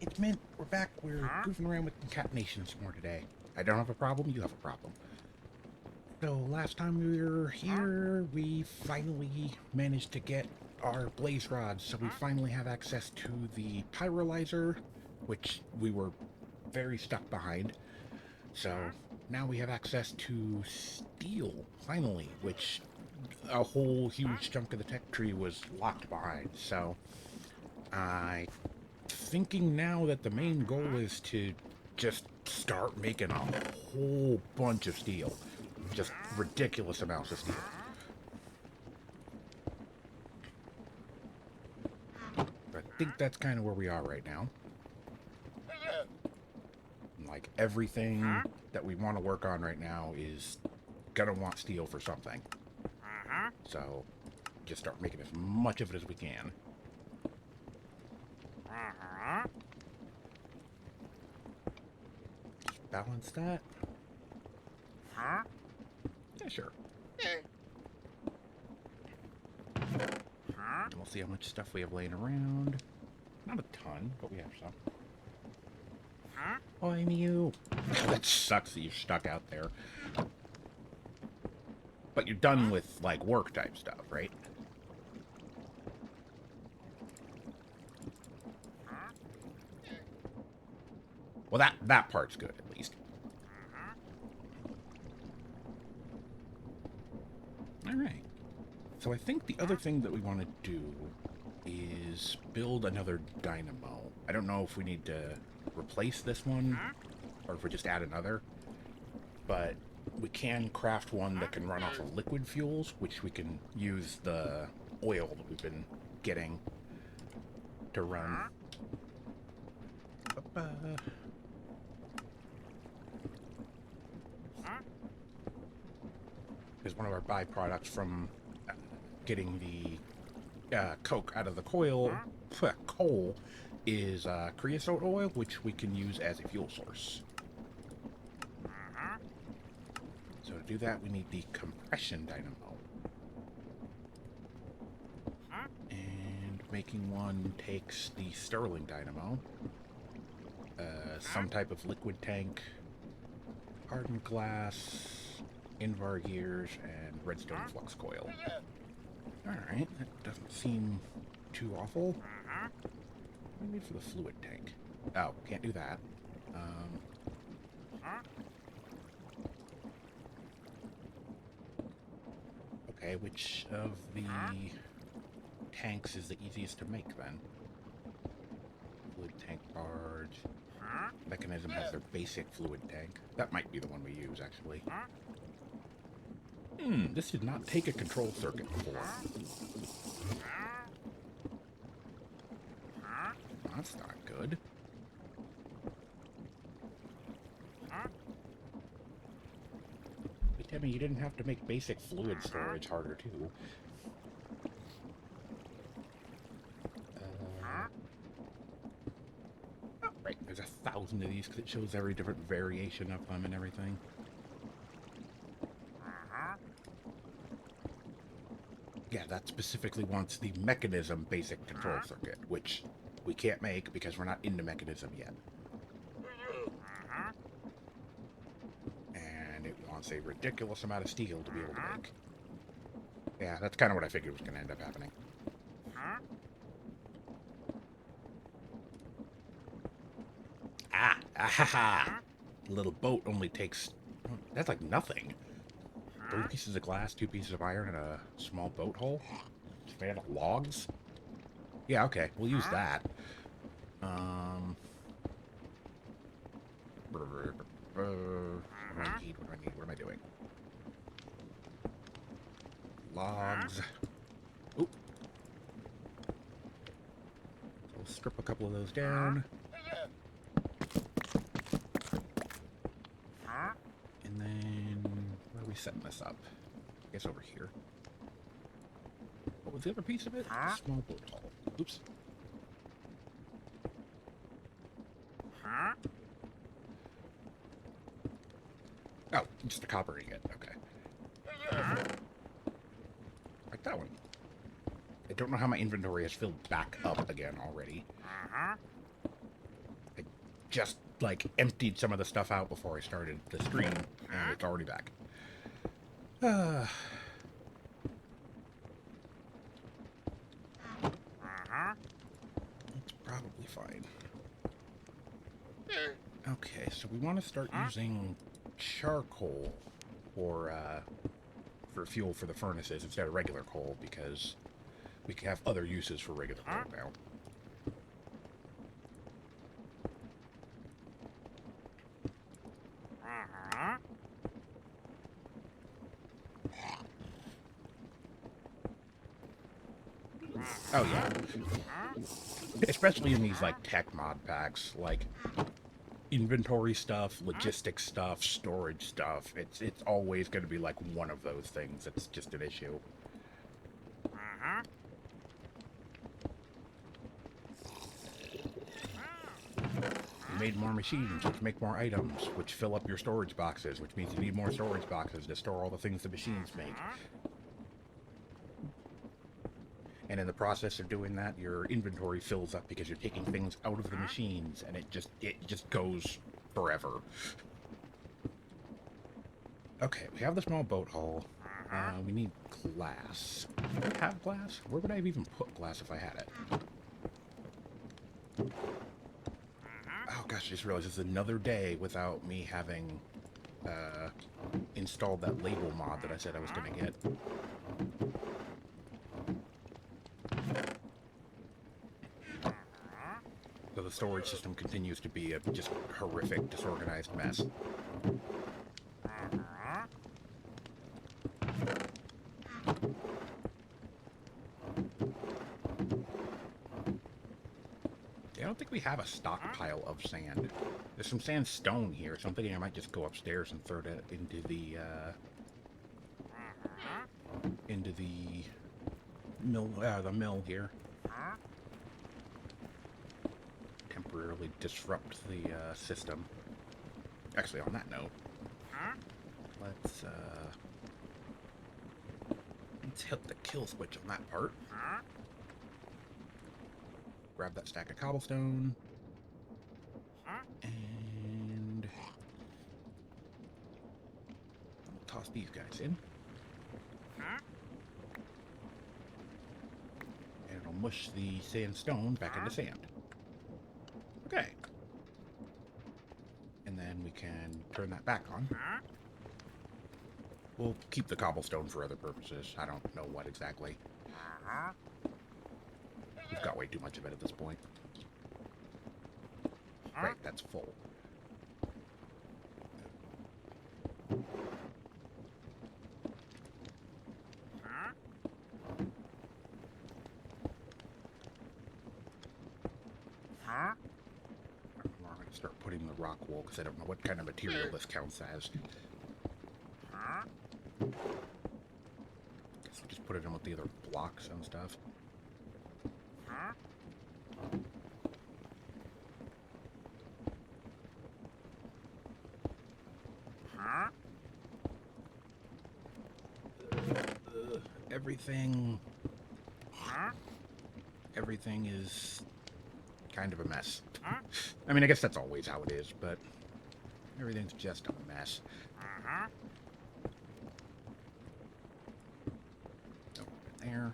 It's Mint. We're back. We're goofing around with concatenation some more today. I don't have a problem. You have a problem. So last time we were here, we finally managed to get our blaze rods. So we finally have access to the pyrolyzer, which we were very stuck behind. So now we have access to steel, finally, which a whole huge chunk of the tech tree was locked behind. So I thinking now that the main goal is to just start making a whole bunch of steel. Just ridiculous amounts of steel. I think that's kind of where we are right now. Like, everything that we want to work on right now is gonna want steel for something. So, just start making as much of it as we can. Just balance that. Yeah, sure. And we'll see how much stuff we have laying around. Not a ton, but we have some. Oh, I'm you. That sucks that you're stuck out there. But you're done with, like, work type stuff, right? Well, that part's good, at least. Alright. So I think the other thing that we want to do is build another dynamo. I don't know if we need to replace this one, or if we just add another. But we can craft one that can run off of liquid fuels, which we can use the oil that we've been getting to run. Is one of our byproducts from getting the coke out of the coal is creosote oil, which we can use as a fuel source. So to do that, we need the compression dynamo. And making one takes the Stirling dynamo, some type of liquid tank, hardened glass, Invar gears, and redstone flux coil. Alright, that doesn't seem too awful. What do we need for the fluid tank? Oh, can't do that. Okay, which of the tanks is the easiest to make then? Fluid tank barge. Mechanism has their basic fluid tank. That might be the one we use, actually. This did not take a control circuit before. That's not good. But tell me, you didn't have to make basic fluid storage harder, too. Oh, right, there's 1,000 of these because it shows every different variation of them and everything. Yeah, that specifically wants the mechanism basic control circuit, which we can't make because we're not into mechanism yet. And it wants a ridiculous amount of steel to be able to make. Yeah, that's kind of what I figured was going to end up happening. Ah! Little boat only takes... That's like nothing. 3 pieces of glass, 2 pieces of iron, and a small boat hull. It's made out of logs. Yeah, okay, we'll use that. What do I need? What do I need? What am I doing? Logs. Oop. We'll strip a couple of those down. And then, where are we setting this up? I guess over here. What was the other piece of it? Small boat hull. Oops. Oh, just a copper ingot. Okay. Like that one. I don't know how my inventory has filled back up again already. just like emptied some of the stuff out before I started the stream, and it's already back. It's probably fine. Okay, so we want to start using charcoal for fuel for the furnaces instead of regular coal, because we can have other uses for regular coal now. Oh yeah, especially in these like tech mod packs, like inventory stuff, logistics stuff, storage stuff. It's always going to be like one of those things. It's just an issue. You made more machines, which make more items, which fill up your storage boxes, which means you need more storage boxes to store all the things the machines make. And in the process of doing that, your inventory fills up because you're taking things out of the machines, and it just goes forever. Okay, we have the small boat hull. We need glass. Do I have glass? Where would I have even put glass if I had it? Oh gosh, I just realized it's another day without me having installed that label mod that I said I was going to get. So the storage system continues to be a just horrific, disorganized mess. I don't think we have a stockpile of sand. There's some sandstone here, so I'm thinking I might just go upstairs and throw it into the mill here. Temporarily disrupt the system. Actually, on that note, let's hit the kill switch on that part. Grab that stack of cobblestone. And I'll toss these guys in. And it'll mush the sandstone back into sand. Okay. And then we can turn that back on. We'll keep the cobblestone for other purposes. I don't know what exactly. We've got way too much of it at this point. Right, that's full. I'm going to start putting the rock wool because I don't know what kind of material this counts as. Guess we'll just put it in with the other blocks and stuff. Everything is kind of a mess. I mean, I guess that's always how it is, but everything's just a mess. There.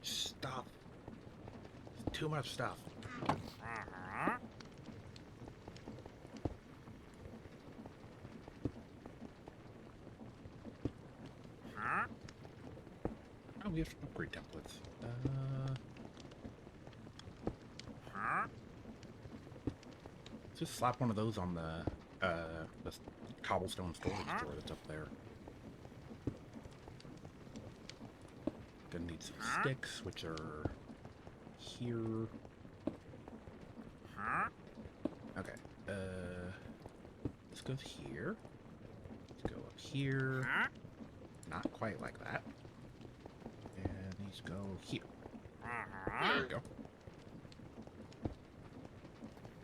Stop. Too much stuff. Oh, we have some upgrade templates. Just slap one of those on the cobblestone storage door that's up there. Gonna need some sticks, which are here. Okay. This goes here. Let's go up here. Not quite like that. And these go here. There we go.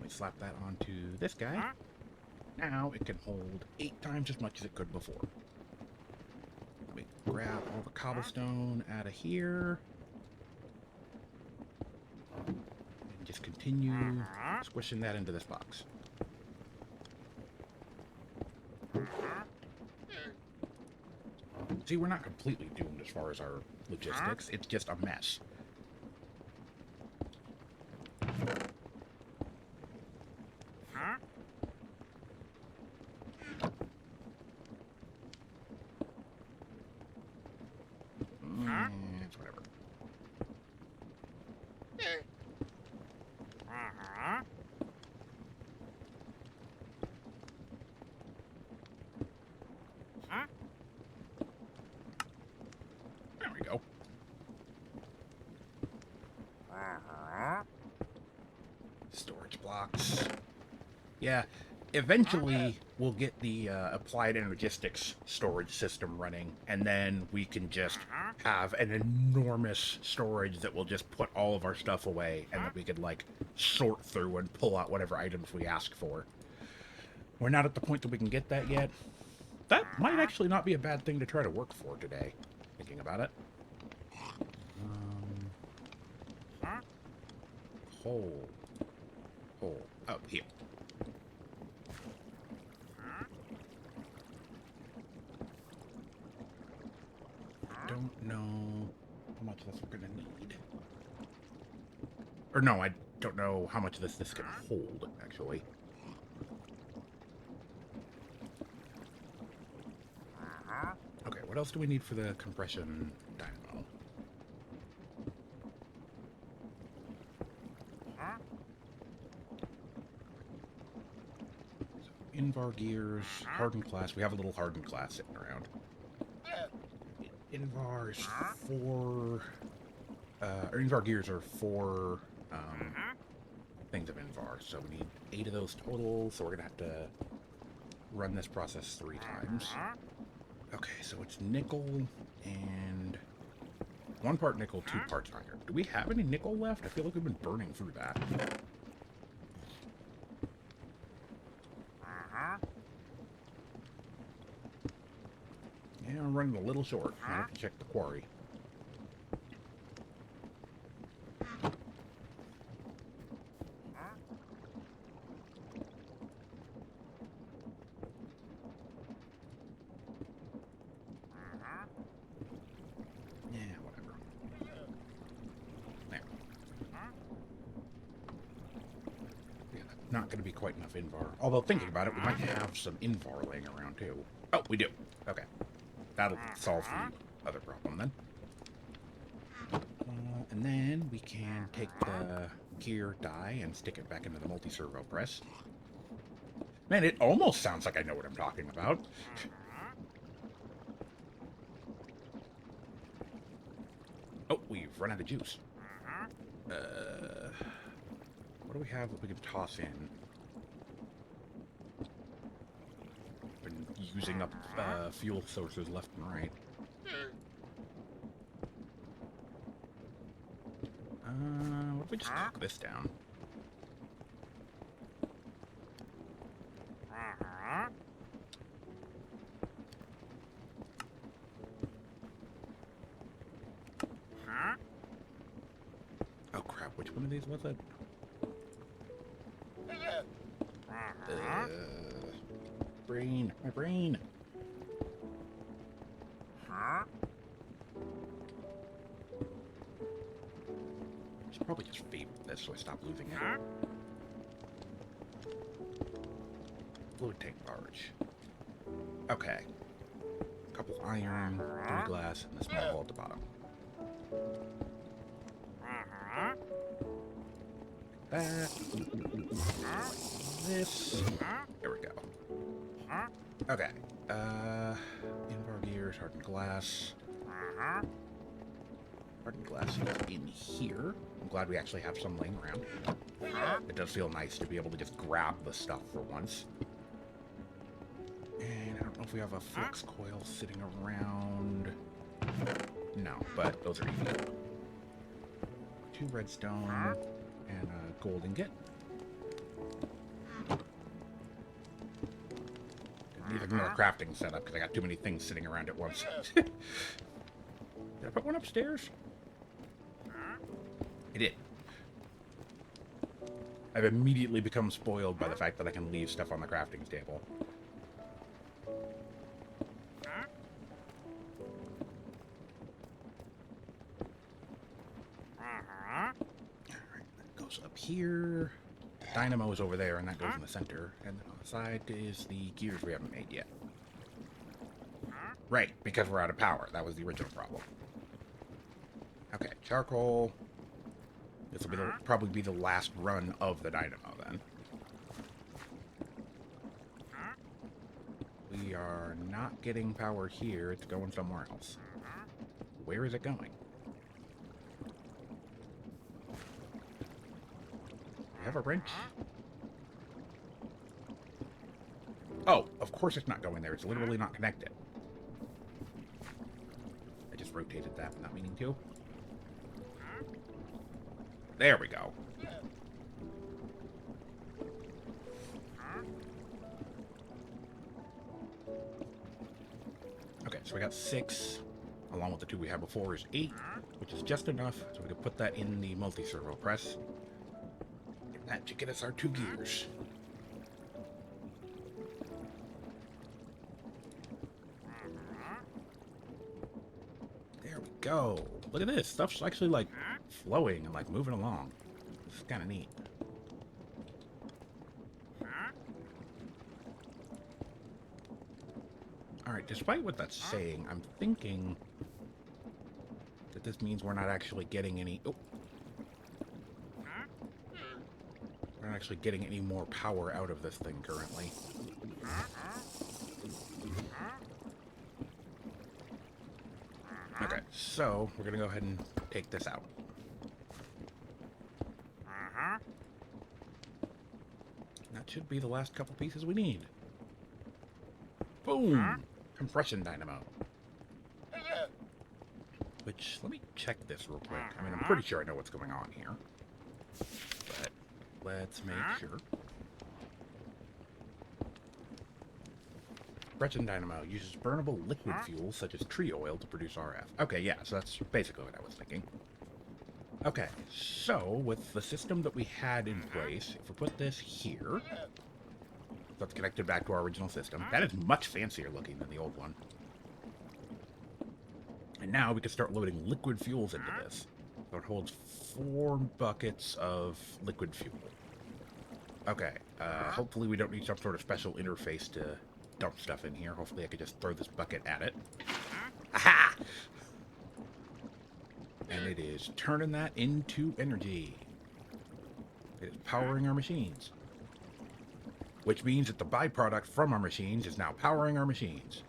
We slap that onto this guy. Now it can hold 8 times as much as it could before. We grab all the cobblestone out of here. just continue squishing that into this box. See, we're not completely doomed as far as our logistics. It's just a mess. It's whatever. There we go. Storage blocks. Yeah, eventually we'll get the applied energistics storage system running, and then we can just have an enormous storage that will just put all of our stuff away, and that we could, like, sort through and pull out whatever items we ask for. We're not at the point that we can get that yet. That might actually not be a bad thing to try to work for today, thinking about it. Hole. Oh, here. Don't know how much of this we're gonna need. Or no, I don't know how much of this can hold, actually. Okay, what else do we need for the compression dynamo? So, Invar gears, hardened glass. We have a little hardened glass sitting around. Invars for... or Invar gears are 4 things of Invar, so we need 8 of those total, so we're gonna have to run this process 3 times. Okay, so it's nickel and 1 part nickel, 2 parts iron. Do we have any nickel left? I feel like we've been burning through that. Yeah, I'm running a little short. I have to check the quarry. Not going to be quite enough Invar. Although, thinking about it, we might have some Invar laying around, too. Oh, we do. Okay. That'll solve the other problem, then. And then we can take the gear die and stick it back into the multi-servo press. Man, it almost sounds like I know what I'm talking about. Oh, we've run out of juice. What do we have that we can toss in? Been using up fuel sources left and right. What if we just cook this down? Oh crap, which one of these was it? Brain, my brain. Should probably just favorite this so I stop losing it. Fluid tank barge. Okay. A couple iron, 3 glass, and a small hole at the bottom. Back. This. There we go. Okay. Invar gears, hardened glass. Hardened glass is in here. I'm glad we actually have some laying around. It does feel nice to be able to just grab the stuff for once. And I don't know if we have a flux coil sitting around. No, but those are easy. 2 redstone and a gold ingot. Need another crafting setup because I got too many things sitting around at once. Did I put one upstairs? I did. I've immediately become spoiled by the fact that I can leave stuff on the crafting table. Alright, that goes up here. Dynamo is over there, and that goes in the center. And then on the side is the gears we haven't made yet. Right, because we're out of power. That was the original problem. Okay, charcoal. This will be probably be the last run of the dynamo, then. We are not getting power here. It's going somewhere else. Where is it going? We have a wrench? Oh, of course it's not going there. It's literally not connected. I just rotated that without meaning to. There we go. Okay, so we got 6, along with the 2 we had before is 8, which is just enough, so we can put that in the multi-servo press. And that should get us our 2 gears. There we go. Look at this. Stuff's actually, like, flowing and, like, moving along. This is kind of neat. Alright, despite what that's saying, I'm thinking that this means we're not actually getting any... Oh. We're not actually getting any more power out of this thing currently. Okay, so we're going to go ahead and take this out. That should be the last couple pieces we need. Boom! Compression dynamo. Which, let me check this real quick. I mean, I'm pretty sure I know what's going on here. But let's make sure. Compression dynamo uses burnable liquid fuels such as tree oil to produce RF. Okay, yeah, so that's basically what I was thinking. Okay, so with the system that we had in place, if we put this here, that's connected back to our original system. That is much fancier looking than the old one. And now we can start loading liquid fuels into this. So it holds 4 buckets of liquid fuel. Okay, hopefully we don't need some sort of special interface to dump stuff in here. Hopefully I could just throw this bucket at it. Aha! And it is turning that into energy. It is powering our machines. Which means that the byproduct from our machines is now powering our machines.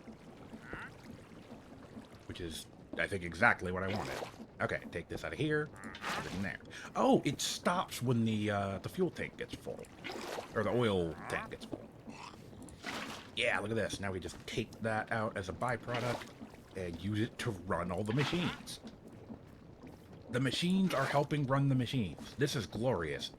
Which is, I think, exactly what I wanted. Okay, take this out of here, put it in there. Oh, it stops when the fuel tank gets full. Or the oil tank gets full. Yeah, look at this. Now we just take that out as a byproduct and use it to run all the machines. The machines are helping run the machines. This is glorious.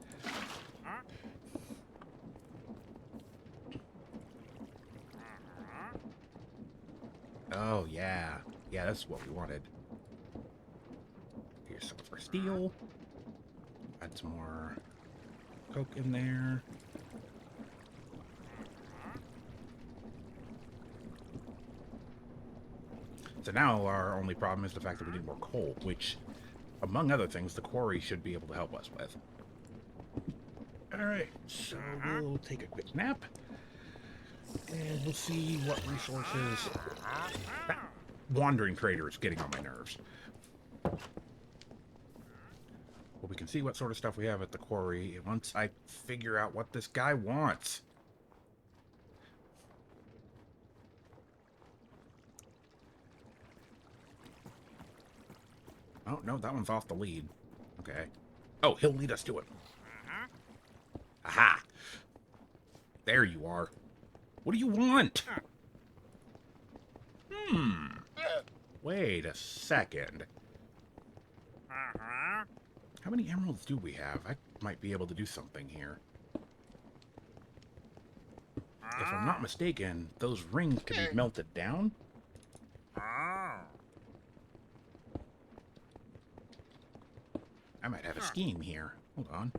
Oh, yeah. Yeah, that's what we wanted. Here's some of our steel. Add some more coke in there. So now our only problem is the fact that we need more coal, which, among other things, the quarry should be able to help us with. Alright, so we'll take a quick nap. And we'll see what resources... That wandering trader is getting on my nerves. Well, we can see what sort of stuff we have at the quarry once I figure out what this guy wants. Oh, no, that one's off the lead. Okay. Oh, he'll lead us to it. Aha! There you are. What do you want? Wait a second. How many emeralds do we have? I might be able to do something here. If I'm not mistaken, those rings can be melted down. I might have a scheme here. Hold on.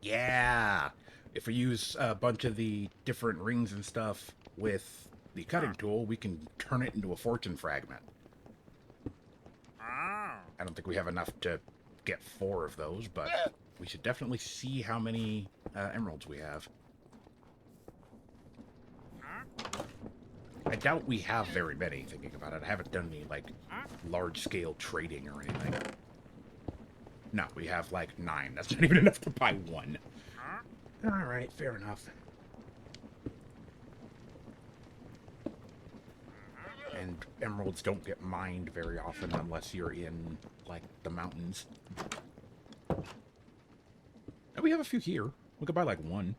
Yeah! If we use a bunch of the different rings and stuff with the cutting tool, we can turn it into a fortune fragment. I don't think we have enough to get 4 of those, but we should definitely see how many emeralds we have. I doubt we have very many, thinking about it. I haven't done any, like, large-scale trading or anything. No, we have, like, 9. That's not even enough to buy 1. Alright, fair enough. And emeralds don't get mined very often unless you're in, like, the mountains. And we have a few here. We could buy, like, 1.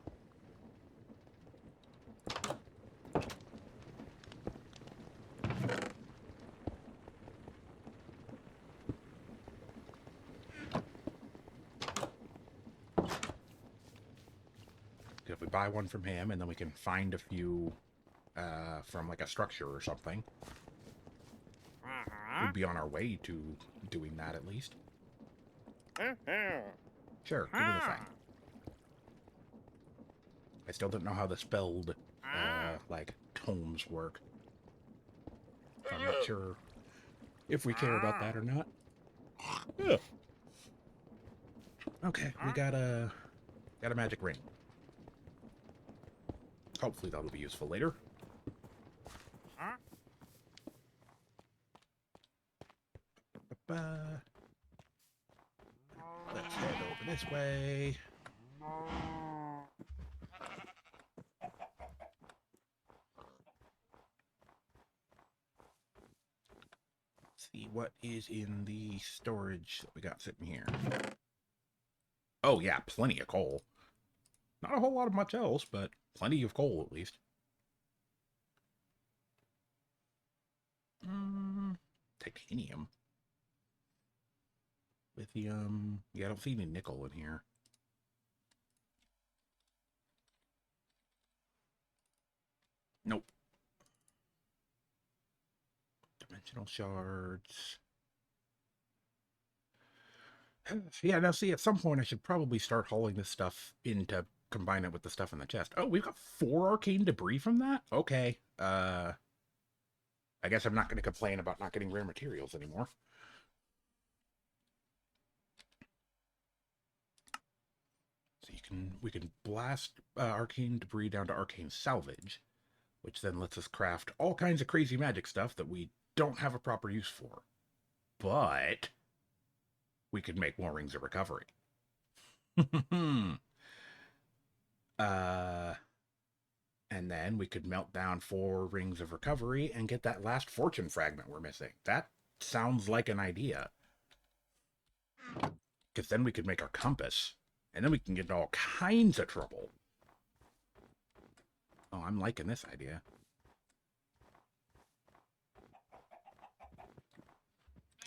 If we buy 1 from him, and then we can find a few from, like, a structure or something. We'd be on our way to doing that, at least. Sure, give me the thing. I still don't know how the spelled, like, tomes work. So I'm not sure if we care about that or not. Ugh. Okay, we got a magic ring. Hopefully that'll be useful later. Let's head over this way. See what is in the storage that we got sitting here. Oh yeah, plenty of coal. Not a whole lot of much else, but plenty of coal at least. Titanium. Lithium. Yeah, I don't see any nickel in here. Nope. Dimensional shards. Yeah, now see, at some point I should probably start hauling this stuff in to combine it with the stuff in the chest. Oh, we've got 4 arcane debris from that? Okay. I guess I'm not going to complain about not getting rare materials anymore. So we can blast arcane debris down to arcane salvage, which then lets us craft all kinds of crazy magic stuff that we don't have a proper use for. But we could make more rings of recovery. And then we could melt down 4 rings of recovery and get that last fortune fragment we're missing. That sounds like an idea. Because then we could make our compass, and then we can get in all kinds of trouble. Oh, I'm liking this idea.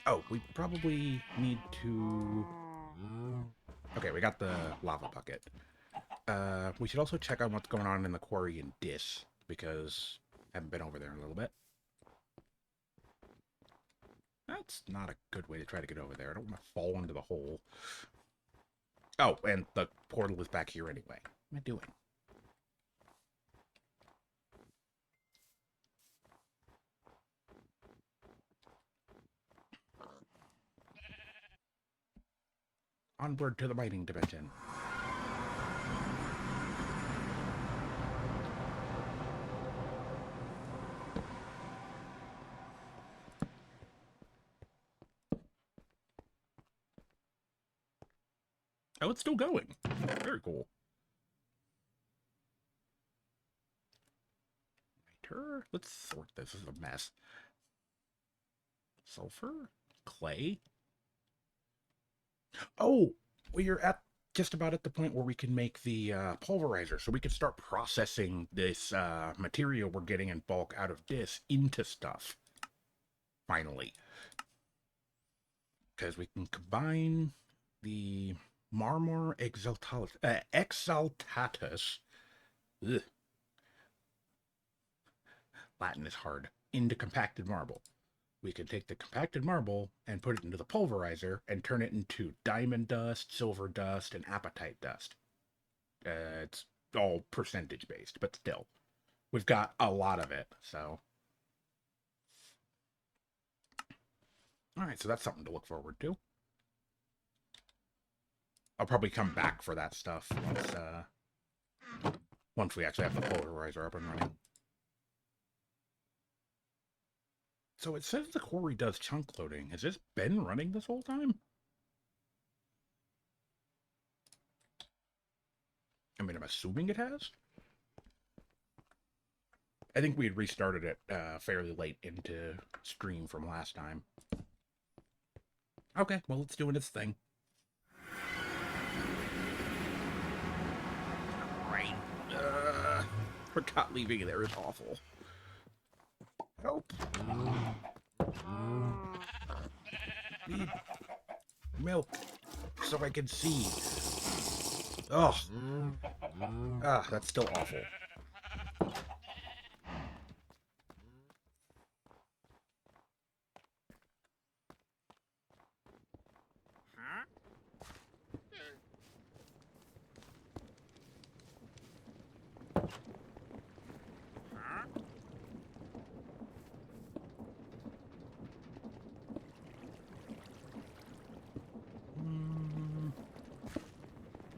Oh, we probably need to... Okay, we got the lava bucket. We should also check on what's going on in the quarry in Dis, because I haven't been over there in a little bit. That's not a good way to try to get over there. I don't want to fall into the hole. Oh, and the portal is back here anyway. What am I doing? Onward to the mining dimension. Oh, it's still going. Very cool. Niter? Let's sort this. This is a mess. Sulfur? Clay? Oh, we're at just about at the point where we can make the pulverizer, so we can start processing this material we're getting in bulk out of Dis into stuff. Finally. Because we can combine the Marmor Exaltatus. Ugh. Latin is hard. Into compacted marble. We can take the compacted marble and put it into the pulverizer and turn it into diamond dust, silver dust, and apatite dust. It's all percentage based, but still, we've got a lot of it. So, all right, so that's something to look forward to. I'll probably come back for that stuff once we actually have the polarizer up and running. So it says the quarry does chunk loading. Has this been running this whole time? I mean, I'm assuming it has. I think we had restarted it fairly late into stream from last time. Okay, well, it's doing its thing. Right. Forgot leaving it there is awful. Help. Need milk so I can see. Oh. Ah, that's still awful.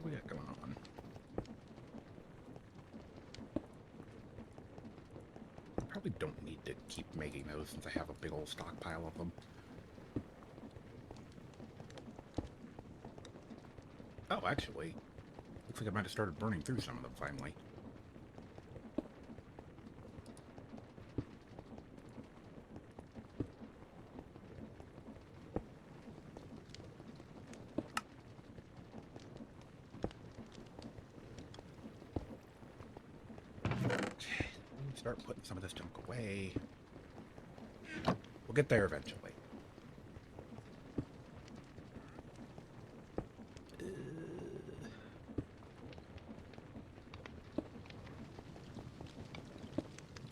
What we got going on? I probably don't need to keep making those since I have a big old stockpile of them. Oh, actually, looks like I might have started burning through some of them finally. Start putting some of this junk away. We'll get there eventually.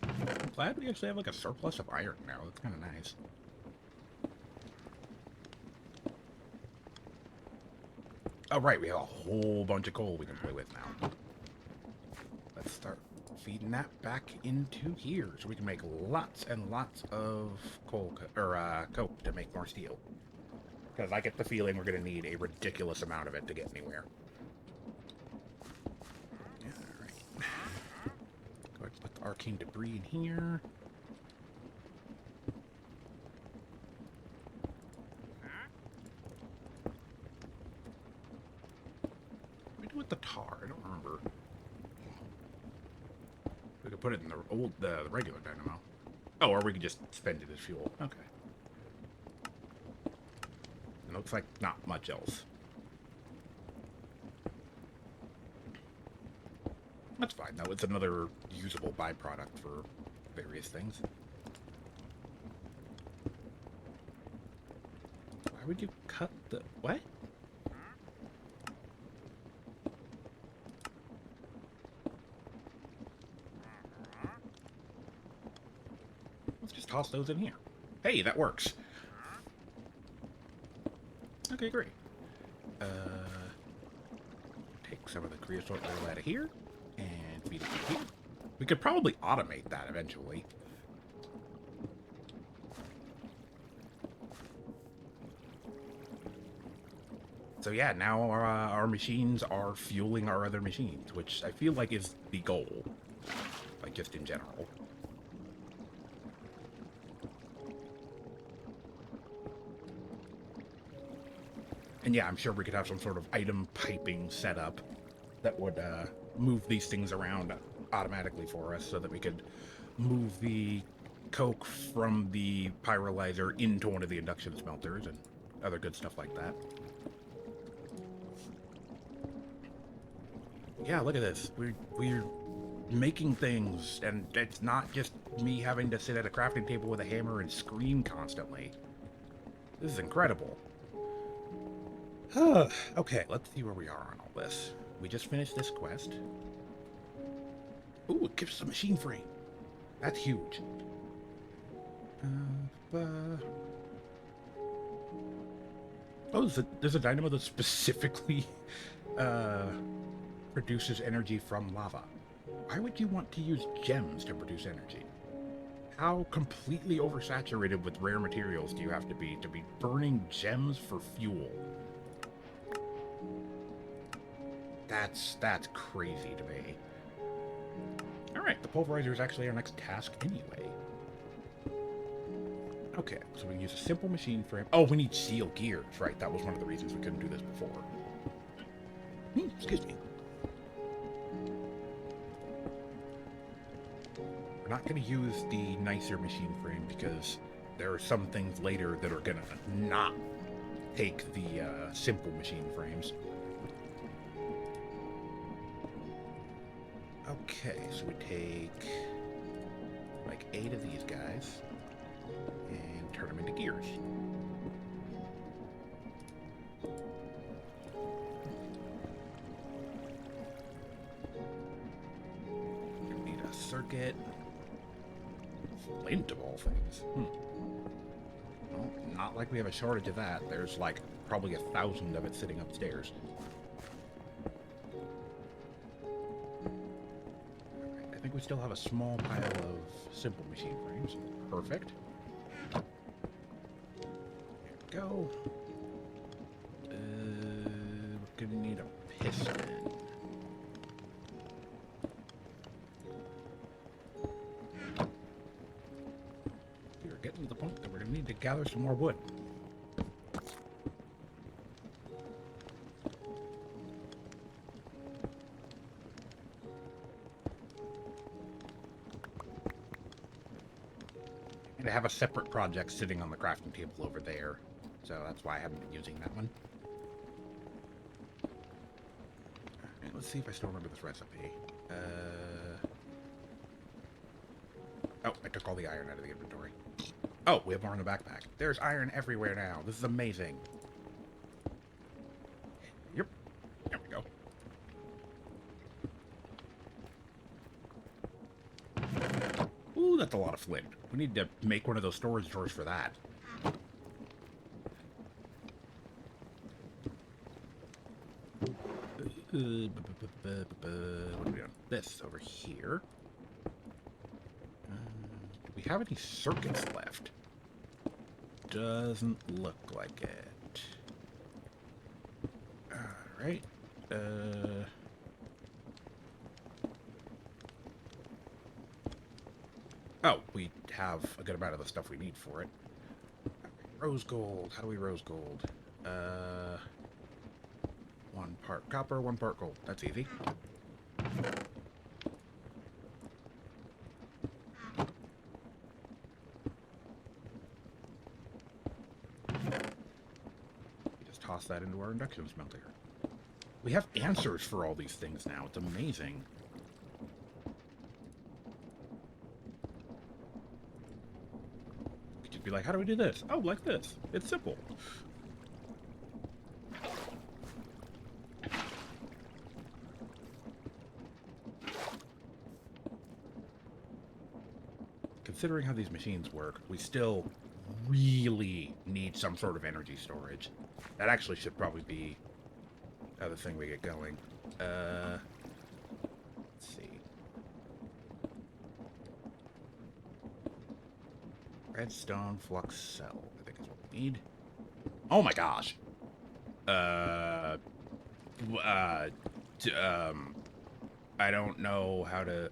I'm glad we actually have like a surplus of iron now. That's kind of nice. Oh, right, we have a whole bunch of coal we can play with now. Let's start feeding that back into here so we can make lots and lots of coke to make more steel. Because I get the feeling we're going to need a ridiculous amount of it to get anywhere. Alright. Go ahead and put the arcane debris in here. What do we do with the tar? I don't remember. We could put it in the regular dynamo. Oh, or we could just spend it as fuel. Okay. It looks like not much else. That's fine, though. It's another usable byproduct for various things. Why would you cut the... What? Let's just toss those in here. Hey, that works. Okay, great. Take some of the creosote oil out of here and feed it here. We could probably automate that eventually. So yeah, now our machines are fueling our other machines, which I feel like is the goal, like just in general. And yeah, I'm sure we could have some sort of item piping setup that would move these things around automatically for us so that we could move the coke from the pyrolyzer into one of the induction smelters and other good stuff like that. Yeah, look at this. We're making things, and it's not just me having to sit at a crafting table with a hammer and scream constantly. This is incredible. Okay, let's see where we are on all this. We just finished this quest. Ooh, it gives us a machine frame. That's huge. Oh, there's a dynamo that's specifically produces energy from lava. Why would you want to use gems to produce energy? How completely oversaturated with rare materials do you have to be burning gems for fuel? That's crazy to me. Alright, the pulverizer is actually our next task anyway. Okay, so we can use a simple machine frame. Oh, we need steel gears, right? That was one of the reasons we couldn't do this before. Excuse me. We're not going to use the nicer machine frame because there are some things later that are going to not take the simple machine frames. Okay, so we take like 8 of these guys and turn them into gears. We need a circuit. Flint of all things. Well, not like we have a shortage of that. There's like probably 1,000 of it sitting upstairs. I think we still have a small pile of simple machine frames. Perfect. There we go. We're gonna need a piston. We're getting to the point that we're gonna need to gather some more wood. I have a separate project sitting on the crafting table over there, so that's why I haven't been using that one. Right, let's see if I still remember this recipe. Oh, I took all the iron out of the inventory. Oh, we have more in the backpack. There's iron everywhere now. This is amazing. Yep. There we go. Ooh, that's a lot of flint. We need to make one of those storage drawers for that. What are we doing? This over here. Do we have any circuits left? Doesn't look like it. Alright. Oh, we have a good amount of the stuff we need for it. Rose gold. How do we rose gold? 1 part copper, 1 part gold. That's easy. Just toss that into our induction smelter. We have answers for all these things now. It's amazing. Be like, how do we do this? Oh, like this. It's simple. Considering how these machines work, we still really need some sort of energy storage. That actually should probably be the other thing we get going. Let's see. Redstone flux cell, I think is what we need. Oh my gosh. I don't know how to...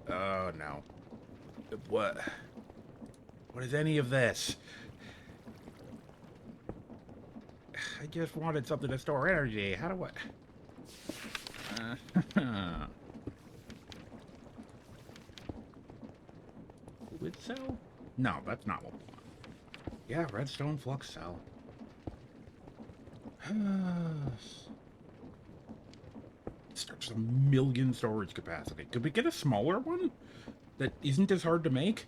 Oh, no. What is any of this? I just wanted something to store energy. How do I... Fluid cell? No, that's not what we want. Yeah, redstone flux cell. Starts a million storage capacity. Could we get a smaller one that isn't as hard to make?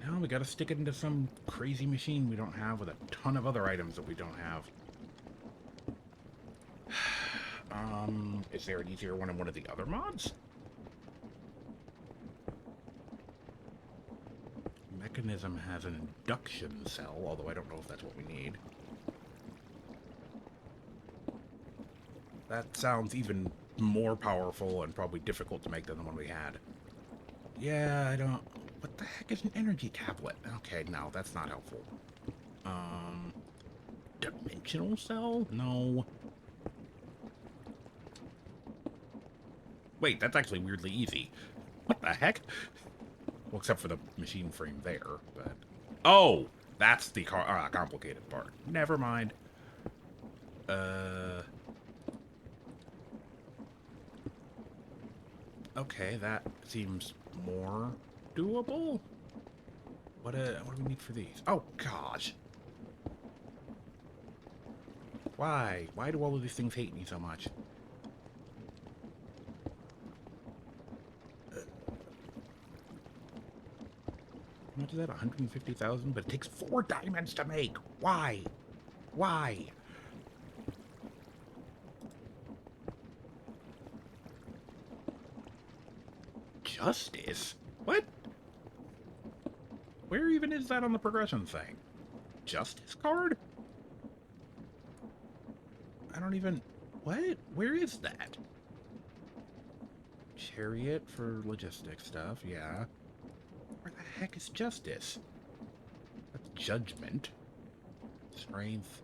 No, we gotta stick it into some crazy machine we don't have with a ton of other items that we don't have. Is there an easier one in one of the other mods? mechanism has an induction cell, although I don't know if that's what we need. That sounds even more powerful and probably difficult to make than the one we had. Yeah, I don't... What the heck is an energy tablet? Okay, no, that's not helpful. Dimensional cell? No. Wait, that's actually weirdly easy. What the heck? Well, except for the machine frame there, but... Oh! That's the complicated part. Never mind. Okay, that seems more doable. What do we need for these? Oh, gosh. Why? Why do all of these things hate me so much? How much is that? 150,000? But it takes 4 diamonds to make. Why? Why? Justice? What? Where even is that on the progression thing? Justice card? I don't even... What? Where is that? Chariot for logistic stuff, yeah. Where the heck is justice? That's judgment. Strength.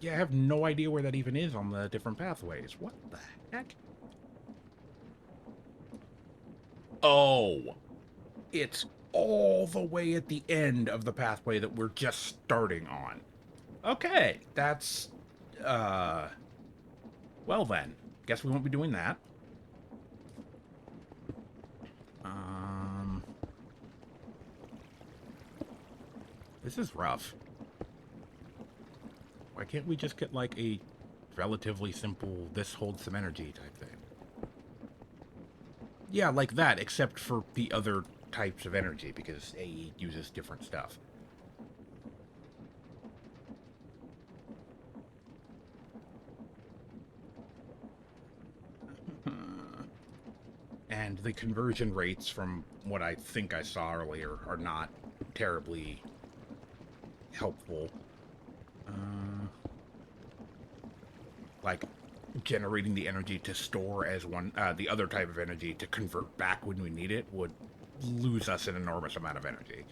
Yeah, I have no idea where that even is on the different pathways. What the heck? Oh! It's all the way at the end of the pathway that we're just starting on. Okay, that's... Well then, guess we won't be doing that. This is rough. Why can't we just get, like, a relatively simple, this holds some energy type thing? Yeah, like that, except for the other types of energy, because AE uses different stuff. And the conversion rates, from what I think I saw earlier, are not terribly helpful. Like, generating the energy to store as one, the other type of energy to convert back when we need it would lose us an enormous amount of energy.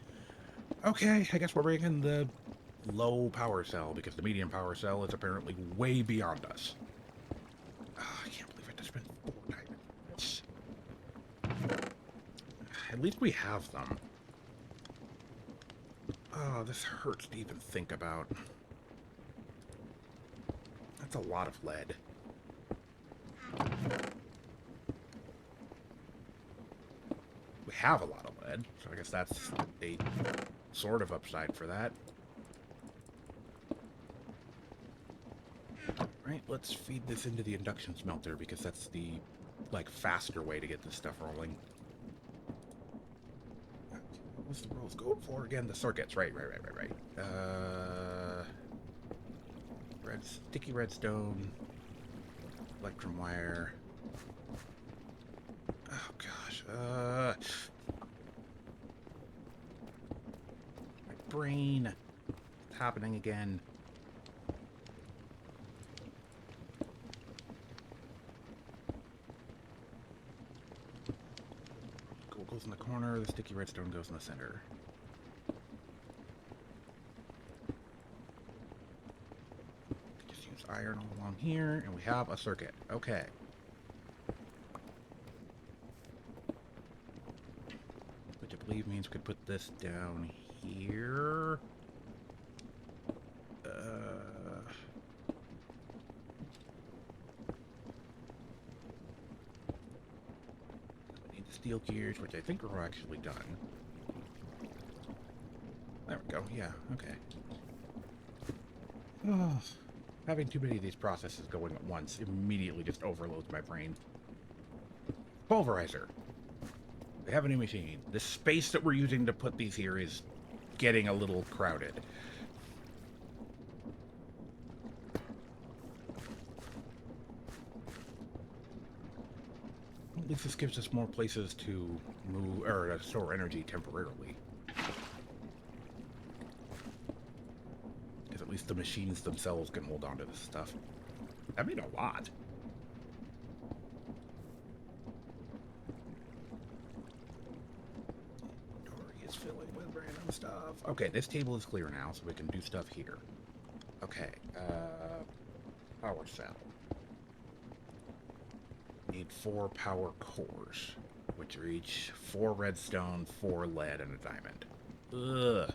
Okay, I guess we're bringing the low power cell, because the medium power cell is apparently way beyond us. Oh, I can't believe I just spent 4 diamonds. At least we have them. Oh, this hurts to even think about. That's a lot of lead. We have a lot of lead, so I guess that's a sort of upside for that. Right, let's feed this into the induction smelter, because that's the, like, faster way to get this stuff rolling. What's the rules go for again? The circuits, right. Sticky redstone, electrum wire. Oh gosh, my brain, it's happening again. Gold goes in the corner, the sticky redstone goes in the center. Iron all along here, and we have a circuit. Okay. Which I believe means we could put this down here. We need the steel gears, which I think are actually done. There we go. Yeah, okay. Oh. Having too many of these processes going at once immediately just overloads my brain. Pulverizer. We have a new machine. The space that we're using to put these here is getting a little crowded. least this gives us more places to move or to store energy temporarily. Because at least the machines themselves can hold on to this stuff. That made a lot. Inventory is filling with random stuff. Okay, this table is clear now, so we can do stuff here. Okay, power cell. Need 4 power cores, which are each 4 redstone, 4 lead, and a diamond. Ugh.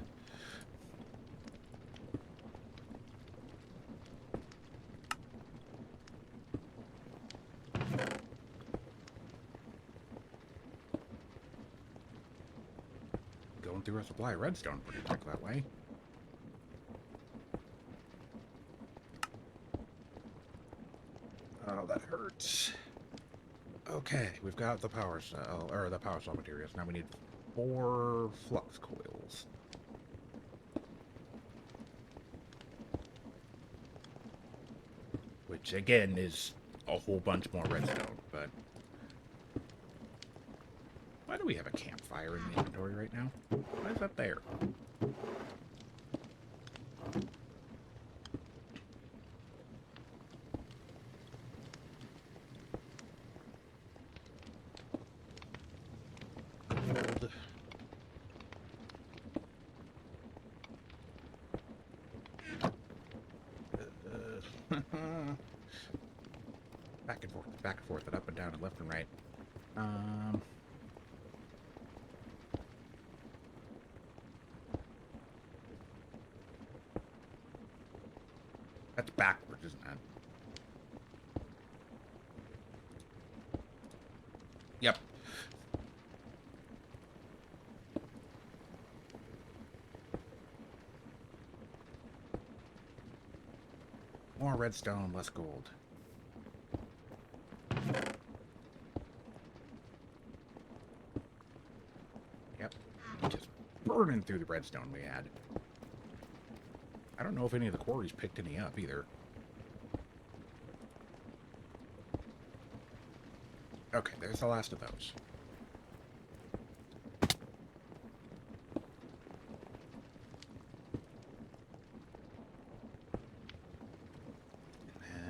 Going through a supply of redstone pretty quick that way. Oh, that hurts. Okay, we've got the power cell, or the power cell materials. Now we need 4 flux coils. Which, again, is a whole bunch more redstone, but... Why do we have a campfire in the inventory right now? Why is that there? Back and forth, and up and down, and left and right. That's backwards, isn't it? Yep. More redstone, less gold. Yep. Just burning through the redstone we had. I don't know if any of the quarries picked any up either. Okay, there's the last of those.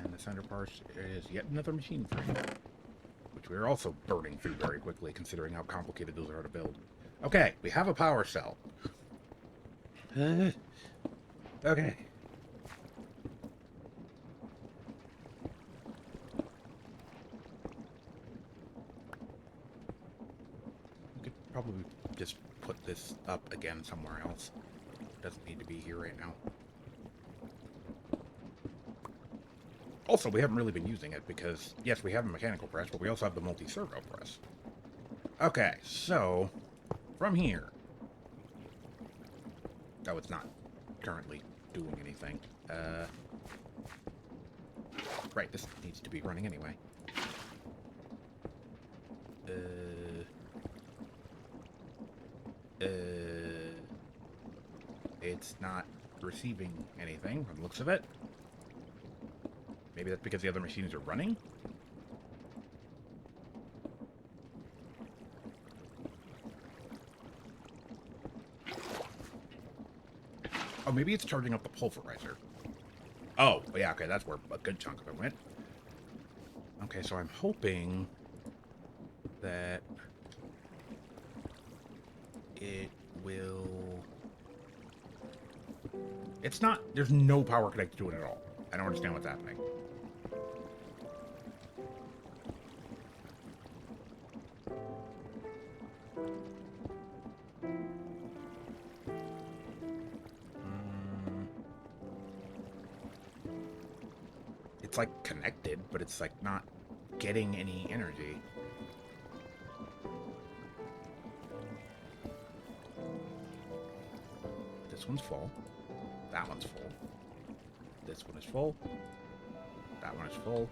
And the center part is yet another machine frame, which we're also burning through very quickly, considering how complicated those are to build. Okay, we have a power cell. Okay. We could probably just put this up again somewhere else. Doesn't need to be here right now. Also, we haven't really been using it because, yes, we have a mechanical press, but we also have the multi-servo press. Okay, so, from here. Oh, it's not currently doing anything. Right, this needs to be running anyway. It's not receiving anything from the looks of it. Maybe that's because the other machines are running? Oh, maybe it's charging up the pulverizer. Oh, yeah, okay, that's where a good chunk of it went. Okay, so I'm hoping that it will... It's not... There's no power connected to it at all. I don't understand what's happening. It's like connected, but it's like not getting any energy. This one's full. That one's full. This one is full. That one is full.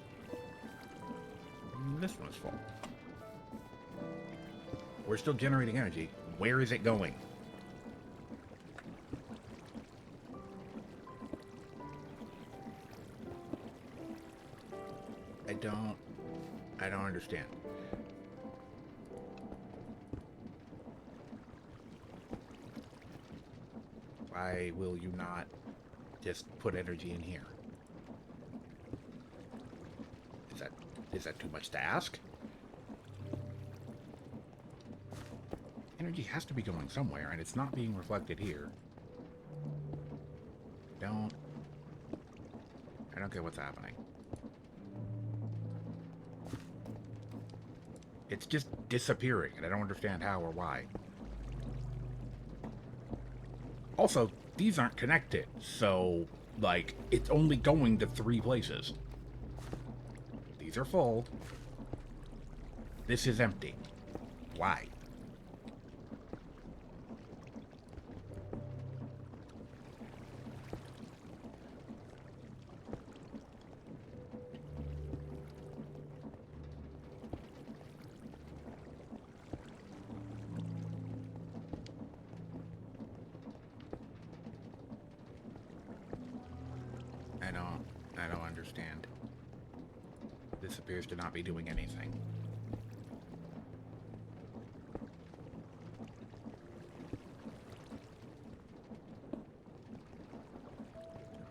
And this one is full. We're still generating energy. Where is it going? I don't understand. Why will you not just put energy in here? Is that too much to ask? Energy has to be going somewhere, and it's not being reflected here. I don't get what's happening. It's just disappearing, and I don't understand how or why. Also, these aren't connected, so, like, it's only going to 3 places. These are full. This is empty. Why? I don't understand. This appears to not be doing anything.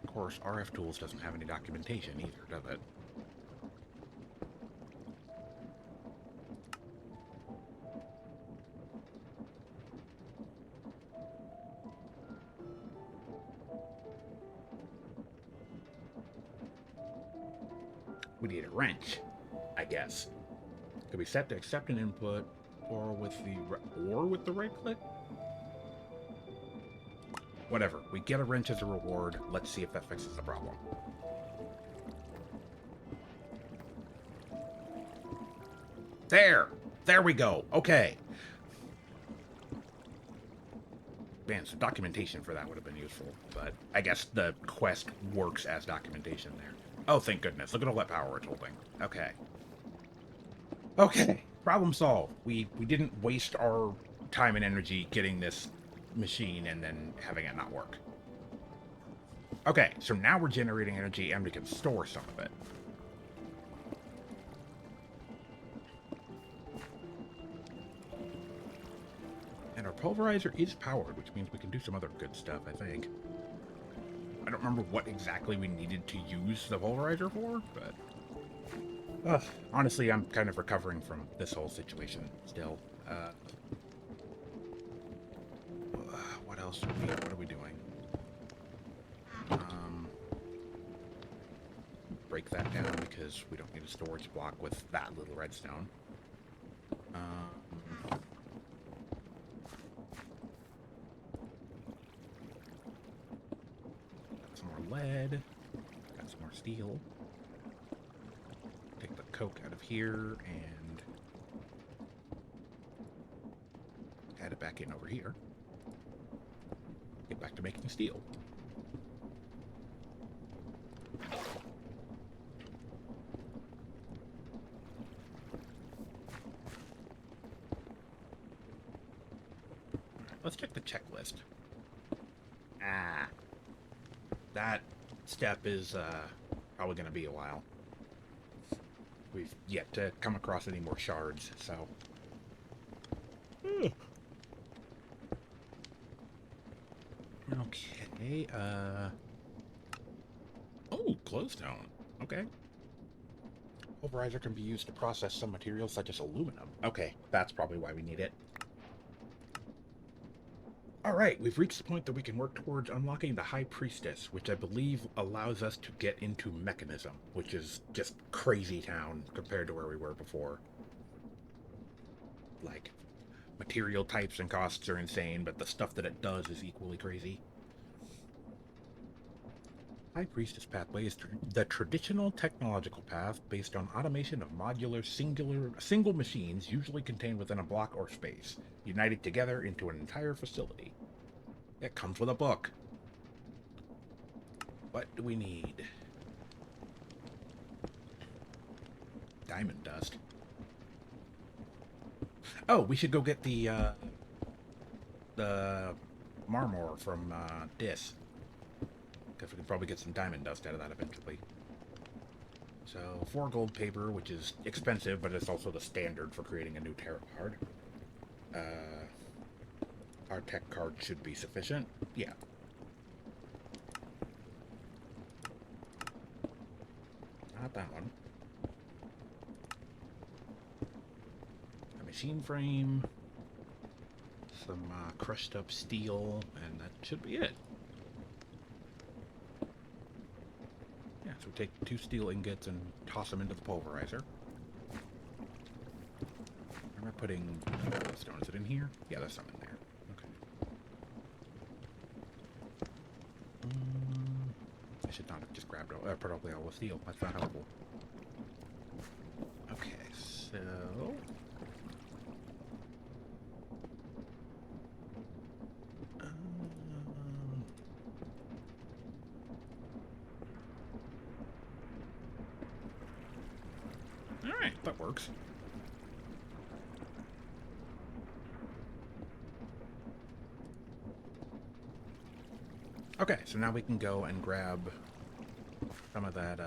Of course, RF Tools doesn't have any documentation either, does it? We need a wrench, I guess. Could be set to accept an input, or with the right click. Whatever. We get a wrench as a reward. Let's see if that fixes the problem. There we go. Okay. Man, some documentation for that would have been useful, but I guess the quest works as documentation there. Oh, thank goodness. Look at all that power it's holding. Okay. Okay. Problem solved. We didn't waste our time and energy getting this machine and then having it not work. Okay, so now we're generating energy and we can store some of it. And our pulverizer is powered, which means we can do some other good stuff, I think. I don't remember what exactly we needed to use the pulverizer for, but... honestly, I'm kind of recovering from this whole situation still. What else do we need? What are we doing? Break that down because we don't need a storage block with that little redstone. Got some more lead. Got some more steel. Take the coke out of here and add it back in over here. Get back to making steel. Let's check the checklist. That step is probably going to be a while. We've yet to come across any more shards, so... Okay, oh, glowstone. Okay. Pulverizer can be used to process some materials such as aluminum. Okay, that's probably why we need it. Alright, we've reached the point that we can work towards unlocking the High Priestess, which I believe allows us to get into Mechanism, which is just crazy town compared to where we were before. Like, material types and costs are insane, but the stuff that it does is equally crazy. High Priestess pathway is the traditional technological path based on automation of modular single machines usually contained within a block or space, united together into an entire facility. It comes with a book. What do we need? Diamond dust. Oh, we should go get the marmor from Dis. Because we can probably get some diamond dust out of that eventually. So, 4 gold paper, which is expensive, but it's also the standard for creating a new tarot card. Our tech card should be sufficient. Yeah. not that one. A machine frame, some crushed up steel, and that should be it. Yeah, so we take 2 steel ingots and toss them into the pulverizer. Am I putting stone? Is it in here? Yeah, there's some in there. Okay. I should not have just grabbed probably all the steel. That's not helpful. Okay, so... Alright, that works. Okay, so now we can go and grab some of that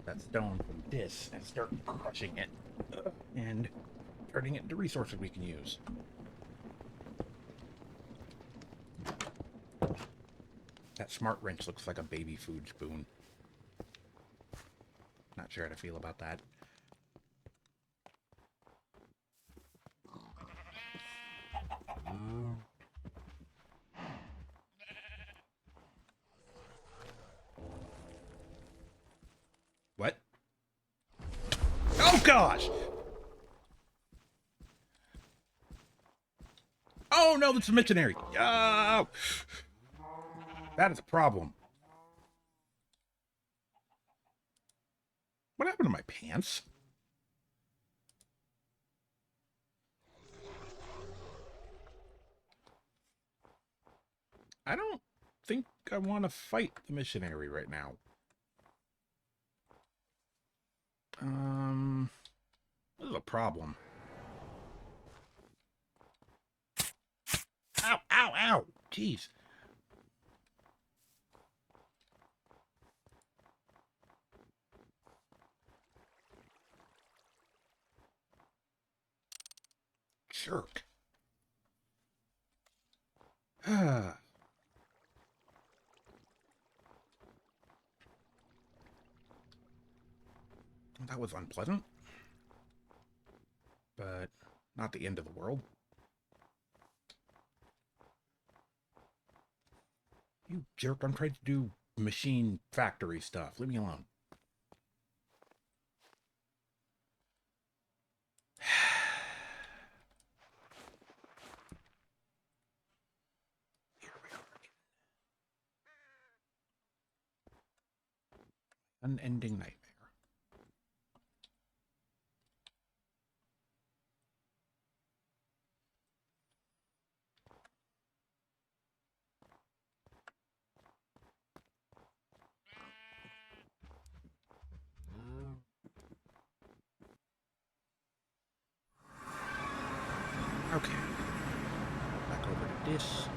that stone from this and start crushing it and turning it into resources we can use. That smart wrench looks like a baby food spoon. Not sure how to feel about that. What? Oh gosh! Oh no, that's a missionary! Oh! That is a problem. What happened to my pants? I don't think I want to fight the missionary right now. This is a problem. Ow, ow, ow! Jeez. Jerk. That was unpleasant. But not the end of the world. You jerk, I'm trying to do machine factory stuff. Leave me alone. Here we are. Unending nightmare. Okay. Back over to this.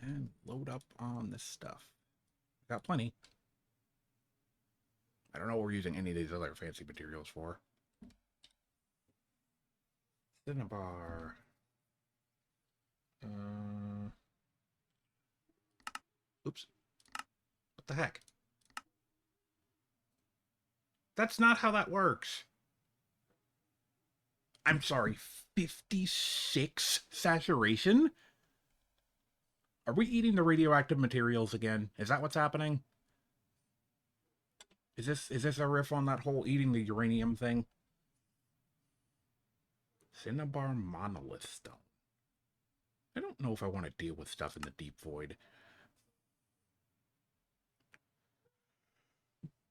And load up on this stuff. Got plenty. I don't know what we're using any of these other fancy materials for. Cinnabar. Oops. What the heck? That's not how that works. I'm sorry, 56 saturation? Are we eating the radioactive materials again? Is that what's happening? Is this a riff on that whole eating the uranium thing? Cinnabar monolith stone. I don't know if I want to deal with stuff in the deep void.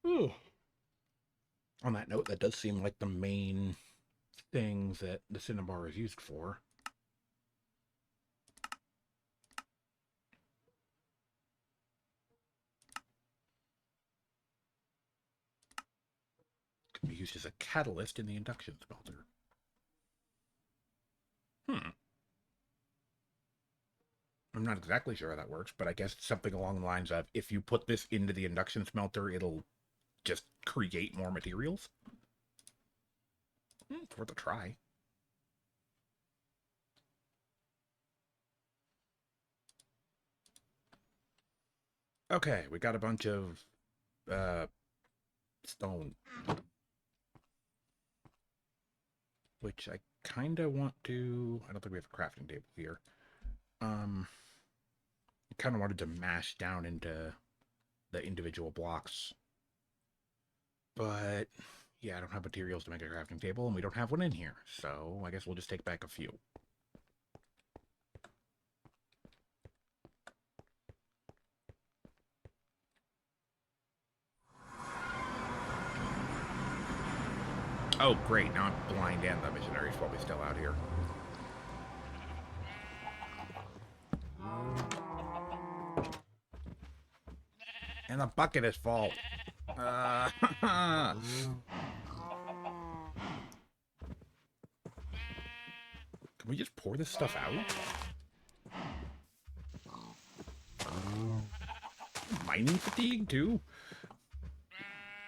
Ooh. On that note, that does seem like the main things that the cinnabar is used for. Can be used as a catalyst in the induction smelter. I'm not exactly sure how that works, but I guess it's something along the lines of if you put this into the induction smelter, it'll just create more materials. It's worth a try. Okay, we got a bunch of stone, which I kind of want to. I don't think we have a crafting table here. I kind of wanted to mash down into the individual blocks, but yeah, I don't have materials to make a crafting table, and we don't have one in here, so I guess we'll just take back a few. Oh, great. Now I'm blind and the missionary's probably still out here. And the bucket is full. Can we just pour this stuff out? Mining fatigue, too?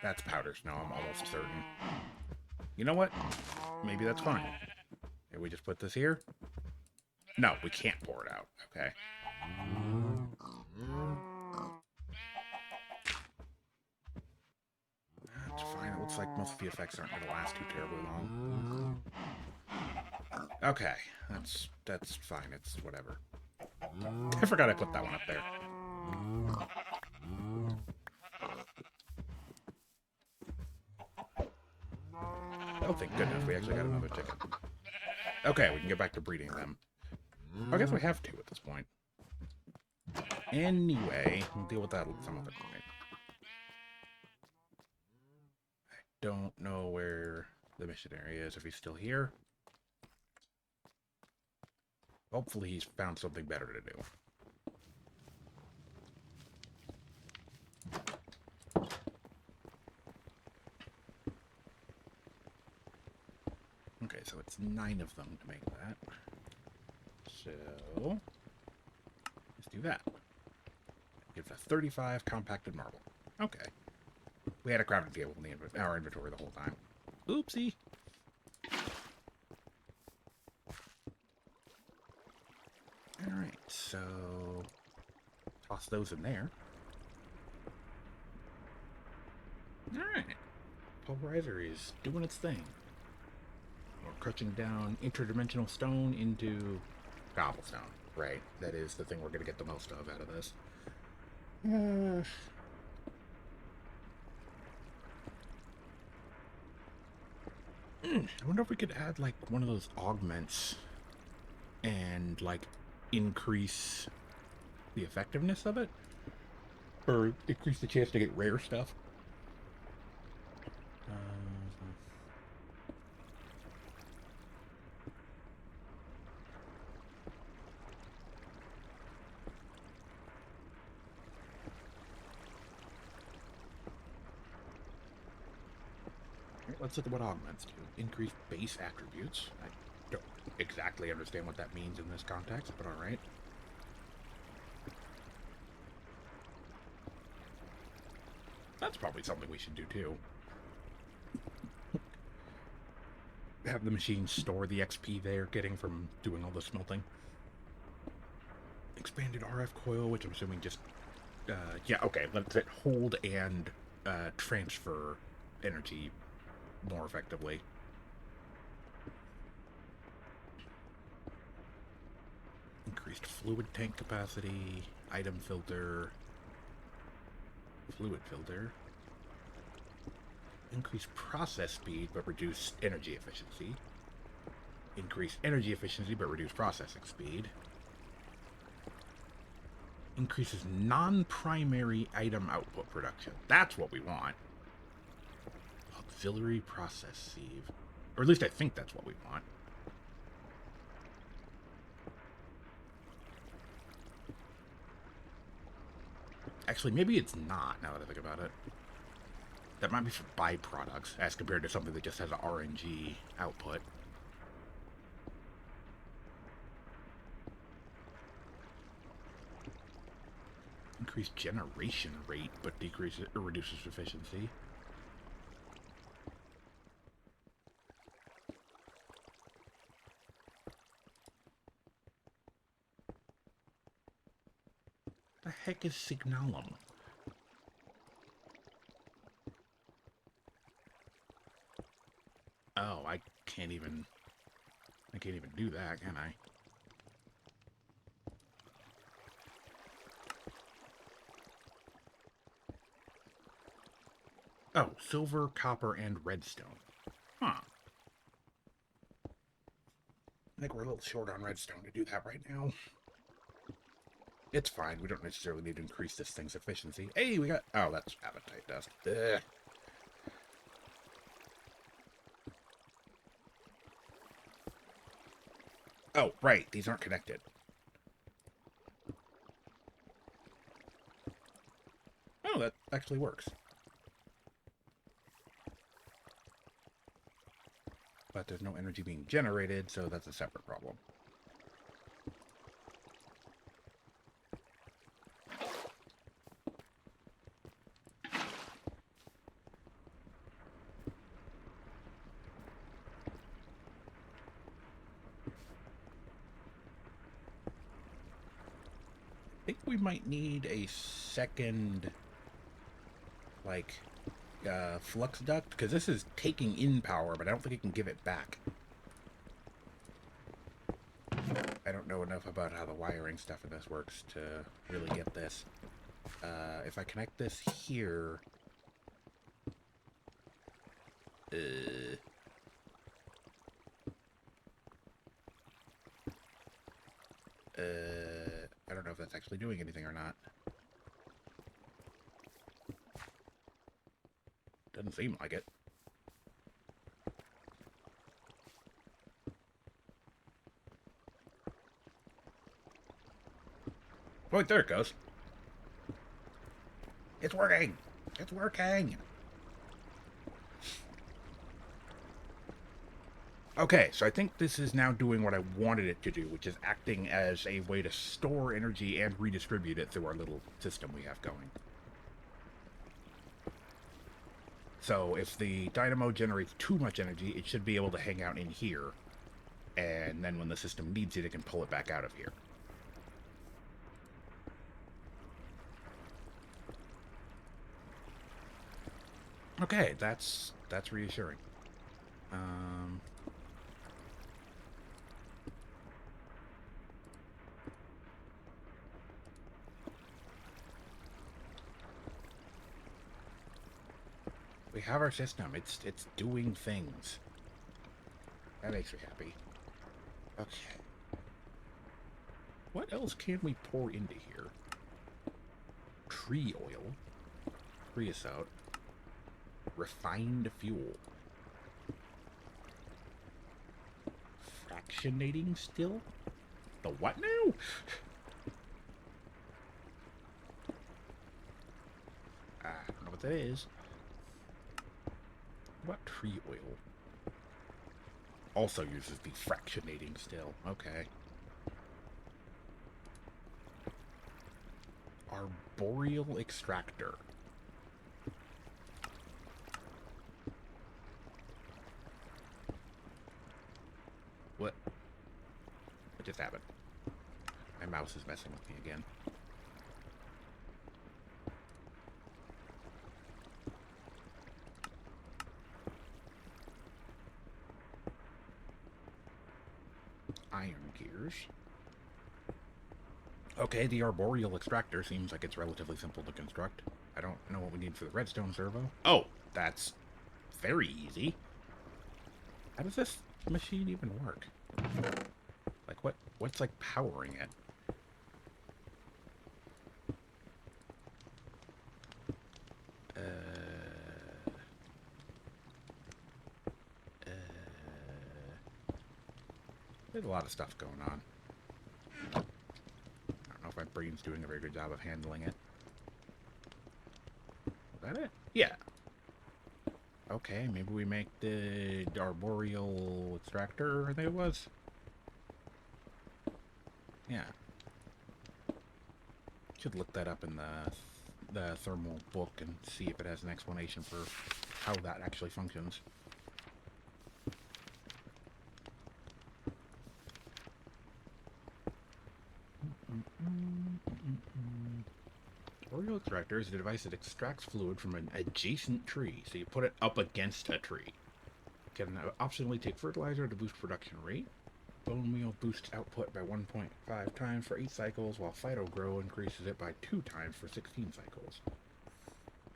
That's powders. No, I'm almost certain. You know what? Maybe that's fine. Maybe we just put this here? No, we can't pour it out. Okay. That's fine. It looks like most of the effects aren't going to last too terribly long. Okay. That's fine. It's whatever. I forgot I put that one up there. Oh, thank goodness. We actually got another chicken. Okay, we can get back to breeding them. I guess we have to at this point. Anyway, we'll deal with that some other point. I don't know where the missionary is, if he's still here. Hopefully he's found something better to do. Okay, so it's 9 of them to make that. So, let's do that. Gives us 35 compacted marble. Okay. We had a crafting table in our inventory the whole time. Oopsie. Alright, so toss those in there. Alright. Pulverizer is doing its thing. We're crushing down interdimensional stone into cobblestone. Right. That is the thing we're going to get the most of out of this. I wonder if we could add, like, one of those augments and, like, increase the effectiveness of it? Or increase the chance to get rare stuff? Let's look at what augments do. Increase base attributes. I don't exactly understand what that means in this context, but alright. That's probably something we should do too. Have the machine store the XP they're getting from doing all the smelting. Expanded RF coil, which I'm assuming just... yeah, okay, let's hit hold and transfer energy more effectively. Increased fluid tank capacity, item filter, fluid filter. Increased process speed but reduced energy efficiency. Increased energy efficiency but reduced processing speed. Increases non-primary item output production. That's what we want. Auxiliary process sieve. Or at least I think that's what we want. Actually, maybe it's not, now that I think about it. That might be for byproducts, as compared to something that just has an RNG output. Increased generation rate, but decreases or reduces efficiency. The heck is Signalum? can't even... I can't even do that, can I? Oh, silver, copper, and redstone. Huh. I think we're a little short on redstone to do that right now. It's fine. We don't necessarily need to increase this thing's efficiency. Hey, we got... Oh, that's appetite dust. Ugh. Oh, right. These aren't connected. Oh, that actually works. But there's no energy being generated, so that's a separate problem. I think we might need a second, like, flux duct, because this is taking in power, but I don't think it can give it back. I don't know enough about how the wiring stuff in this works to really get this. If I connect this here... I don't know if that's actually doing anything or not. Doesn't seem like it. Oh, there it goes. It's working! It's working! Okay, so I think this is now doing what I wanted it to do, which is acting as a way to store energy and redistribute it through our little system we have going. So if the dynamo generates too much energy, it should be able to hang out in here. And then when the system needs it, it can pull it back out of here. Okay, that's reassuring. We have our system. It's doing things. That makes me happy. Okay. What else can we pour into here? Tree oil. Creosote. Refined fuel. Fractionating still? The what now? I don't know what that is. What tree oil? Also uses the fractionating still. Okay. Arboreal extractor. What just happened? My mouse is messing with me again. Iron gears. Okay, the arboreal extractor seems like it's relatively simple to construct. I don't know what we need for the redstone servo. Oh, that's very easy. How does this machine even work? Like, what's like powering it? There's a lot of stuff going on. I don't know if my brain's doing a very good job of handling it. Is that it? Yeah. Okay, maybe we make the arboreal extractor, I think it was. Yeah. Should look that up in the thermal book and see if it has an explanation for how that actually functions. Arboreal extractor is a device that extracts fluid from an adjacent tree. So you put it up against a tree. can optionally take fertilizer to boost production rate. Bone meal boosts output by 1.5 times for 8 cycles, while Phyto Grow increases it by 2 times for 16 cycles.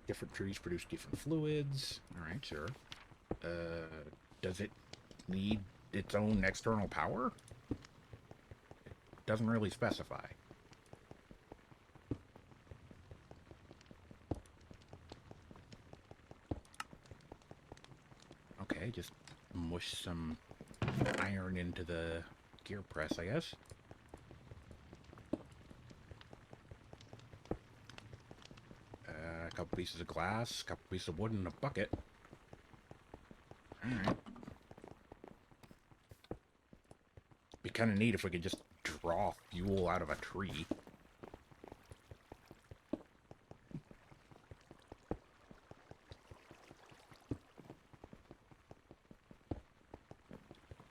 Different trees produce different fluids. Alright, sure. Does it need its own external power? It doesn't really specify. Okay, just mush some iron into the gear press, I guess. A couple pieces of glass, a couple pieces of wood, and a bucket. Alright. Be kind of neat if we could just draw fuel out of a tree.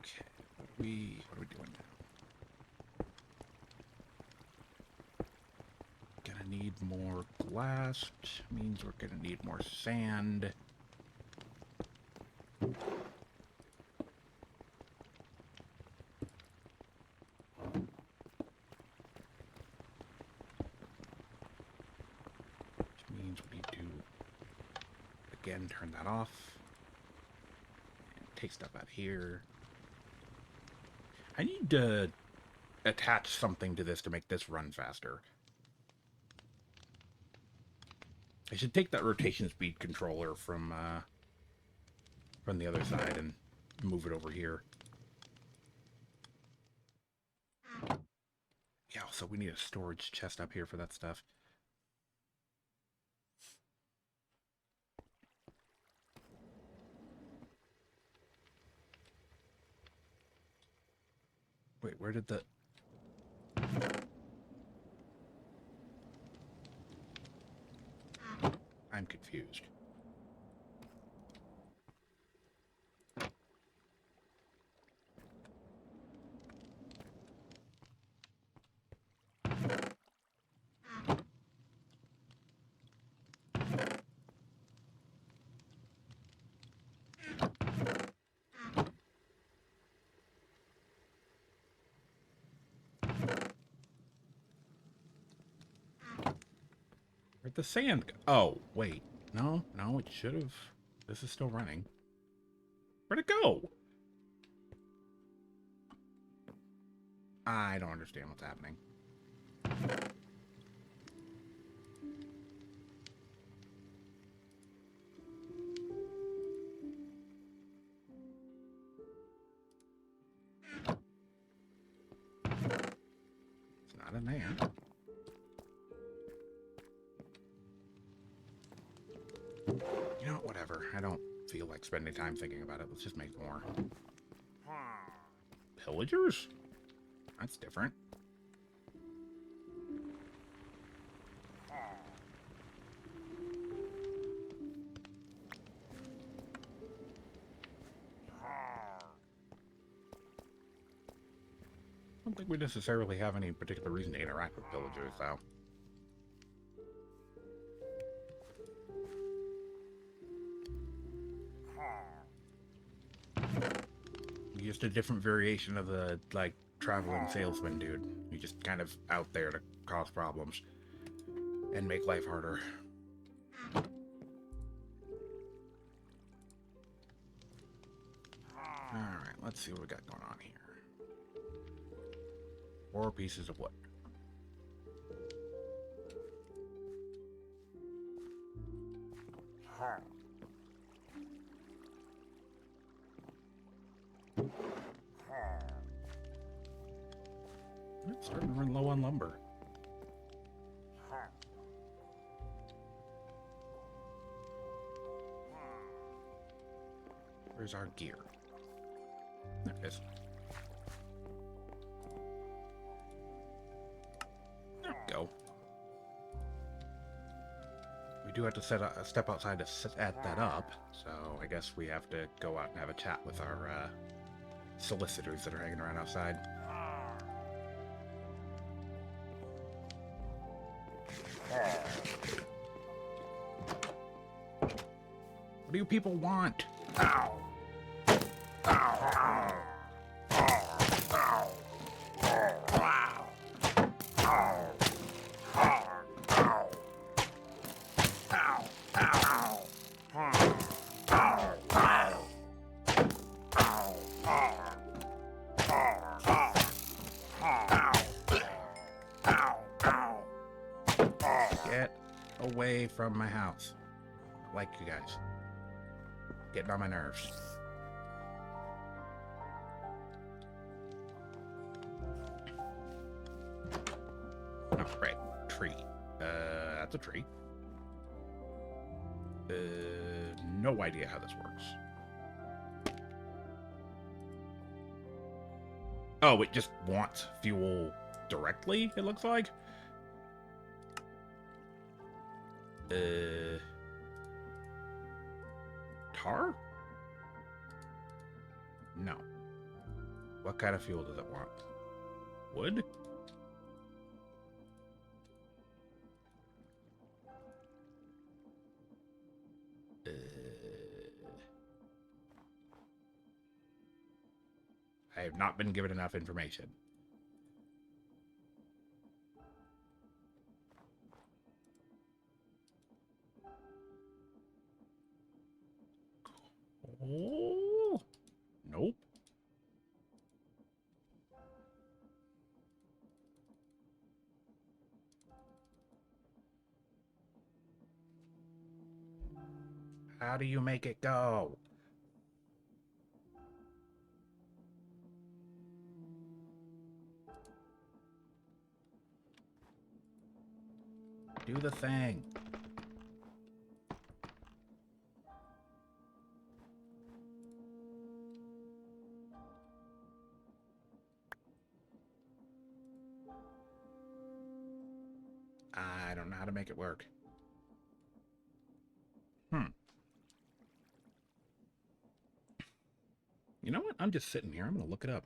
Okay, what are we doing now? Gonna need more glass, which means we're gonna need more sand. Again, turn that off. And take stuff out here. I need to attach something to this to make this run faster. I should take that rotation speed controller from the other side and move it over here. Yeah, so we need a storage chest up here for that stuff. Wait, where did the... I'm confused. Where'd the sand go? Oh, wait. No, it should have. This is still running. Where'd it go? I don't understand what's happening. It's not in there. You know, whatever. I don't feel like spending time thinking about it. Let's just make more. Pillagers? That's different. I don't think we necessarily have any particular reason to interact with pillagers, though. Just a different variation of the, like, traveling salesman dude. He's just kind of out there to cause problems and make life harder. Alright, let's see what we got going on here. 4 pieces of wood. It's starting to run low on lumber. Where's our gear? There it is. There we go. We do have to step outside to set that up, so I guess we have to go out and have a chat with our solicitors that are hanging around outside. What do you people want? Ow! away from my house. I like you guys. Getting on my nerves. Oh, right. Tree. That's a tree. No idea how this works. Oh, it just wants fuel directly, it looks like. Tar? No. What kind of fuel does it want? Wood? I have not been given enough information. Oh, nope. How do you make it go? Do the thing. I don't know how to make it work. You know what? I'm just sitting here. I'm going to look it up.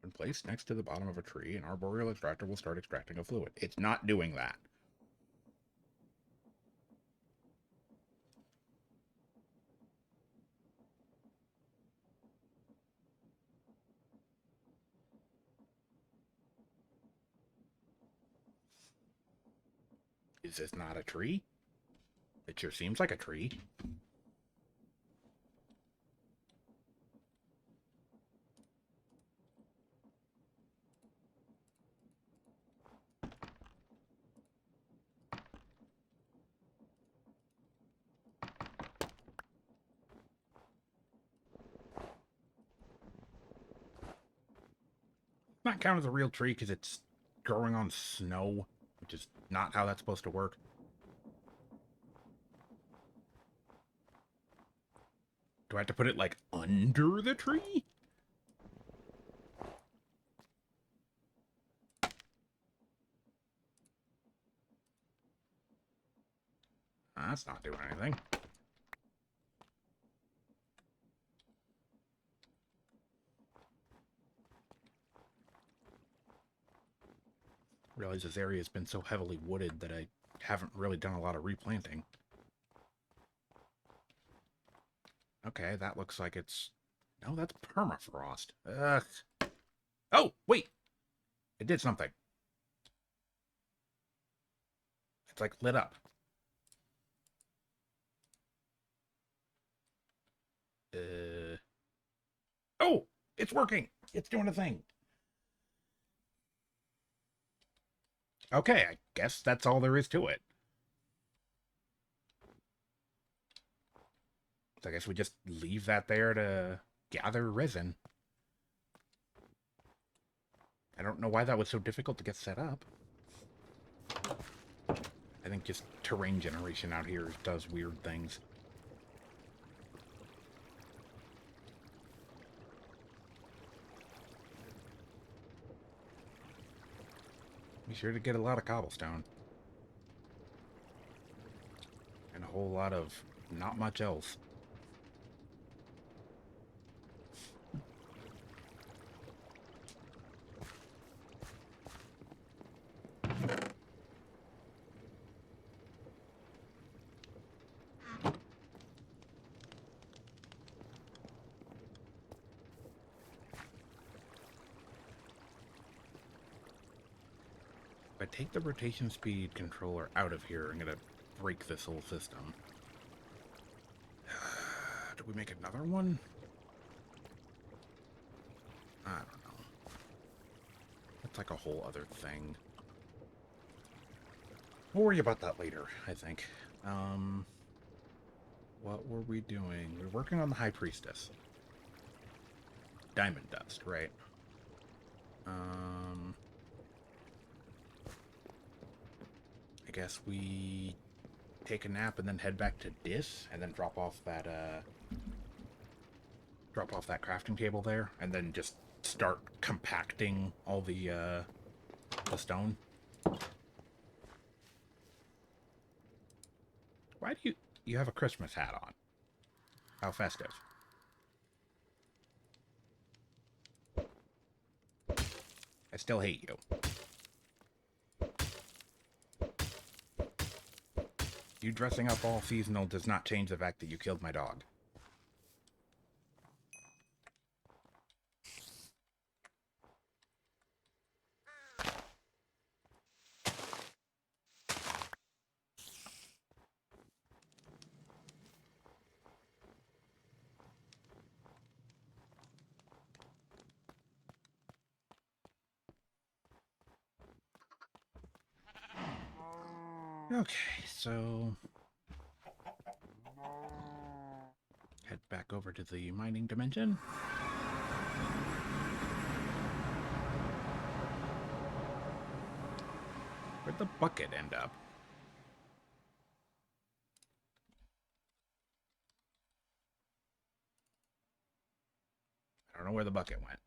When placed next to the bottom of a tree, an arboreal extractor will start extracting a fluid. It's not doing that. Is this not a tree? It sure seems like a tree. Not count as a real tree because it's growing on snow, which is not how that's supposed to work. Do I have to put it, like, under the tree? That's not doing anything. I realize this area has been so heavily wooded that I haven't really done a lot of replanting. Okay, that looks like it's... No, that's permafrost. Ugh. Oh, wait! It did something. It's like lit up. Oh! It's working! It's doing a thing. Okay, I guess that's all there is to it. So I guess we just leave that there to gather resin. I don't know why that was so difficult to get set up. I think just terrain generation out here does weird things. Be sure to get a lot of cobblestone. And a whole lot of not much else. If I take the rotation speed controller out of here, I'm gonna break this whole system. Do we make another one? I don't know. That's like a whole other thing. We'll worry about that later, I think. What were we doing? We were working on the High Priestess. Diamond dust, right? I guess we take a nap and then head back to Dis and then drop off that crafting table there and then just start compacting all the stone. Why do you have a Christmas hat on? How festive. I still hate you. You dressing up all seasonal does not change the fact that you killed my dog. Okay, so head back over to the mining dimension. Where'd the bucket end up? I don't know where the bucket went.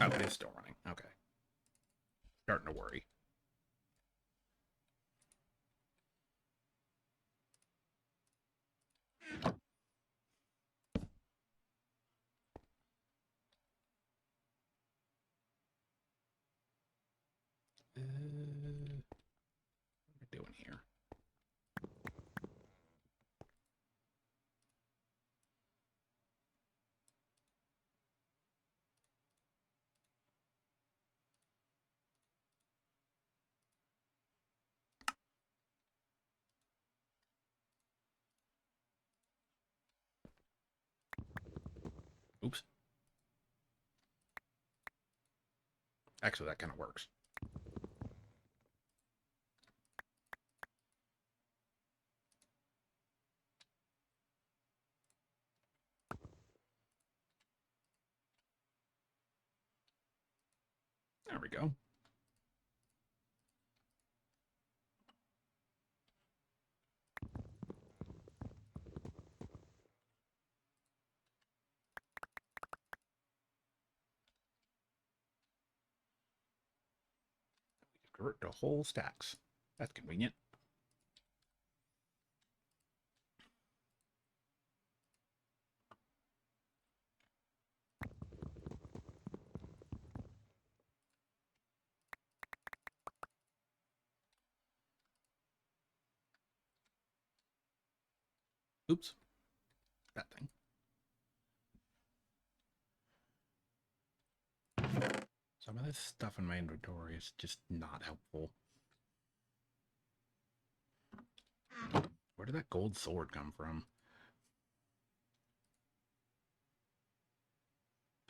Oh, it is still running. Okay. Starting to worry. What am I doing here? Oops. Actually, that kind of works. There we go. Convert to whole stacks. That's convenient. Oops. That thing. Some of this stuff in my inventory is just not helpful. Where did that gold sword come from?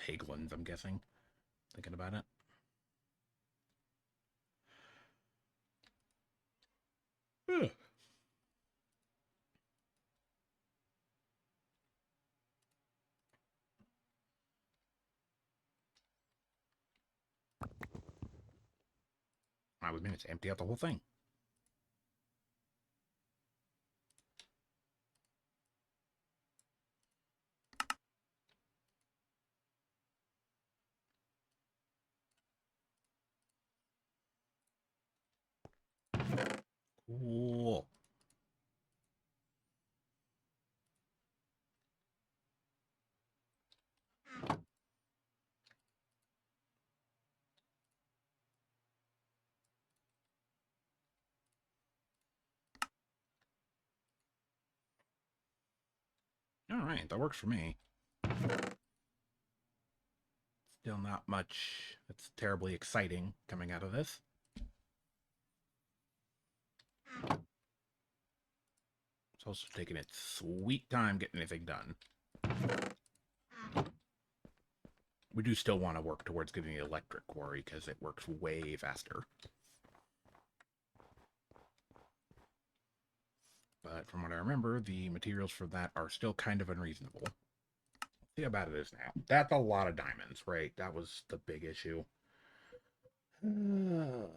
Piglins, I'm guessing. Thinking about it. Ugh. I was meant to empty out the whole thing. Cool. Alright, that works for me. Still not much that's terribly exciting coming out of this. It's also taking its sweet time getting anything done. We do still want to work towards getting the electric quarry because it works way faster. But from what I remember, the materials for that are still kind of unreasonable. See how bad it is now. That's a lot of diamonds, right? That was the big issue. So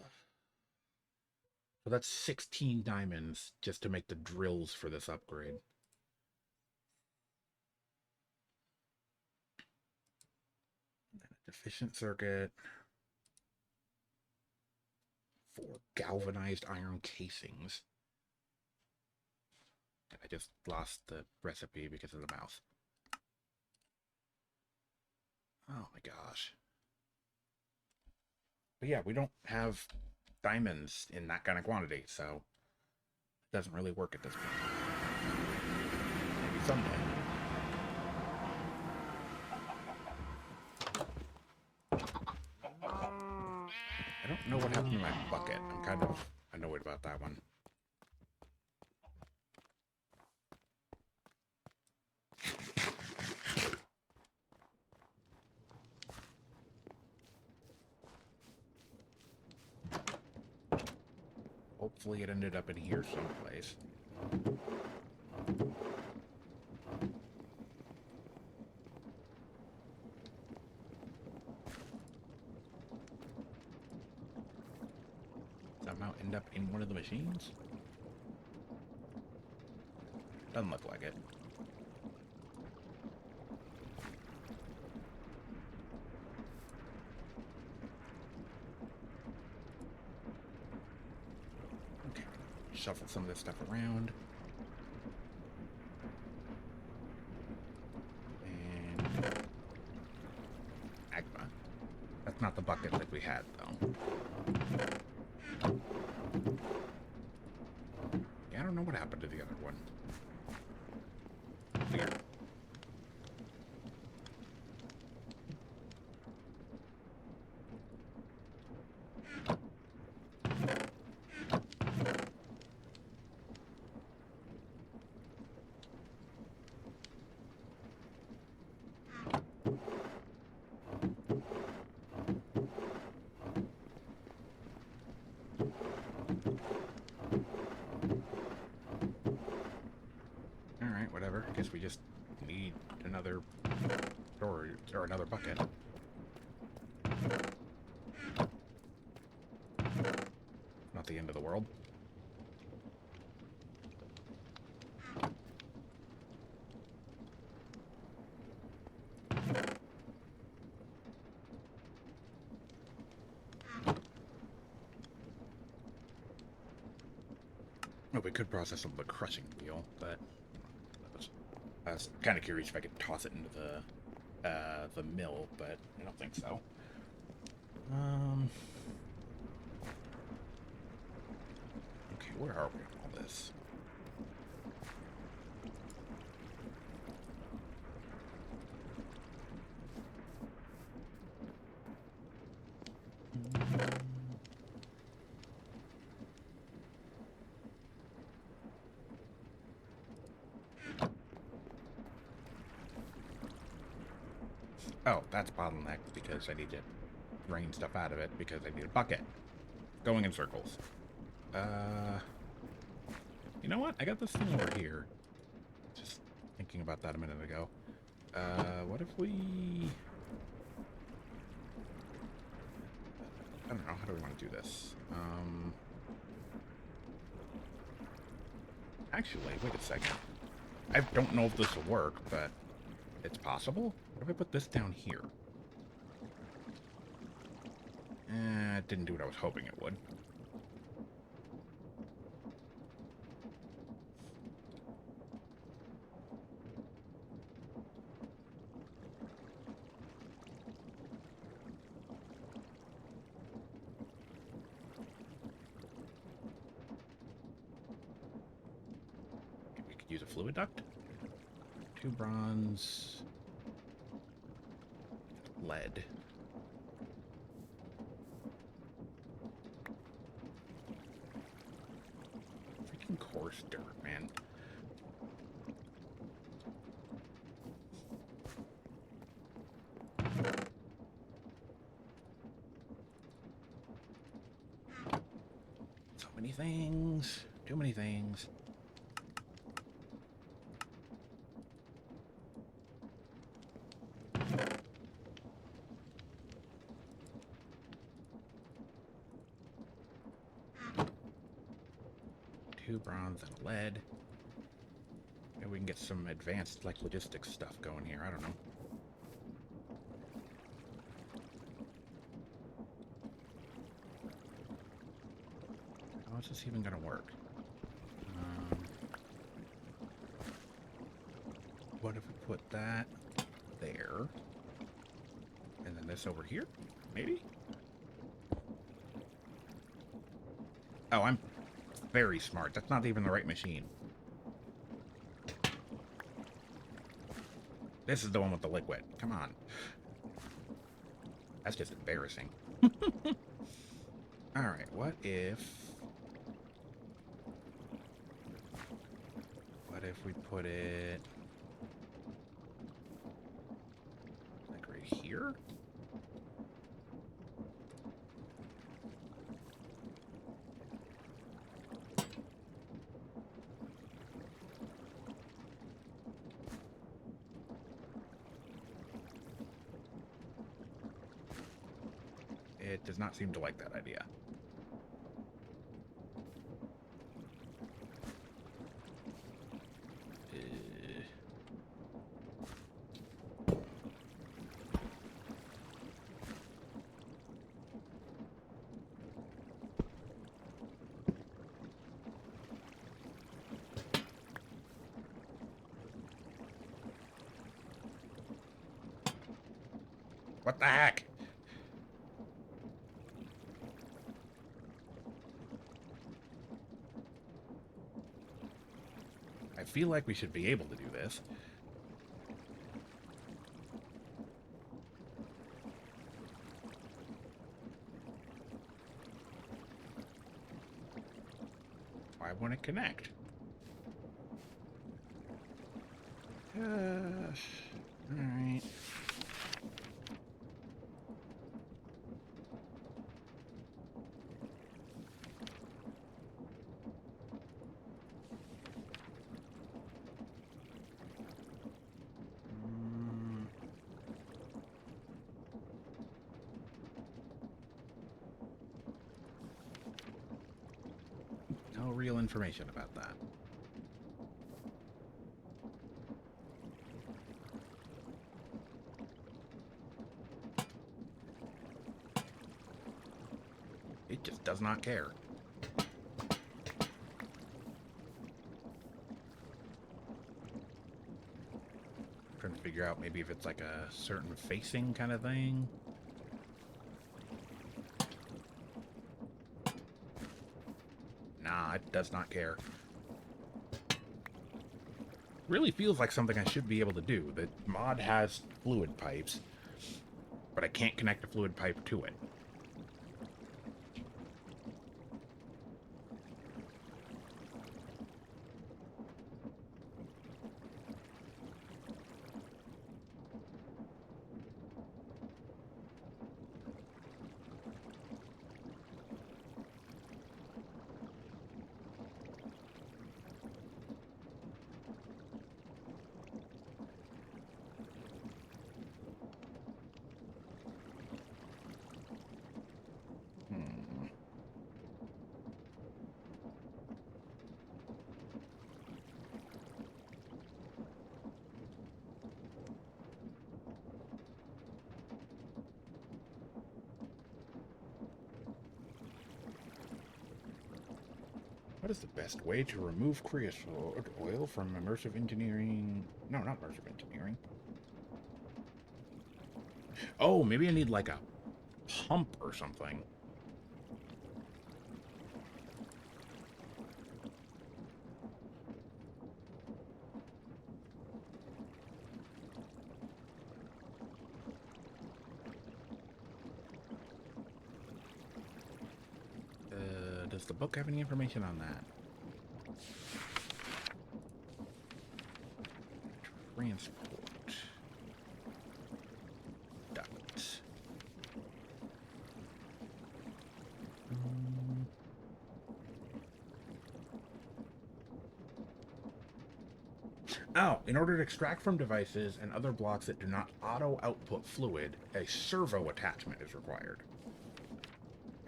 that's 16 diamonds just to make the drills for this upgrade. And then a deficient circuit. 4 galvanized iron casings. I just lost the recipe because of the mouse. Oh my gosh. But yeah, we don't have diamonds in that kind of quantity, so it doesn't really work at this point. Maybe someday. I don't know what happened to my bucket. I'm kind of annoyed about that one. Hopefully it ended up in here someplace. Somehow end up in one of the machines? Doesn't look like it. Okay, shuffle some of this stuff around. And magma. That's not the bucket that we had, though. Yeah, I don't know what happened to the other one. Weird. Alright, whatever. I guess we just need another storage or another bucket. Not the end of the world. Well, we could process on the crushing wheel, but I was kind of curious if I could toss it into the mill, but I don't think so. Okay, where are we on all this? Oh, that's bottleneck because I need to drain stuff out of it because I need a bucket. Going in circles. You know what? I got this thing over here. Just thinking about that a minute ago. What if we... I don't know. How do we want to do this? Actually, wait a second. I don't know if this will work, but it's possible. What if I put this down here? It didn't do what I was hoping it would. We could use a fluid duct 2 bronze, lead. Freaking coarse dirt, man. So many things. Too many things. Two bronze and a lead. Maybe we can get some advanced, like, logistics stuff going here. I don't know. How is this even gonna work? What if we put that there? And then this over here? Maybe? Oh, I'm very smart. That's not even the right machine. This is the one with the liquid. Come on. That's just embarrassing. Alright, what if we put it like right here? It does not seem to like that idea. What the heck? I feel like we should be able to do this. Why won't it connect? Alright. No real information about that. It just does not care. Trying to figure out maybe if it's like a certain facing kind of thing. Nah, it does not care. Really feels like something I should be able to do. The mod has fluid pipes, but I can't connect a fluid pipe to it. What is the best way to remove creosote oil from immersive engineering? No, not immersive engineering. Oh, maybe I need like a pump or something. Does the book have any information on that? Transport. Duct. Oh, in order to extract from devices and other blocks that do not auto-output fluid, a servo attachment is required.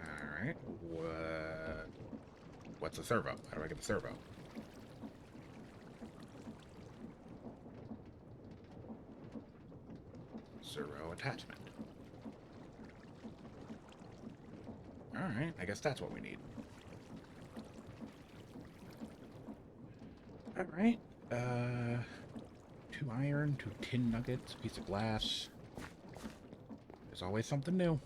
Alright. What's a servo? How do I get the servo? Servo attachment. Alright, I guess that's what we need. Alright. 2 iron, 2 tin nuggets, a piece of glass. There's always something new.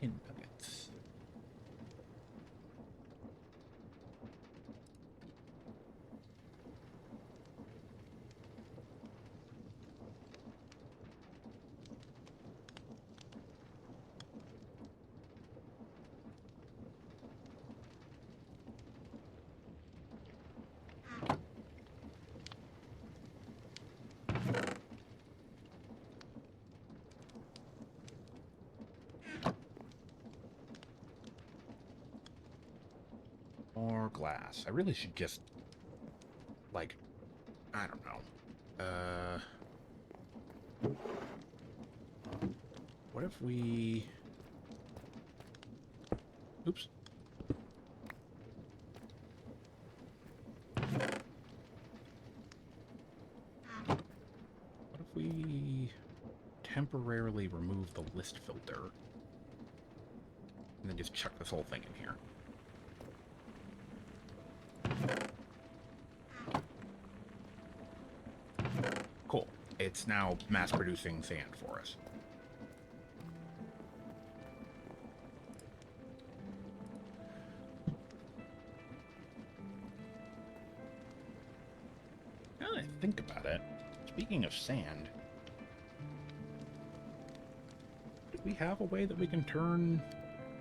Tin nuggets. More glass. I really should just, like, I don't know. What if we... Oops. What if we temporarily remove the list filter and then just chuck this whole thing in here? Cool. It's now mass-producing sand for us. Now that I think about it, speaking of sand, do we have a way that we can turn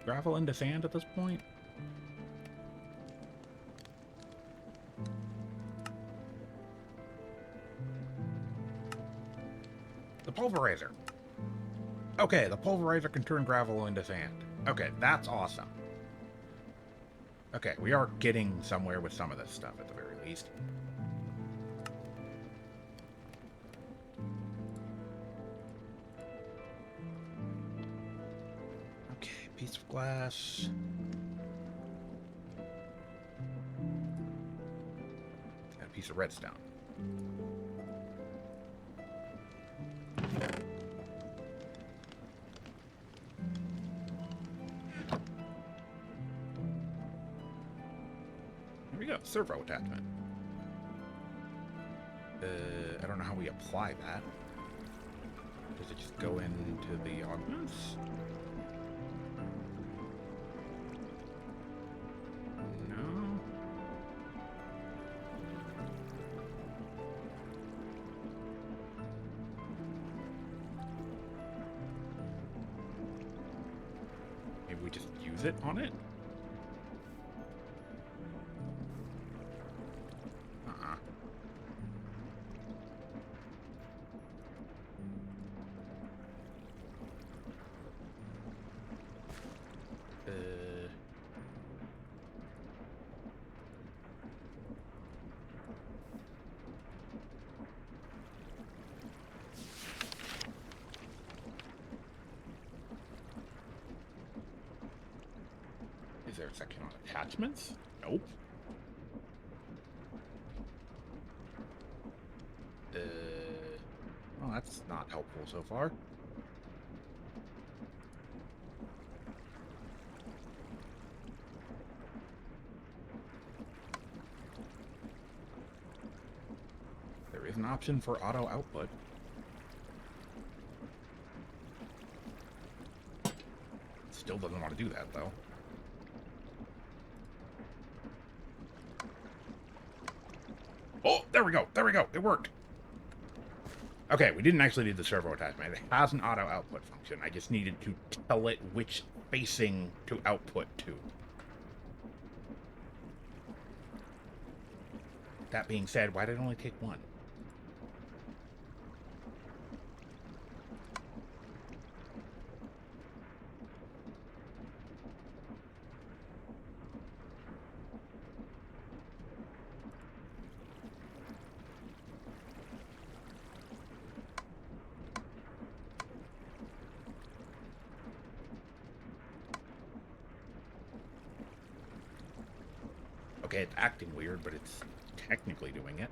gravel into sand at this point? The pulverizer. Okay, the pulverizer can turn gravel into sand. Okay, that's awesome. Okay, we are getting somewhere with some of this stuff at the very least. Okay, piece of glass. And a piece of redstone. There we go, servo attachment. I don't know how we apply that. Does it just go into the augments? No. Maybe we just use it on it? Is there a section on attachments? Nope. Well, that's not helpful so far. There is an option for auto output. Still doesn't want to do that, though. Oh, there we go. There we go. It worked. Okay, we didn't actually need the servo attachment. It has an auto output function. I just needed to tell it which facing to output to. That being said, why did it only take one? Okay, it's acting weird, but it's technically doing it.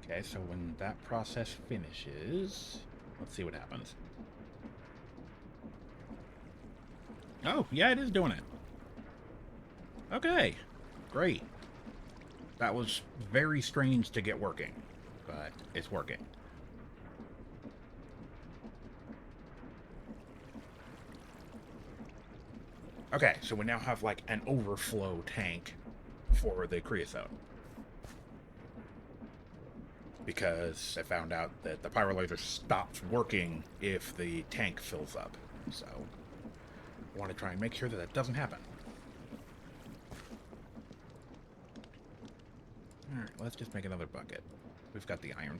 Okay, so when that process finishes, let's see what happens. Oh, yeah, it is doing it. Okay, great. That was very strange to get working, but it's working. Okay, so we now have like an overflow tank for the creosote. Because I found out that the pyrolyzer stops working if the tank fills up. So I want to try and make sure that that doesn't happen. Alright, let's just make another bucket. We've got the iron.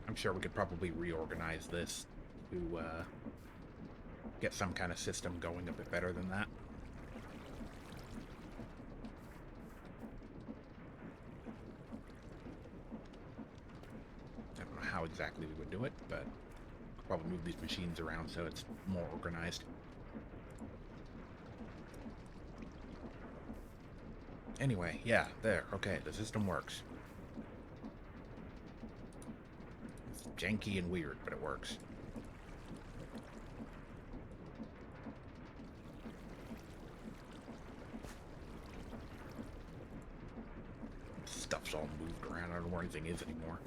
I'm sure we could probably reorganize this to get some kind of system going a bit better than that. I don't know how exactly we would do it, but I'll probably move these machines around so it's more organized. Anyway, yeah, there. Okay, the system works. It's janky and weird, but it works. Stuff's all moved around. I don't know where anything is anymore.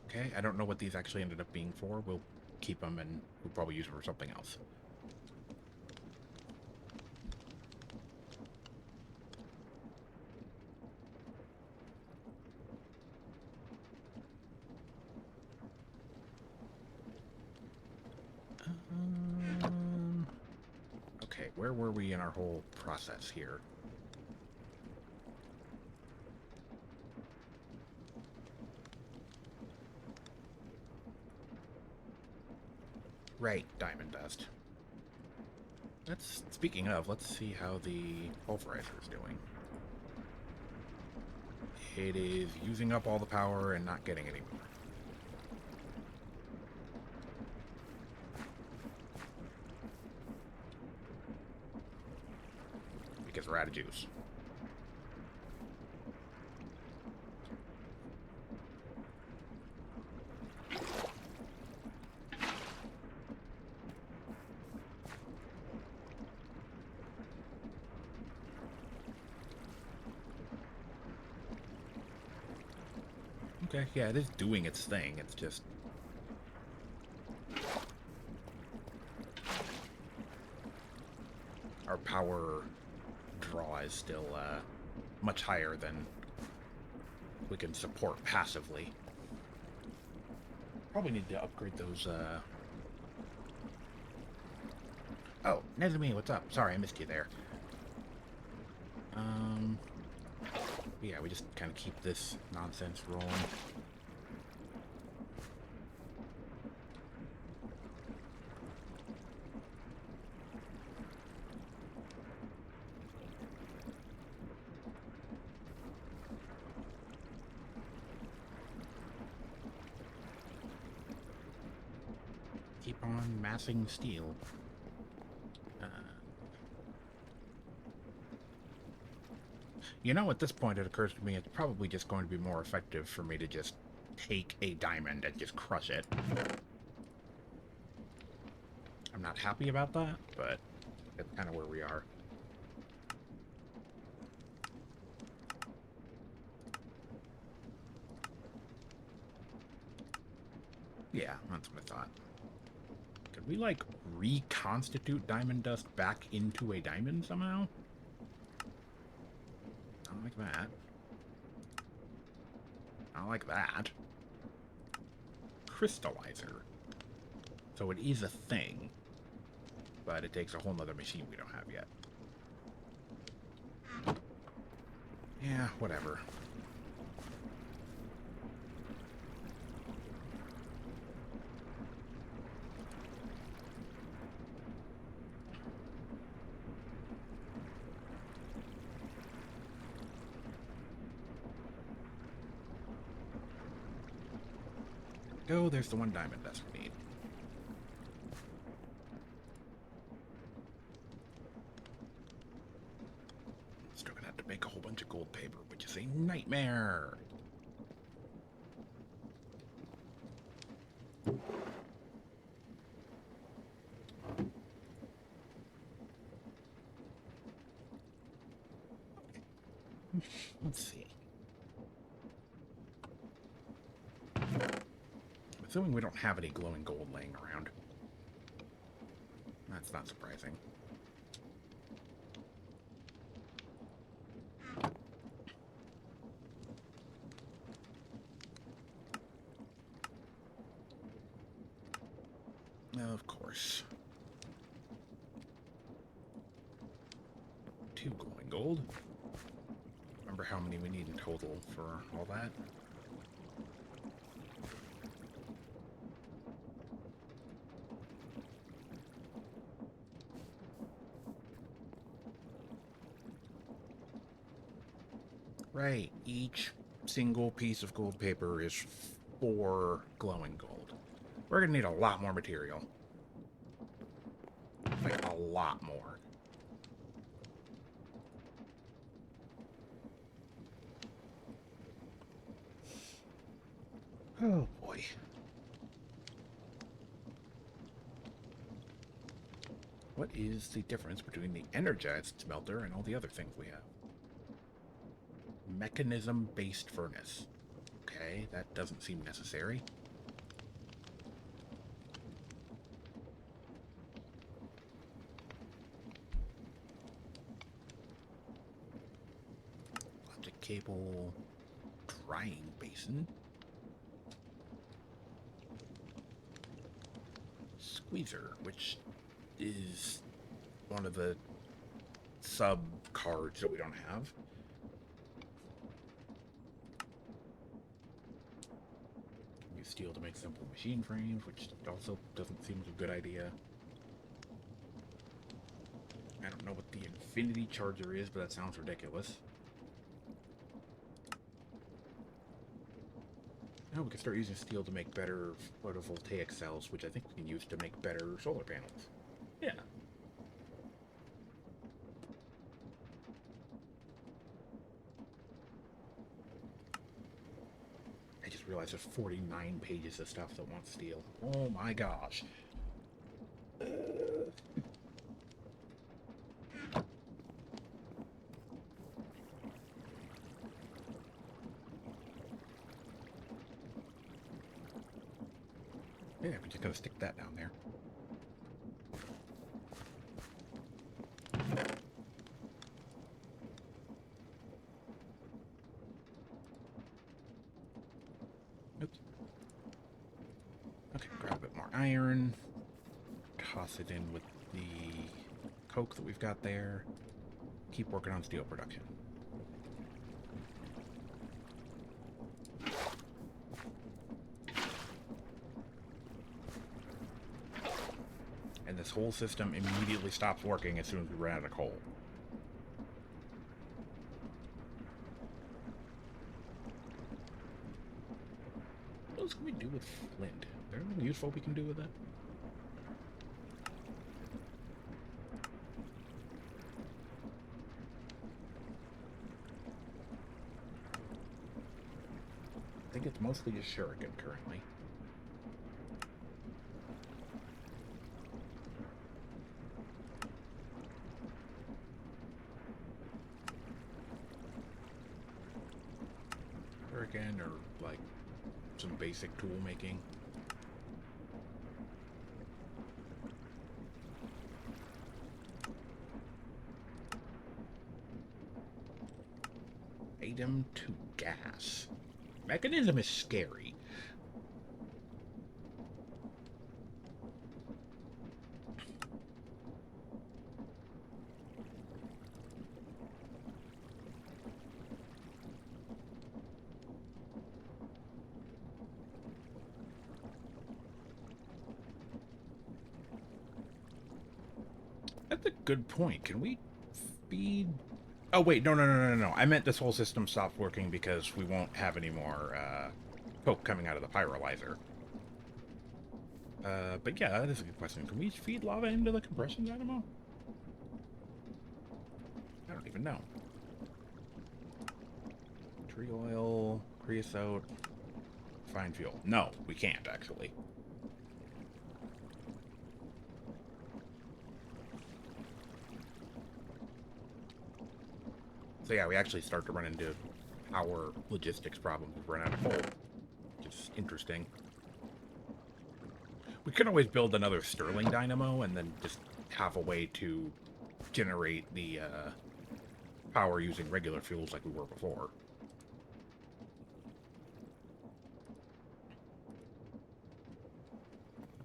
Okay, I don't know what these actually ended up being for. We'll keep them and we'll probably use them for something else. Okay, where were we in our whole process here? Right, diamond dust. Speaking of, let's see how the pulverizer is doing. It is using up all the power and not getting any more. Because we're out of juice. Okay, yeah, it is doing its thing. It's just... our power draw is still much higher than we can support passively. Probably need to upgrade those... Oh, Nezumi, what's up? Sorry, I missed you there. Yeah, we just kind of keep this nonsense rolling. on massing steel. You know, at this point it occurs to me it's probably just going to be more effective for me to just take a diamond and just crush it. I'm not happy about that, but that's kind of where we are. Yeah, that's what I thought. Could we, like, reconstitute diamond dust back into a diamond somehow? Not like that. Not like that. Crystallizer. So it is a thing, but it takes a whole nother machine we don't have yet. Yeah, whatever. Oh, there's the one diamond dust we need. Still gonna have to make a whole bunch of gold paper, which is a nightmare. Let's see. Assuming we don't have any glowing gold laying around. That's not surprising. Of course. 2 glowing gold. Remember how many we need in total for all that? Right, each single piece of gold paper is 4 glowing gold. We're gonna need a lot more material. Like, a lot more. Oh, boy. What is the difference between the energized smelter and all the other things we have? Mechanism-based furnace. Okay, that doesn't seem necessary. Optic cable, drying basin. Squeezer, which is one of the sub cards that we don't have. Use steel to make simple machine frames, which also doesn't seem like a good idea. I don't know what the infinity charger is, but that sounds ridiculous. Oh, we can start using steel to make better photovoltaic cells, which I think we can use to make better solar panels. Yeah. I just realized there's 49 pages of stuff that wants steel. Oh my gosh. Yeah, we're just gonna stick that down there. Oops. Okay, grab a bit more iron. Toss it in with the coke that we've got there. Keep working on steel production. And this whole system immediately stops working as soon as we run out of coal. What else can we do with flint? Is there anything useful we can do with it? think it's mostly just shuriken currently. Shuriken or like some basic tool making. Item to gas. Mechanism is scary. That's a good point. Can we feed... Oh, wait, no. I meant this whole system stopped working because we won't have any more coke coming out of the pyrolyzer. But yeah, that is a good question. Can we feed lava into the compression dynamo? I don't even know. Tree oil, creosote, fine fuel. No, we can't, actually. So yeah, we actually start to run into our logistics problems. We run out of coal, which is interesting. We could always build another Stirling dynamo and then just have a way to generate the power using regular fuels like we were before.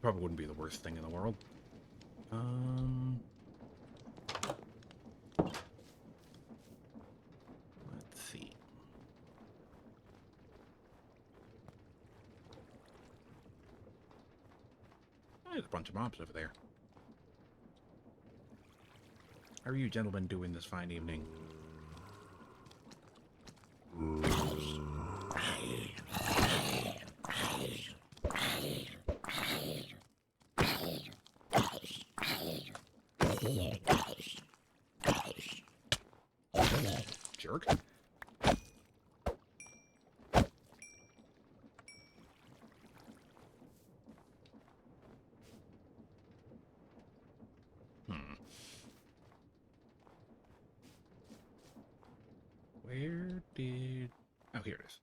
Probably wouldn't be the worst thing in the world. Let's see. There's a bunch of mobs over there. How are you gentlemen doing this fine evening? Jerk. Where did... Oh, here it is.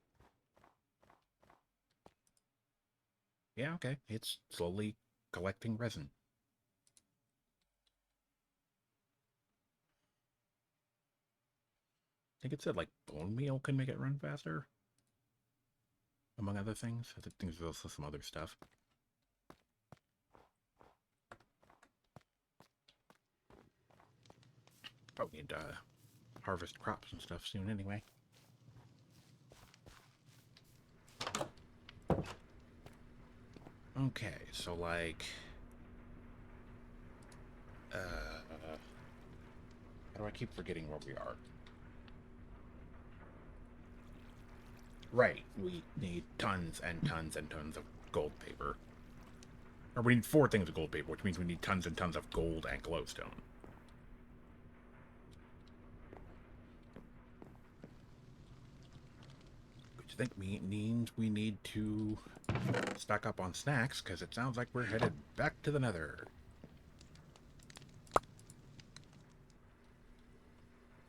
Yeah, okay. It's slowly collecting resin. I think it said, like, bone meal can make it run faster. Among other things. I think there's also some other stuff. Probably need to harvest crops and stuff soon anyway. Okay, so like... how do I keep forgetting where we are? Right, we need tons and tons and tons of gold paper. Or we need 4 things of gold paper, which means we need tons and tons of gold and glowstone. Which I think means we need to stock up on snacks, because it sounds like we're headed back to the nether.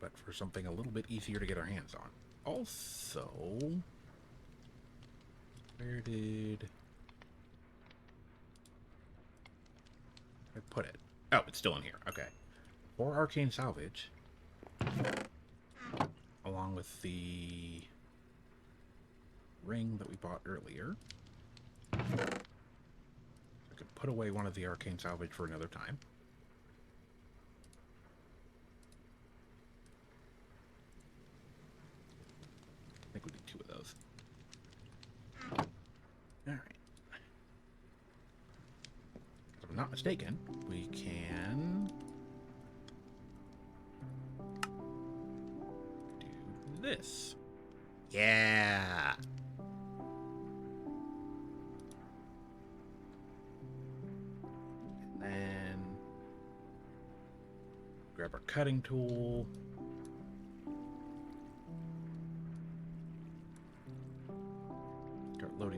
But for something a little bit easier to get our hands on. Also, where did I put it? Oh, it's still in here. Okay. 4 arcane salvage, along with the ring that we bought earlier. I could put away one of the arcane salvage for another time. I think we need 2 of those. Alright. If I'm not mistaken, we can do this. Yeah! And then grab our cutting tool.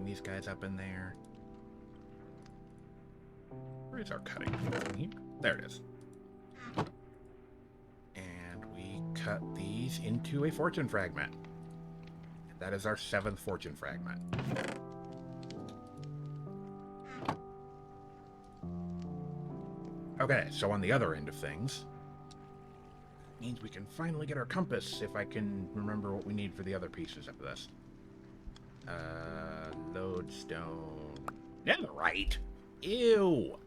bring these guys up in there. Where is our cutting? Here? There it is. And we cut these into a fortune fragment. That is our 7th fortune fragment. Okay, so on the other end of things, means we can finally get our compass if I can remember what we need for the other pieces of this. Lodestone. Netherite? Ew!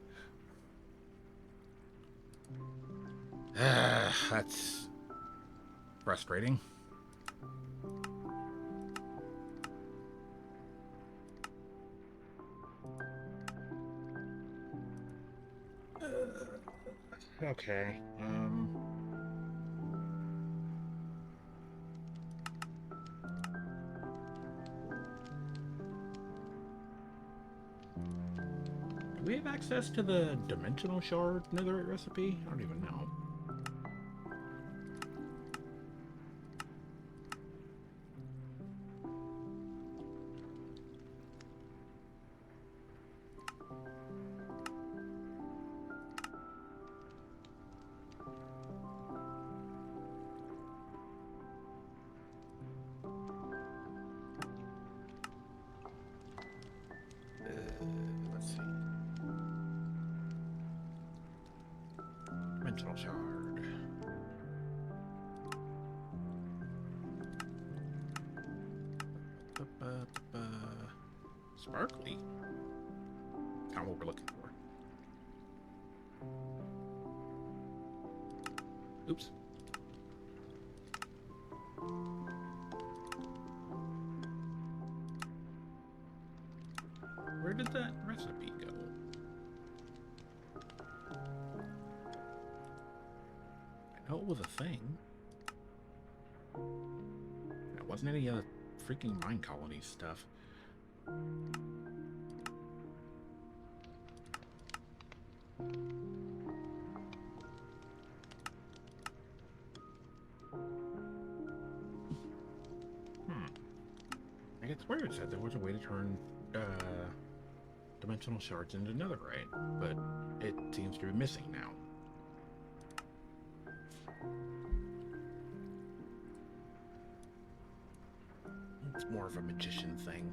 That's frustrating. Okay, do we have access to the dimensional shard netherite recipe? I don't even know. Let's see. Dimensional shard. Sparkly. Not what we're looking for. Oops. Where did that recipe go? I know it was a thing. It wasn't any of the freaking mine colony stuff. I guess where it said there was a way to turn dimensional shards into netherite, but it seems to be missing now. It's more of a magician thing.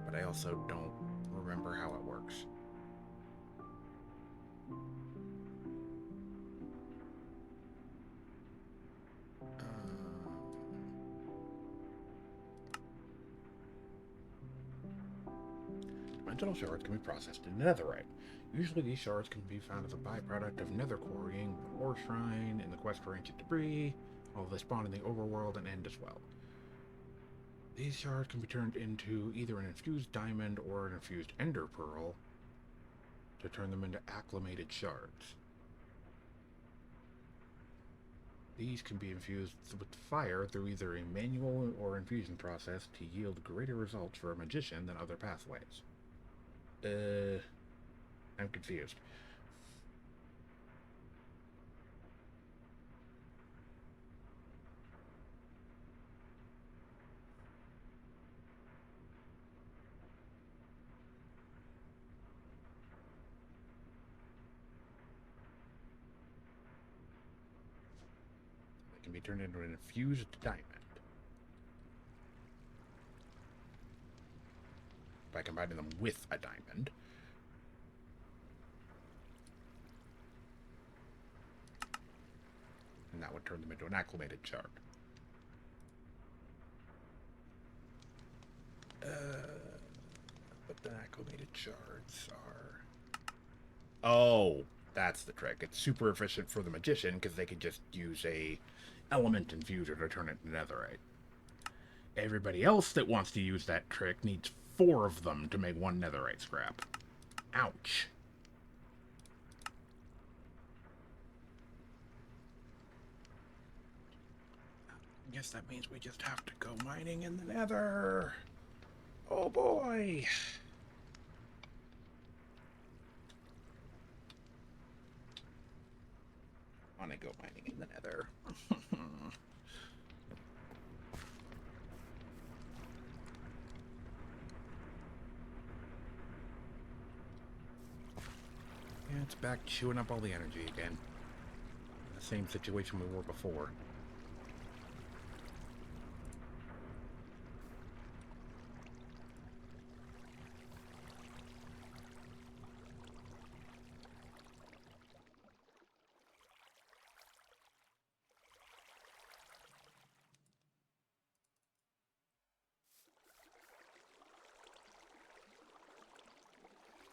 But I also don't remember how it works. Dimensional shards can be processed into netherite. Usually these shards can be found as a byproduct of nether quarrying, the ore shrine, in the quest for ancient debris. All of they spawn in the overworld and end as well. These shards can be turned into either an infused diamond or an infused ender pearl to turn them into acclimated shards. These can be infused with fire through either a manual or infusion process to yield greater results for a magician than other pathways. I'm confused. They can be turned into an infused diamond by combining them with a diamond. And that would turn them into an acclimated shard. But the acclimated shards are... Oh, that's the trick. It's super efficient for the magician because they can just use a element infuser to turn it into netherite. Everybody else that wants to use that trick needs 4 of them to make 1 netherite scrap. Ouch. I guess that means we just have to go mining in the nether. Oh boy. I want to go mining in the nether. Yeah, it's back chewing up all the energy again. The same situation we were before.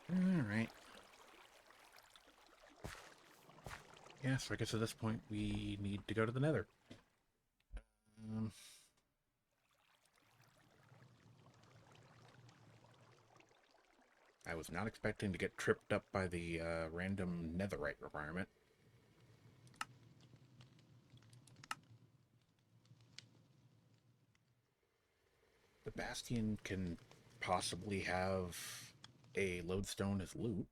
Alright. Yeah, so I guess at this point we need to go to the nether. I was not expecting to get tripped up by the random netherite requirement. The Bastion can possibly have a lodestone as loot.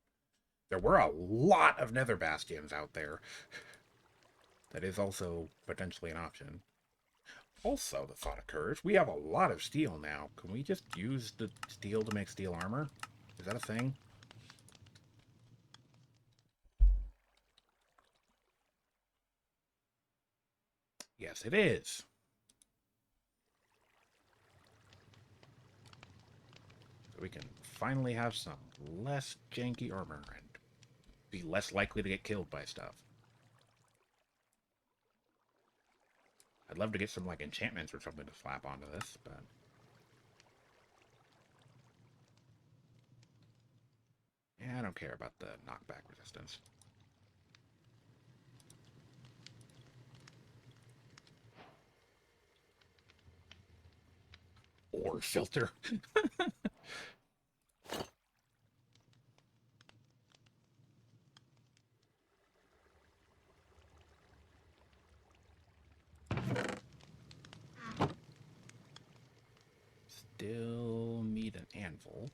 There were a lot of nether bastions out there. That is also potentially an option. Also, the thought occurs, we have a lot of steel now. Can we just use the steel to make steel armor? Is that a thing? Yes, it is. So we can finally have some less janky armor and be less likely to get killed by stuff. I'd love to get some, like, enchantments or something to slap onto this, but... yeah, I don't care about the knockback resistance. Ore filter. Still need an anvil.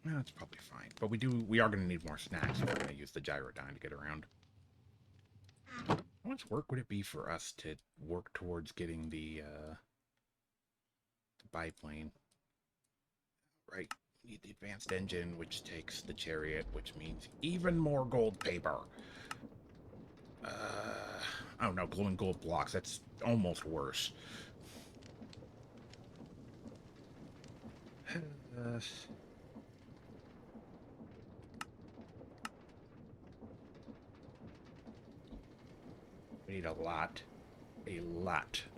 That's probably fine. But we are going to need more snacks if we're going to use the gyrodyne to get around. How much work would it be for us to work towards getting the biplane? Right. We need the advanced engine, which takes the chariot, which means even more gold paper. Oh no, glowing gold blocks. That's almost worse. We need a lot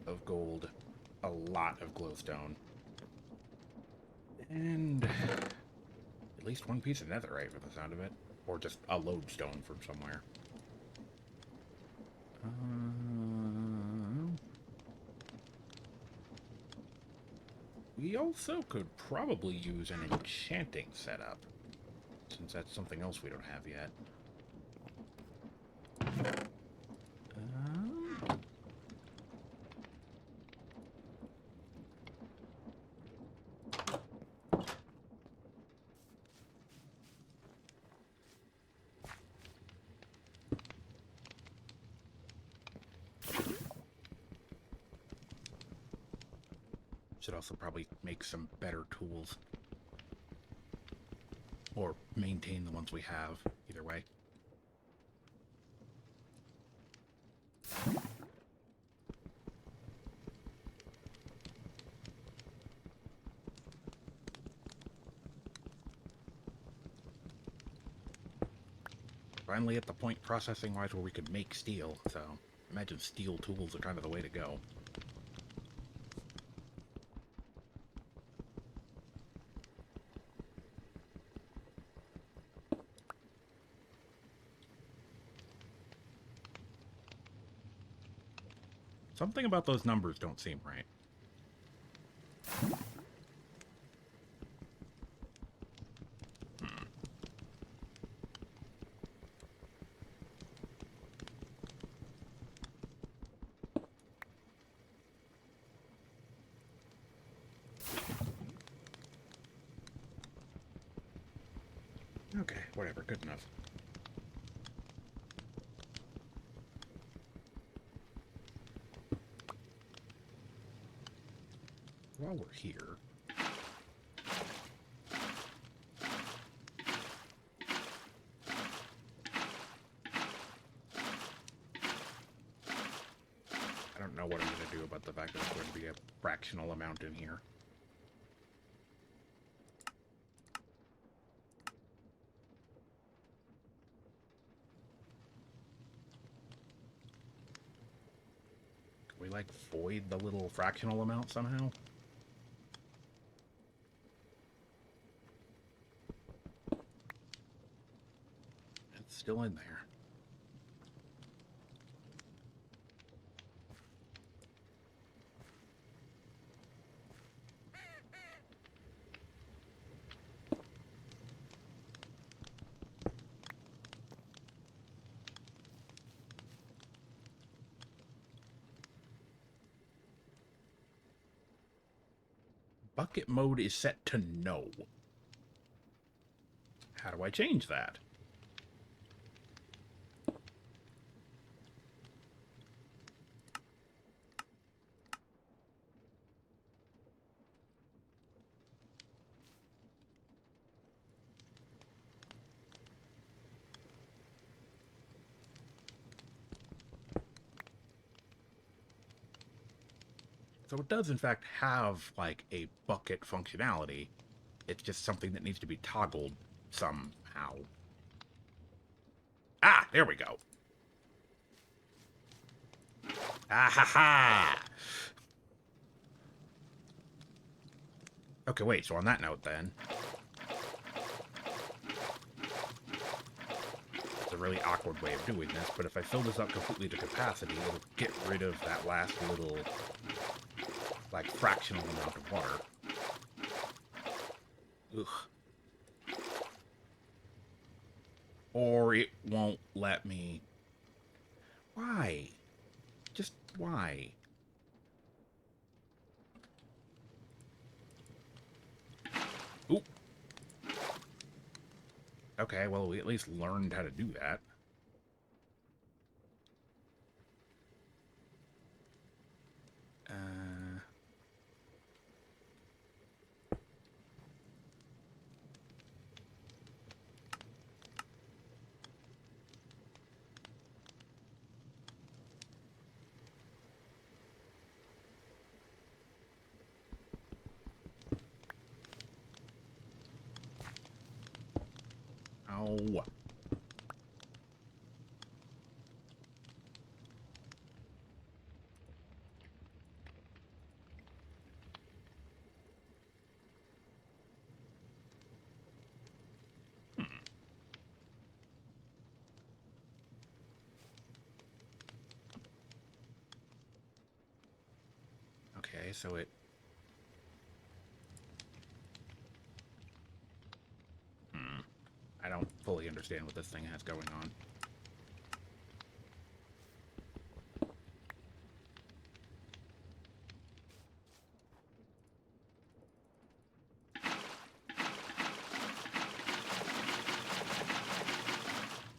of gold, a lot of glowstone, and at least one piece of netherite for the sound of it, or just a lodestone from somewhere. We also could probably use an enchanting setup, since that's something else we don't have yet. Should also probably make some better tools. Or maintain the ones we have, either way. Finally at the point processing-wise where we could make steel, so imagine steel tools are kind of the way to go. Something about those numbers don't seem right. whatever, good enough. While we're here, I don't know what I'm going to do about the fact that there's going to be a fractional amount in here. Can we, like, void the little fractional amount somehow? It's still in there. Bucket mode is set to no. How do I change that? So it does, in fact, have, like, a bucket functionality. It's just something that needs to be toggled somehow. Ah, there we go. Ah ha ha! Okay, wait, so on that note, then. It's a really awkward way of doing this, but if I fill this up completely to capacity, it'll get rid of that last little, like, fractional amount of water. Ugh. Or it won't let me. Why? Just why? Oop. Okay, well, we at least learned how to do that. Oh. Okay, so it... I don't fully understand what this thing has going on.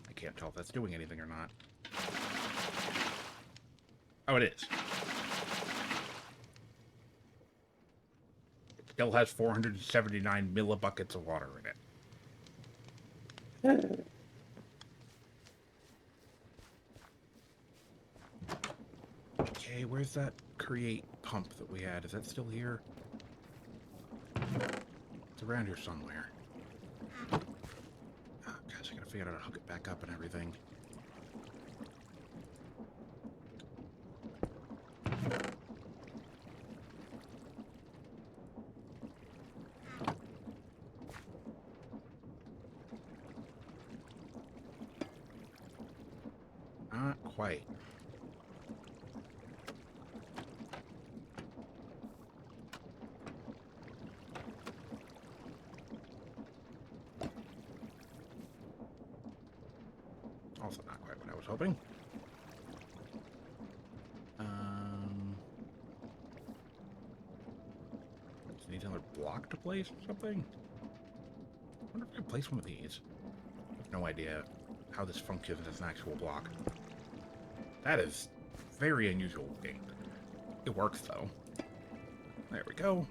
I can't tell if that's doing anything or not. Oh, it is. It still has 479 millibuckets of water in it. Okay, where's that create pump that we had? Is that still here? It's around here somewhere. Oh, gosh, I gotta figure out how to hook it back up and everything. Not quite. Also not quite what I was hoping. Just needs another block to place or something? I wonder if I can place one of these. No idea how this functions as an actual block. That is very unusual looking. It works, though. There we go.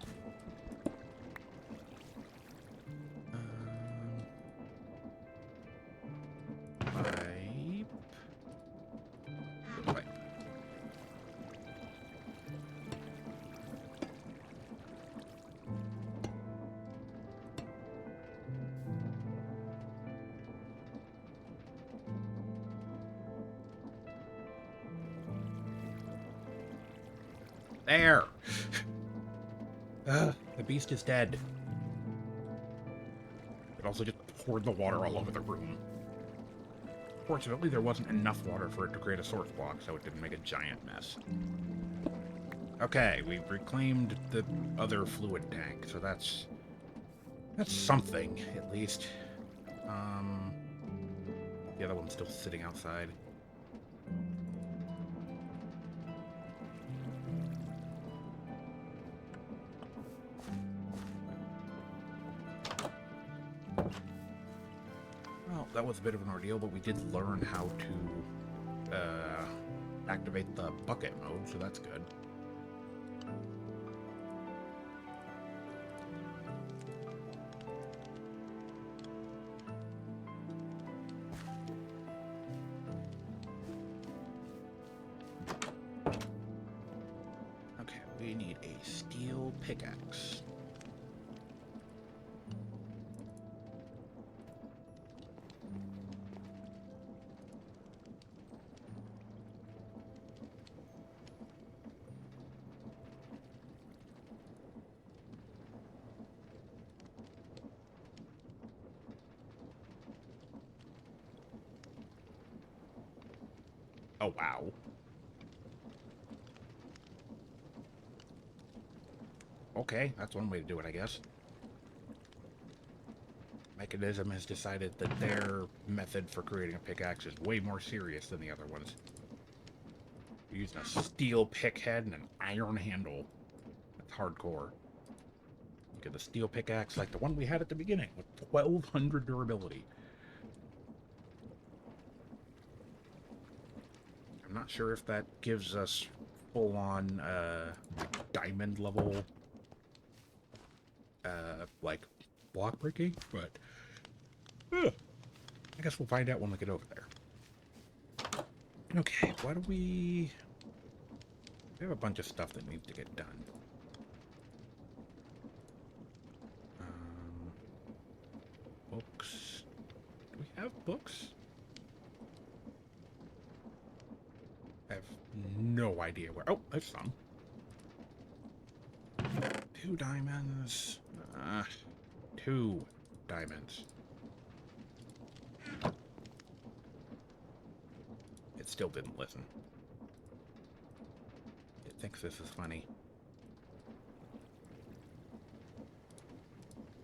Pipe. Pipe. There! The beast is dead. It also just poured the water all over the room. Fortunately, there wasn't enough water for it to create a source block, so it didn't make a giant mess. Okay, we've reclaimed the other fluid tank, so that's something, at least. The other one's still sitting outside. Well, that was a bit of an ordeal, but we did learn how to activate the bucket mode, so that's good. Okay, we need a steel pickaxe. Oh, wow. Okay, that's one way to do it, I guess. Mechanism has decided that their method for creating a pickaxe is way more serious than the other ones. You're using a steel pick head and an iron handle. That's hardcore. Look at the steel pickaxe like the one we had at the beginning with 1200 durability. I'm not sure if that gives us full-on diamond level like block breaking, but I guess we'll find out when we get over there. Okay, why do we have a bunch of stuff that needs to get done. Books. Do we have books? I have no idea where. Oh, there's some. 2 diamonds. 2 diamonds. It still didn't listen. It thinks this is funny.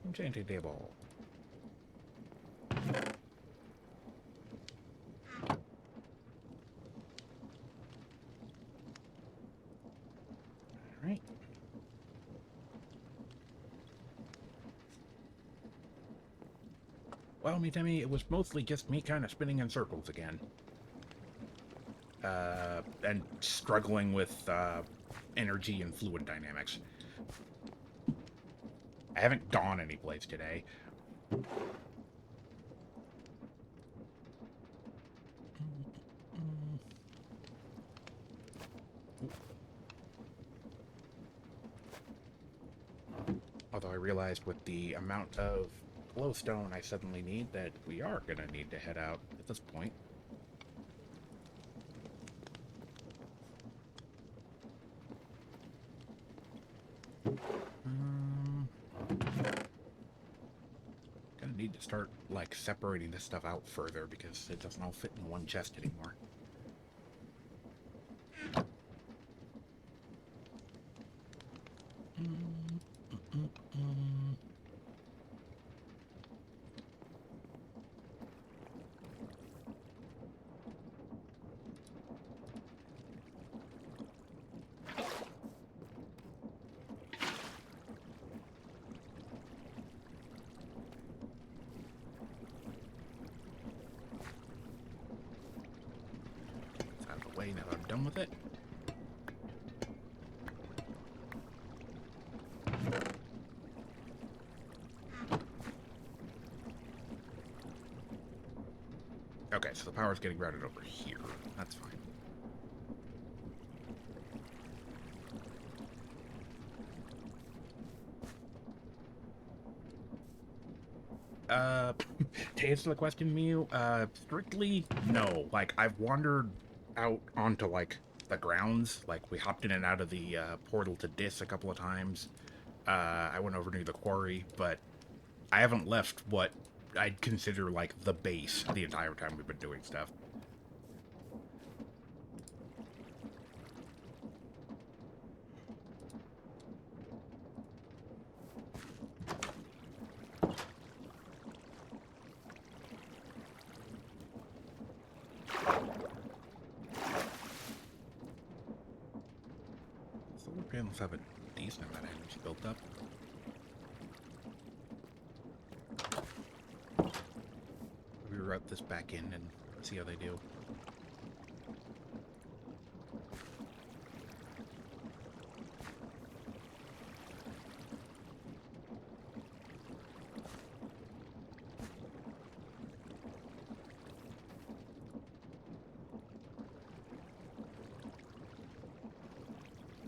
Enchanting table. Alright. Well, me Timmy, it was mostly just me kind of spinning in circles again. And struggling with energy and fluid dynamics. I haven't gone anyplace today. Although I realized with the amount of glowstone I suddenly need that we are going to need to head out at this point. Gonna need to start, like, separating this stuff out further because it doesn't all fit in one chest anymore. way now that I'm done with it. Okay, so the power's getting routed over here. That's fine. To answer the question, Mew, strictly no. Like, I've wandered out onto, like, the grounds. Like, we hopped in and out of the portal to Dis a couple of times. I went over near the quarry, but I haven't left what I'd consider, like, the base the entire time we've been doing stuff. Solar panels have a decent amount of energy built up. We route this back in and see how they do.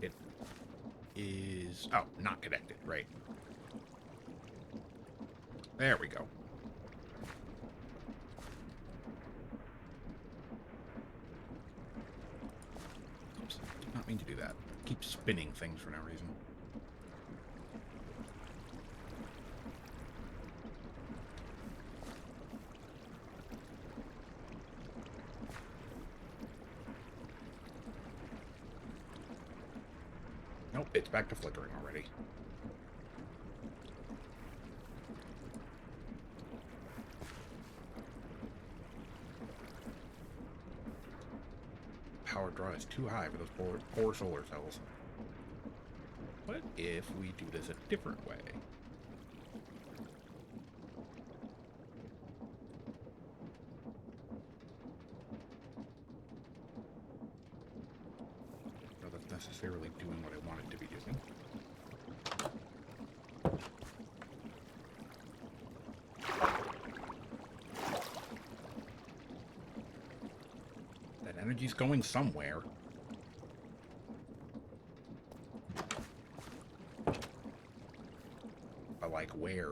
It is... oh, not connected, right. There we go. Oops, did not mean to do that. Keep spinning things for no reason. Nope, it's back to flickering already. Power draw is too high for those poor solar cells. What if we do this a different way? So that's necessarily doing what I want it to be doing. That energy's going somewhere. But like where?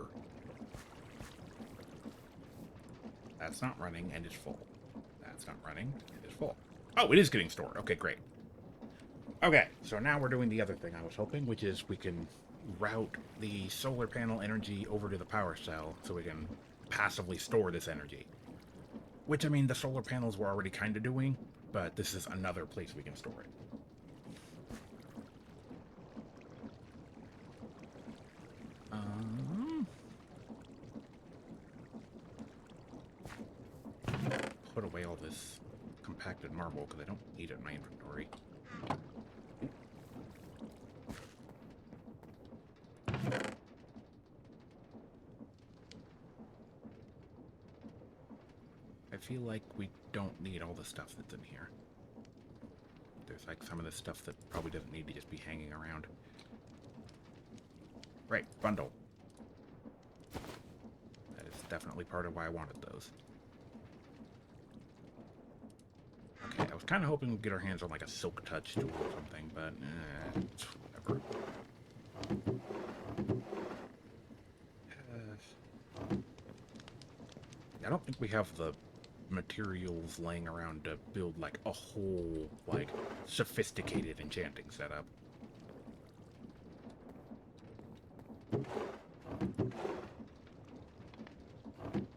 That's not running and it's full. That's not running and it's full. Oh, it is getting stored. Okay, great. Okay, so now we're doing the other thing I was hoping, which is we can route the solar panel energy over to the power cell so we can passively store this energy. Which, I mean, the solar panels were already kind of doing, but this is another place we can store it. Put away all this compacted marble because I don't need it in my inventory. I feel like we don't need all the stuff that's in here. There's like some of the stuff that probably doesn't need to just be hanging around. Right, bundle. That is definitely part of why I wanted those. Okay, I was kind of hoping we'd get our hands on like a silk touch tool or something, but whatever. I don't think we have the materials laying around to build like a whole like sophisticated enchanting setup.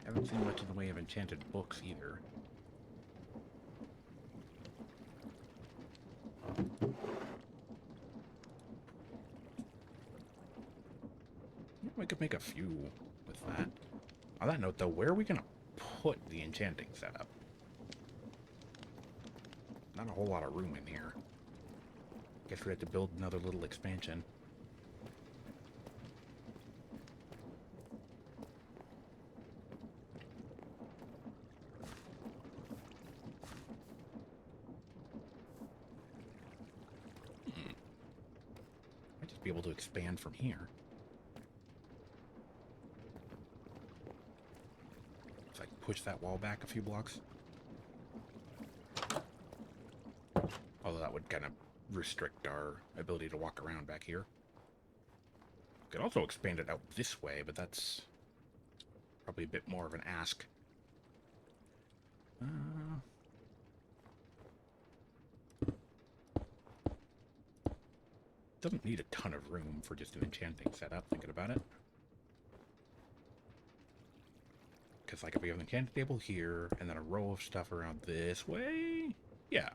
Haven't seen much in the way of enchanted books either. We could make a few with that. On that note though, where are we gonna put the enchanting setup? Not a whole lot of room in here. Guess we have to build another little expansion. be able to expand from here. So I can push that wall back a few blocks. Although that would kind of restrict our ability to walk around back here. Could also expand it out this way, but that's probably a bit more of an ask. Doesn't need a ton of room for just an enchanting setup, thinking about it. Because, like, if we have an enchanting table here, and then a row of stuff around this way, yeah.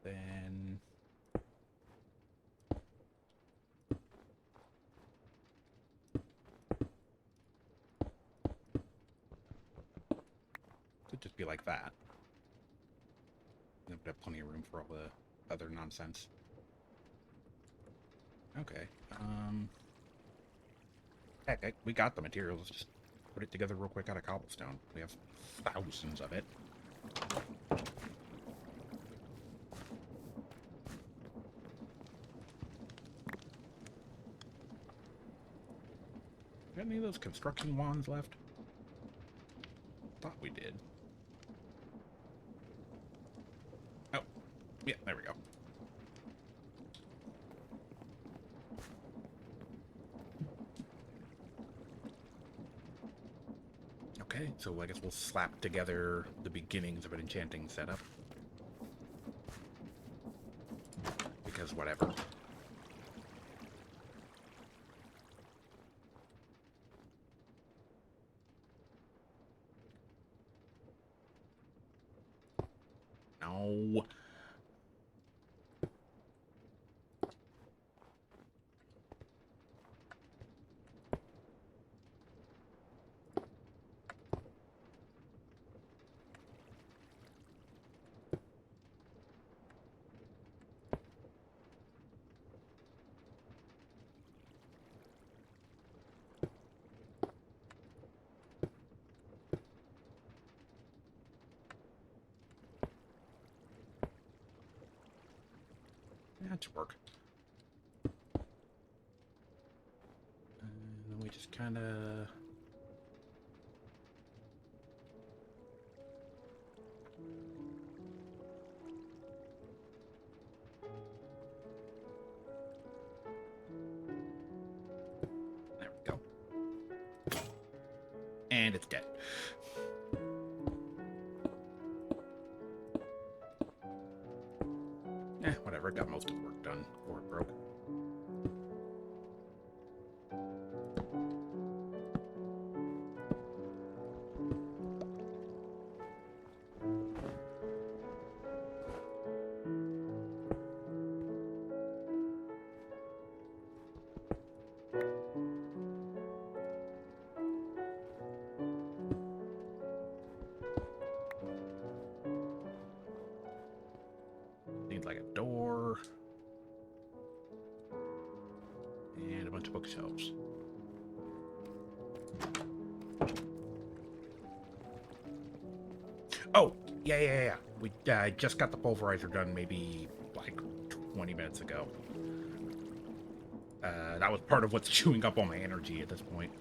Then... could just be like that. And we'd have plenty of room for all the other nonsense. Okay. Heck, we got the materials. Let's just put it together real quick out of cobblestone. We have thousands of it. Got any of those construction wands left? Thought we did. Oh, yeah, there we go. Okay, so I guess we'll slap together the beginnings of an enchanting setup. Because whatever. No. That should work. And then we just kind of... there we go. And it's dead. Whatever, got most of the work done before it broke. Needs like a door. And a bunch of bookshelves. Oh, yeah. We just got the pulverizer done maybe like 20 minutes ago. That was part of what's chewing up all my energy at this point.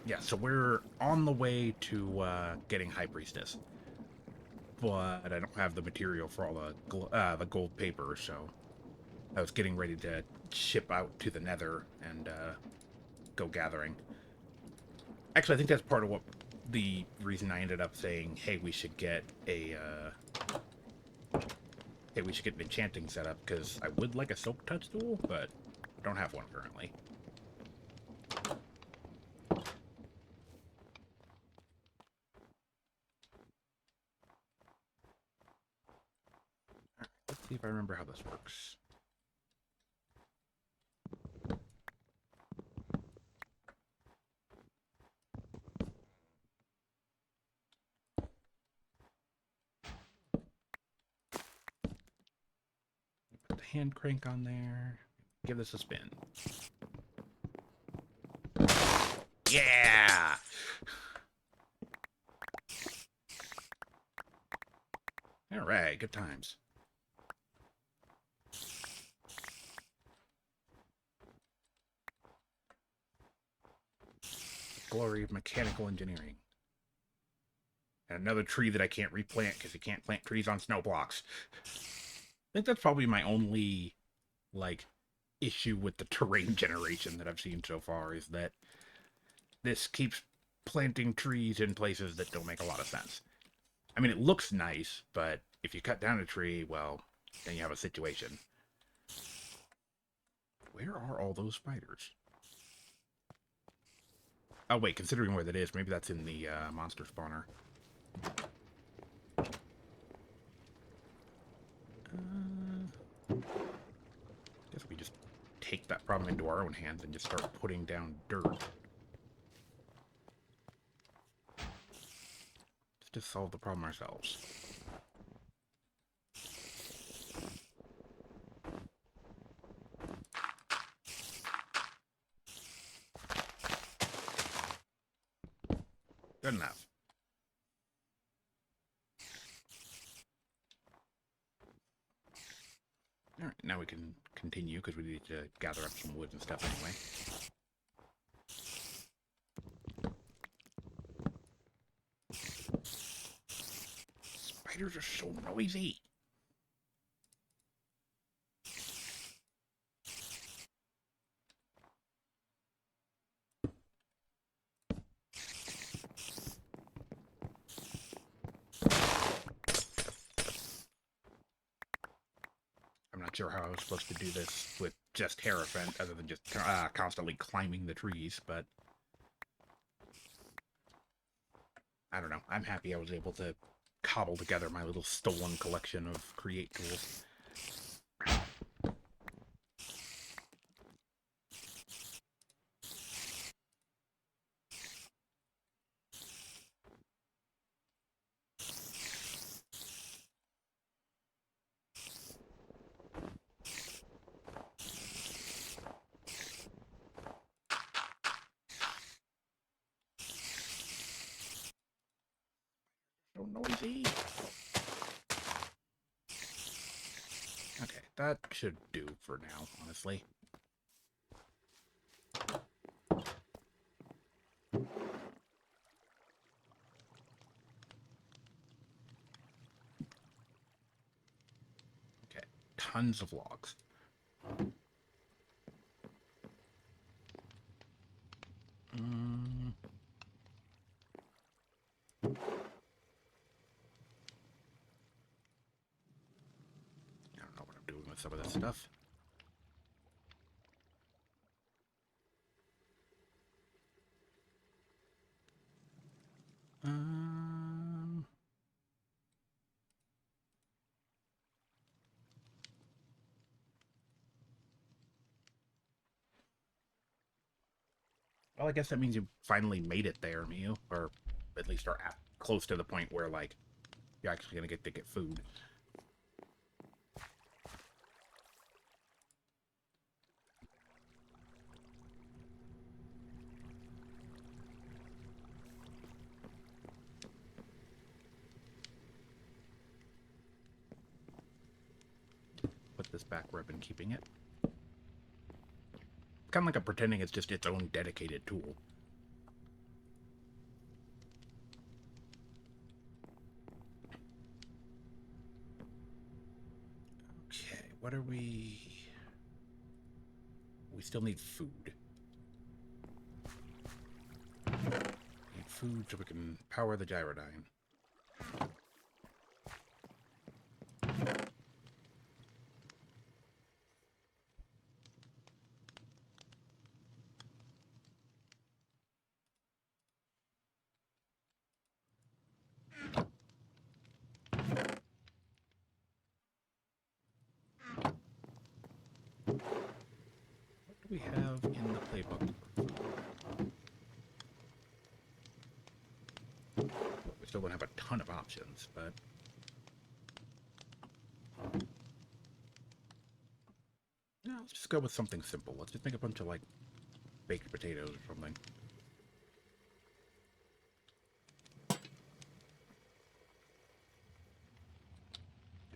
Yeah, so we're on the way to getting High Priestess. But I don't have the material for all the gold paper, so I was getting ready to ship out to the Nether and go gathering. Actually, I think that's part of what the reason I ended up saying, hey, we should get a an enchanting setup, because I would like a silk touch tool, but I don't have one currently. Alright, let's see if I remember how this works. Put the hand crank on there. Give this a spin. Yeah! Alright, good times. glory of mechanical engineering. And another tree that I can't replant because you can't plant trees on snow blocks. I think that's probably my only, like, issue with the terrain generation that I've seen so far, is that this keeps planting trees in places that don't make a lot of sense. I mean, it looks nice, but if you cut down a tree, well, then you have a situation. Where are all those spiders? Oh, wait, considering where that is, maybe that's in the monster spawner. Guess we just take that problem into our own hands and just start putting down dirt. Just to solve the problem ourselves. Good enough. Alright, now we can continue because we need to gather up some wood and stuff anyway. Spiders are so noisy. I'm not sure how I was supposed to do this with just Hierophant, other than just constantly climbing the trees, but I don't know. I'm happy I was able to cobble together my little stolen collection of create tools. So noisy. Okay, that should do for now, honestly. Okay, tons of logs. I don't know what I'm doing with some of this stuff. Well, I guess that means you finally made it there, Miu. Or at least are close to the point where, like, you're actually gonna get to get food. Put this back where I've been keeping it. Kind of like I'm pretending it's just its own dedicated tool. Okay, what are we... We still need food. Need food so we can power the gyrodyne. What do we have in the playbook for food? We still don't have a ton of options, but... No, let's just go with something simple. Let's just make a bunch of, like, baked potatoes or something.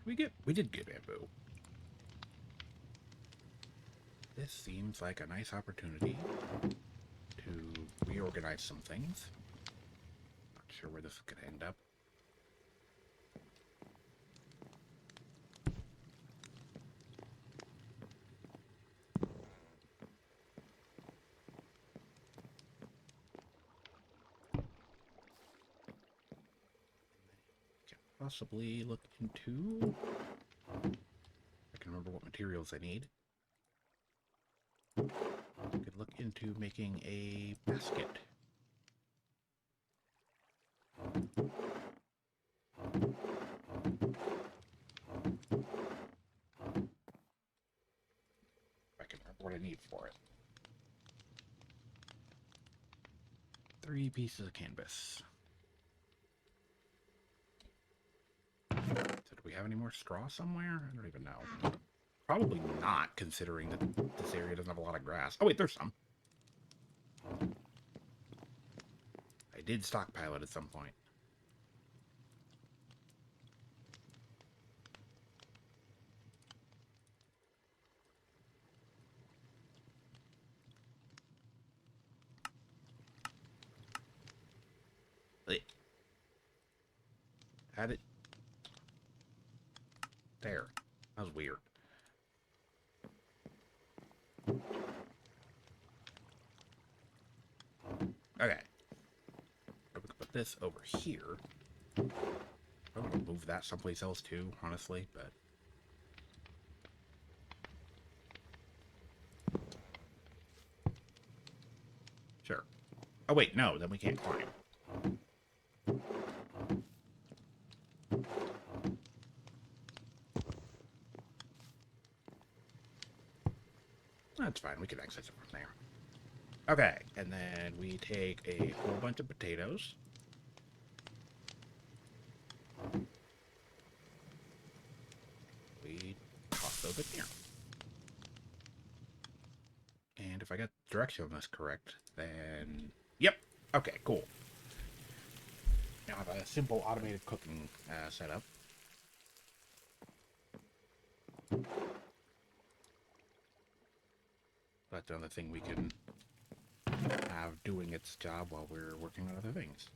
We did get bamboo. This seems like a nice opportunity to to reorganize some things. Not sure where this could end up. Possibly look into... I can remember what materials I need. I could look into making a basket. I can remember what I need for it. 3 pieces of canvas. So do we have any more straw somewhere? I don't even know. Probably not, considering that this area doesn't have a lot of grass. Oh wait, there's some. I did stockpile it at some point. Had it there. That was weird. Okay. We can put this over here. I'm gonna move that someplace else too, honestly, but... Sure. Oh wait, no, then we can't climb. That's fine, we can access it from there. Okay, and then we take a whole bunch of potatoes. We toss those in here. And if I got the direction on this correct, then... Yep! Okay, cool. Now I have a simple automated cooking setup. That's another thing we can have doing its job while we're working on other things.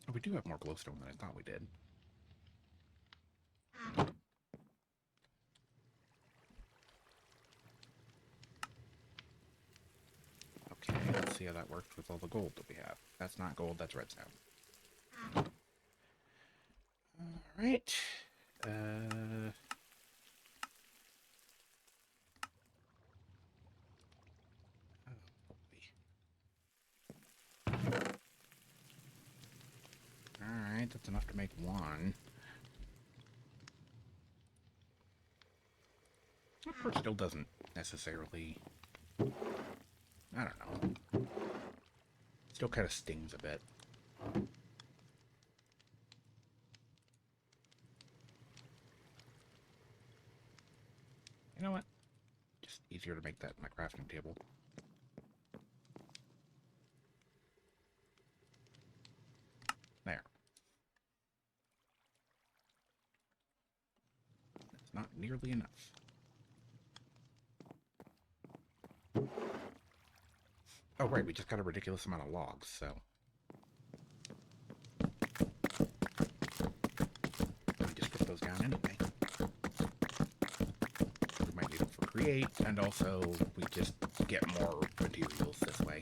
Oh, we do have more glowstone than I thought we did. Okay, let's see how that works with all the gold that we have. That's not gold, that's redstone. Alright. Alright, that's enough to make one. Of course, still doesn't necessarily... I don't know. Still kind of stings a bit. You know what? Just easier to make that in my crafting table. There. That's not nearly enough. Oh, right, we just got a ridiculous amount of logs, so... Let me just put those down anyway. We might need them for create, and also we just get more materials this way.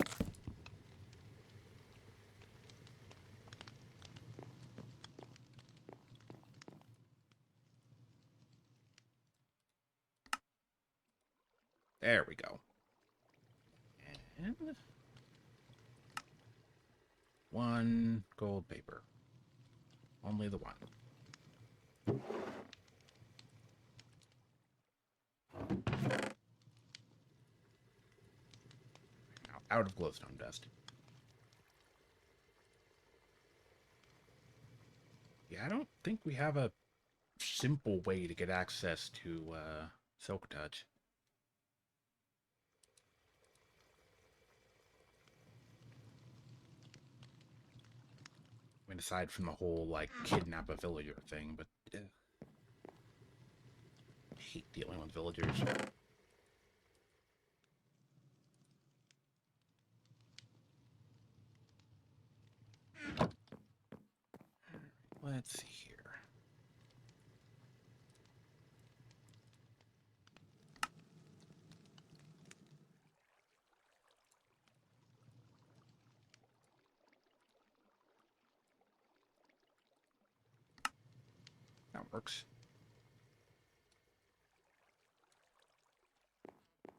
There we go. And... 1 gold paper. Only the one. Now, out of glowstone dust. Yeah, I don't think we have a simple way to get access to Silk Touch. I mean, aside from the whole, like, kidnap a villager thing, but... I hate dealing with villagers. let's see here. That works.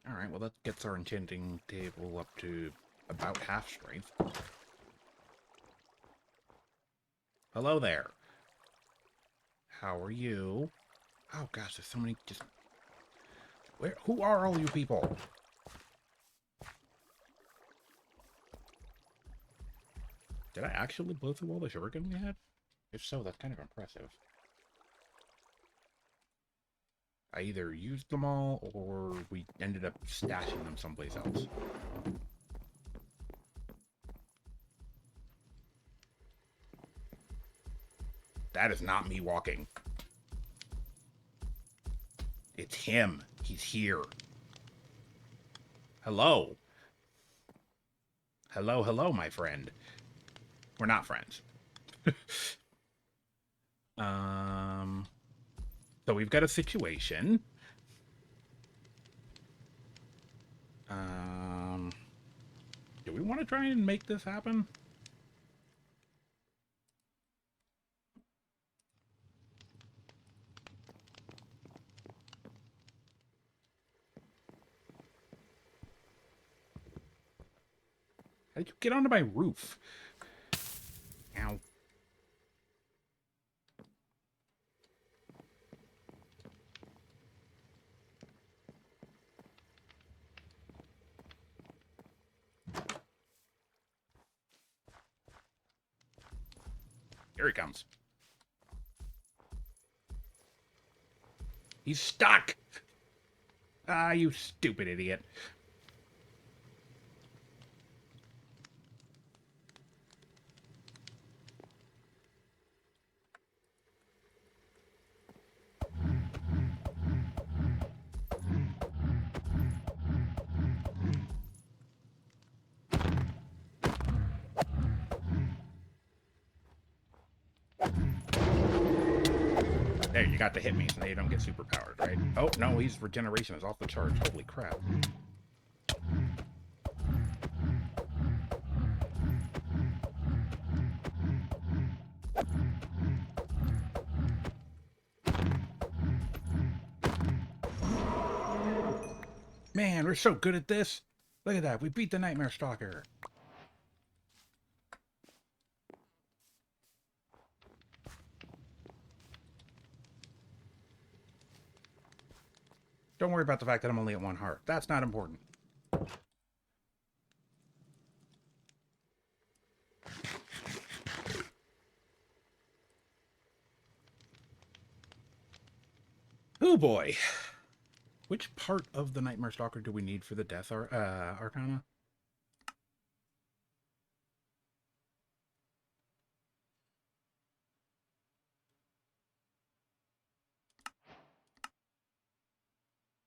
Alright, well that gets our enchanting table up to about half strength. Hello there. How are you? Oh gosh, there's so many just... Who are all you people? Did I actually blow through all the sugarcane we had? If so, that's kind of impressive. I either used them all, or we ended up stashing them someplace else. That is not me walking. It's him. He's here. Hello. Hello, hello, my friend. We're not friends. So we've got a situation. Do we want to try and make this happen? How did you get onto my roof? Ow. Here he comes. He's stuck! Ah, you stupid idiot. There, you got to hit me, so now you don't get superpowered, right? Oh, no, his regeneration is off the charts. Holy crap. Man, we're so good at this. Look at that. We beat the Nightmare Stalker. Don't worry about the fact that I'm only at 1 heart. That's not important. Oh boy. Which part of the Nightmare Stalker do we need for the Death Arcana?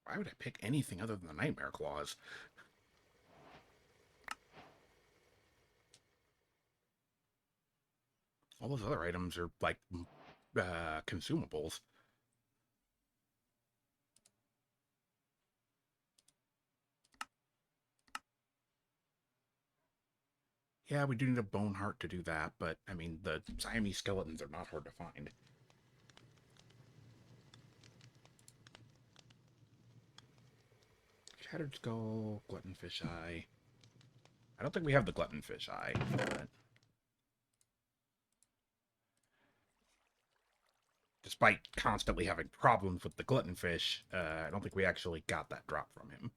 Why would I pick anything other than the Nightmare Claws? All those other items are like consumables. Yeah, we do need a bone heart to do that, but I mean, the Siamese skeletons are not hard to find. Shattered Skull, Gluttonfish Eye. I don't think we have the Gluttonfish Eye, but... Despite constantly having problems with the Gluttonfish, I don't think we actually got that drop from him.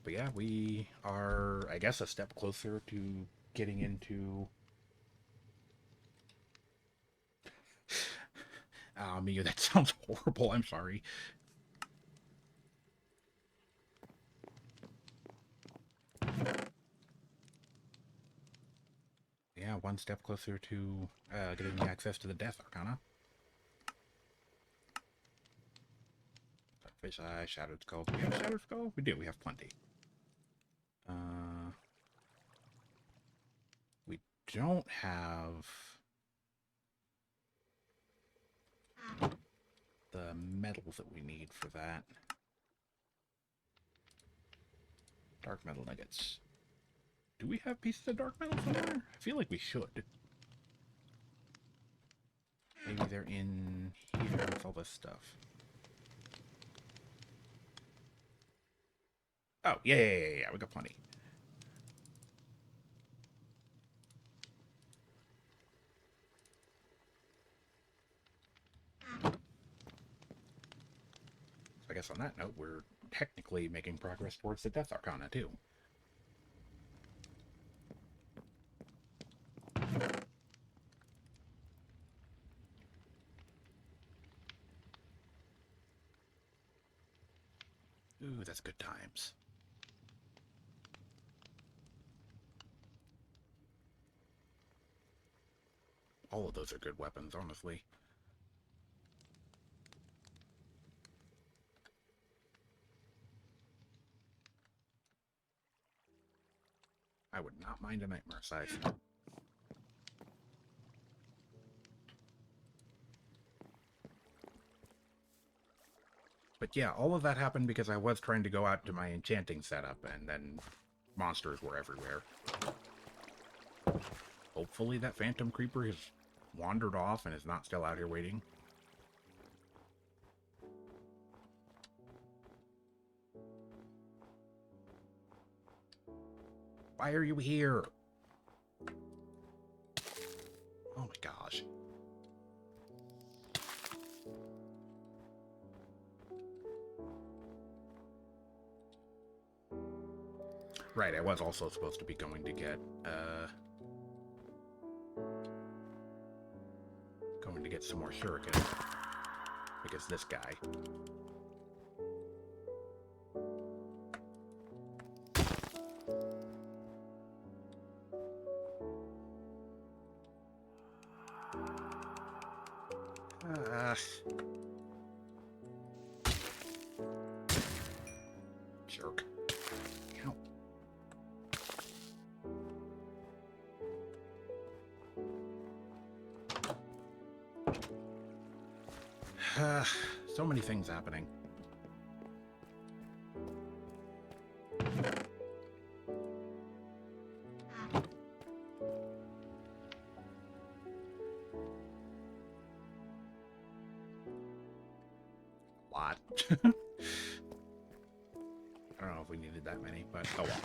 But yeah, we are, I guess, a step closer to getting into... Mia, that sounds horrible. I'm sorry. Yeah, one step closer to getting access to the Death Arcana. Fish Eye, Shattered Skull. Do we have Shattered Skull? We do. We have plenty. don't have the metals that we need for that. Dark metal nuggets. Do we have pieces of dark metal somewhere? I feel like we should. Maybe they're in here with all this stuff. Oh, yeah, we got plenty. I guess on that note, we're technically making progress towards the Death Arcana, too. Ooh, that's good times. All of those are good weapons, honestly. I would not mind a nightmare scythe. But yeah, all of that happened because I was trying to go out to my enchanting setup, and then monsters were everywhere. Hopefully that phantom creeper has wandered off and is not still out here waiting. Why are you here? Oh my gosh. Right, I was also supposed to be going to get, some more shurikens. Because this guy. Jerk. Ow. So many things happening. Lot. I don't know if we needed that many, but oh well.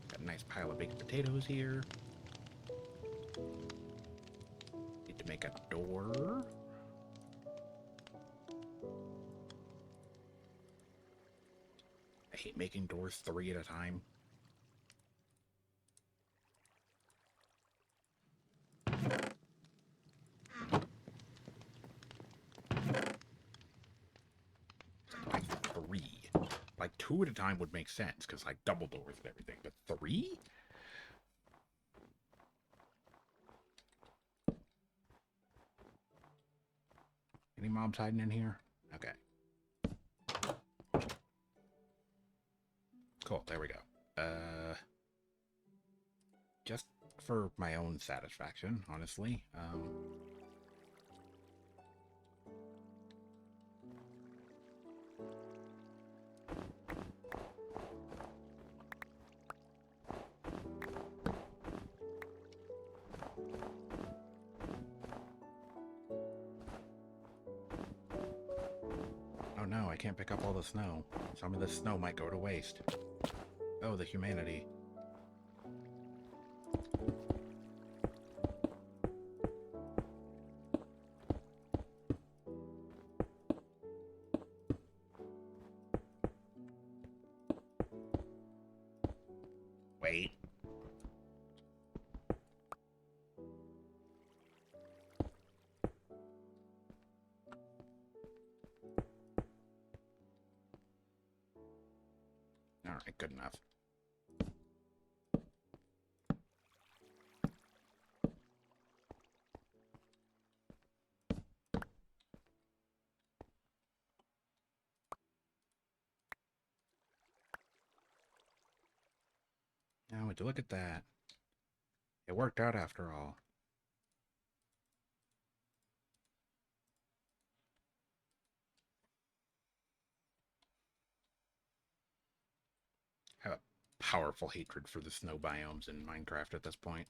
Got a nice pile of baked potatoes here. Need to make a door. I hate making doors 3 at a time. Like 3. Like 2 at a time would make sense, because like double doors and everything, but 3? Any mobs hiding in here? Okay. Cool, there we go. Just for my own satisfaction, honestly. Oh no, I can't pick up all the snow. Some of the snow might go to waste. Oh, the humanity. Wait. Alright, good enough. would you look at that? It worked out after all. I have a powerful hatred for the snow biomes in Minecraft at this point.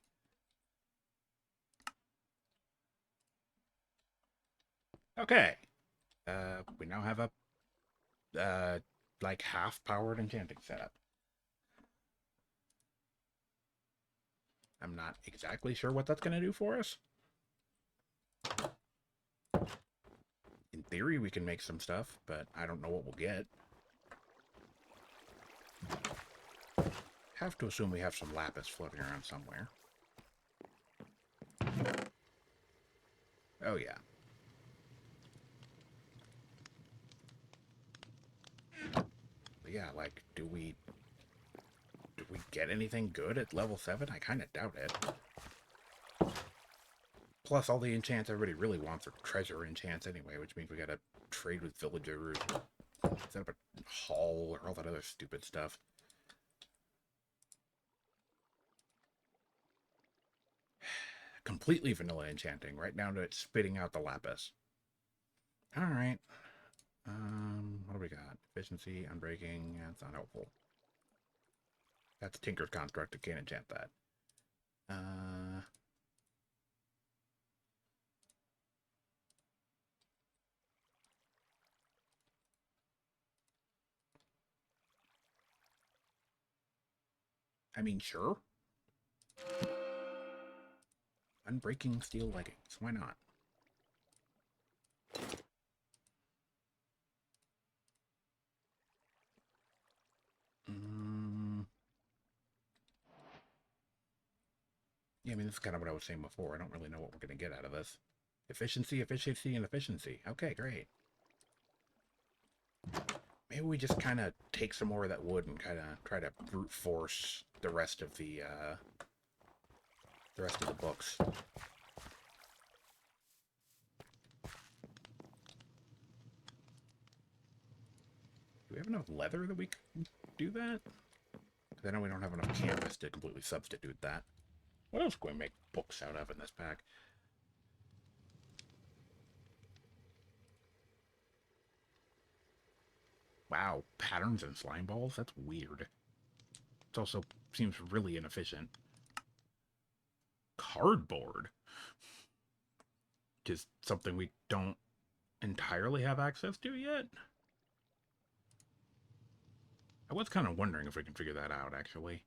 Okay. We now have a like half-powered enchanting setup. I'm not exactly sure what that's going to do for us. In theory, we can make some stuff, but I don't know what we'll get. Have to assume we have some lapis floating around somewhere. Oh, yeah. But yeah, like, do we get anything good at level 7? I kind of doubt it. Plus, all the enchants everybody really wants are treasure enchants anyway, which means we gotta trade with villagers, set up a hall, or all that other stupid stuff. Completely vanilla enchanting, right down to it spitting out the lapis. Alright. What do we got? Efficiency, unbreaking, that's unhelpful. That's Tinker's Construct, I can't enchant that. I mean, sure. Unbreaking steel leggings, why not? Yeah, I mean, this is kind of what I was saying before. I don't really know what we're going to get out of this. Efficiency, efficiency, and efficiency. Okay, great. Maybe we just kind of take some more of that wood and kind of try to brute force the rest of the books. Do we have enough leather that we can do that? Because I know we don't have enough canvas to completely substitute that. What else can we make books out of in this pack? Wow, patterns and slime balls? That's weird. It also seems really inefficient. Cardboard? Which is something we don't entirely have access to yet? I was kind of wondering if we can figure that out, actually.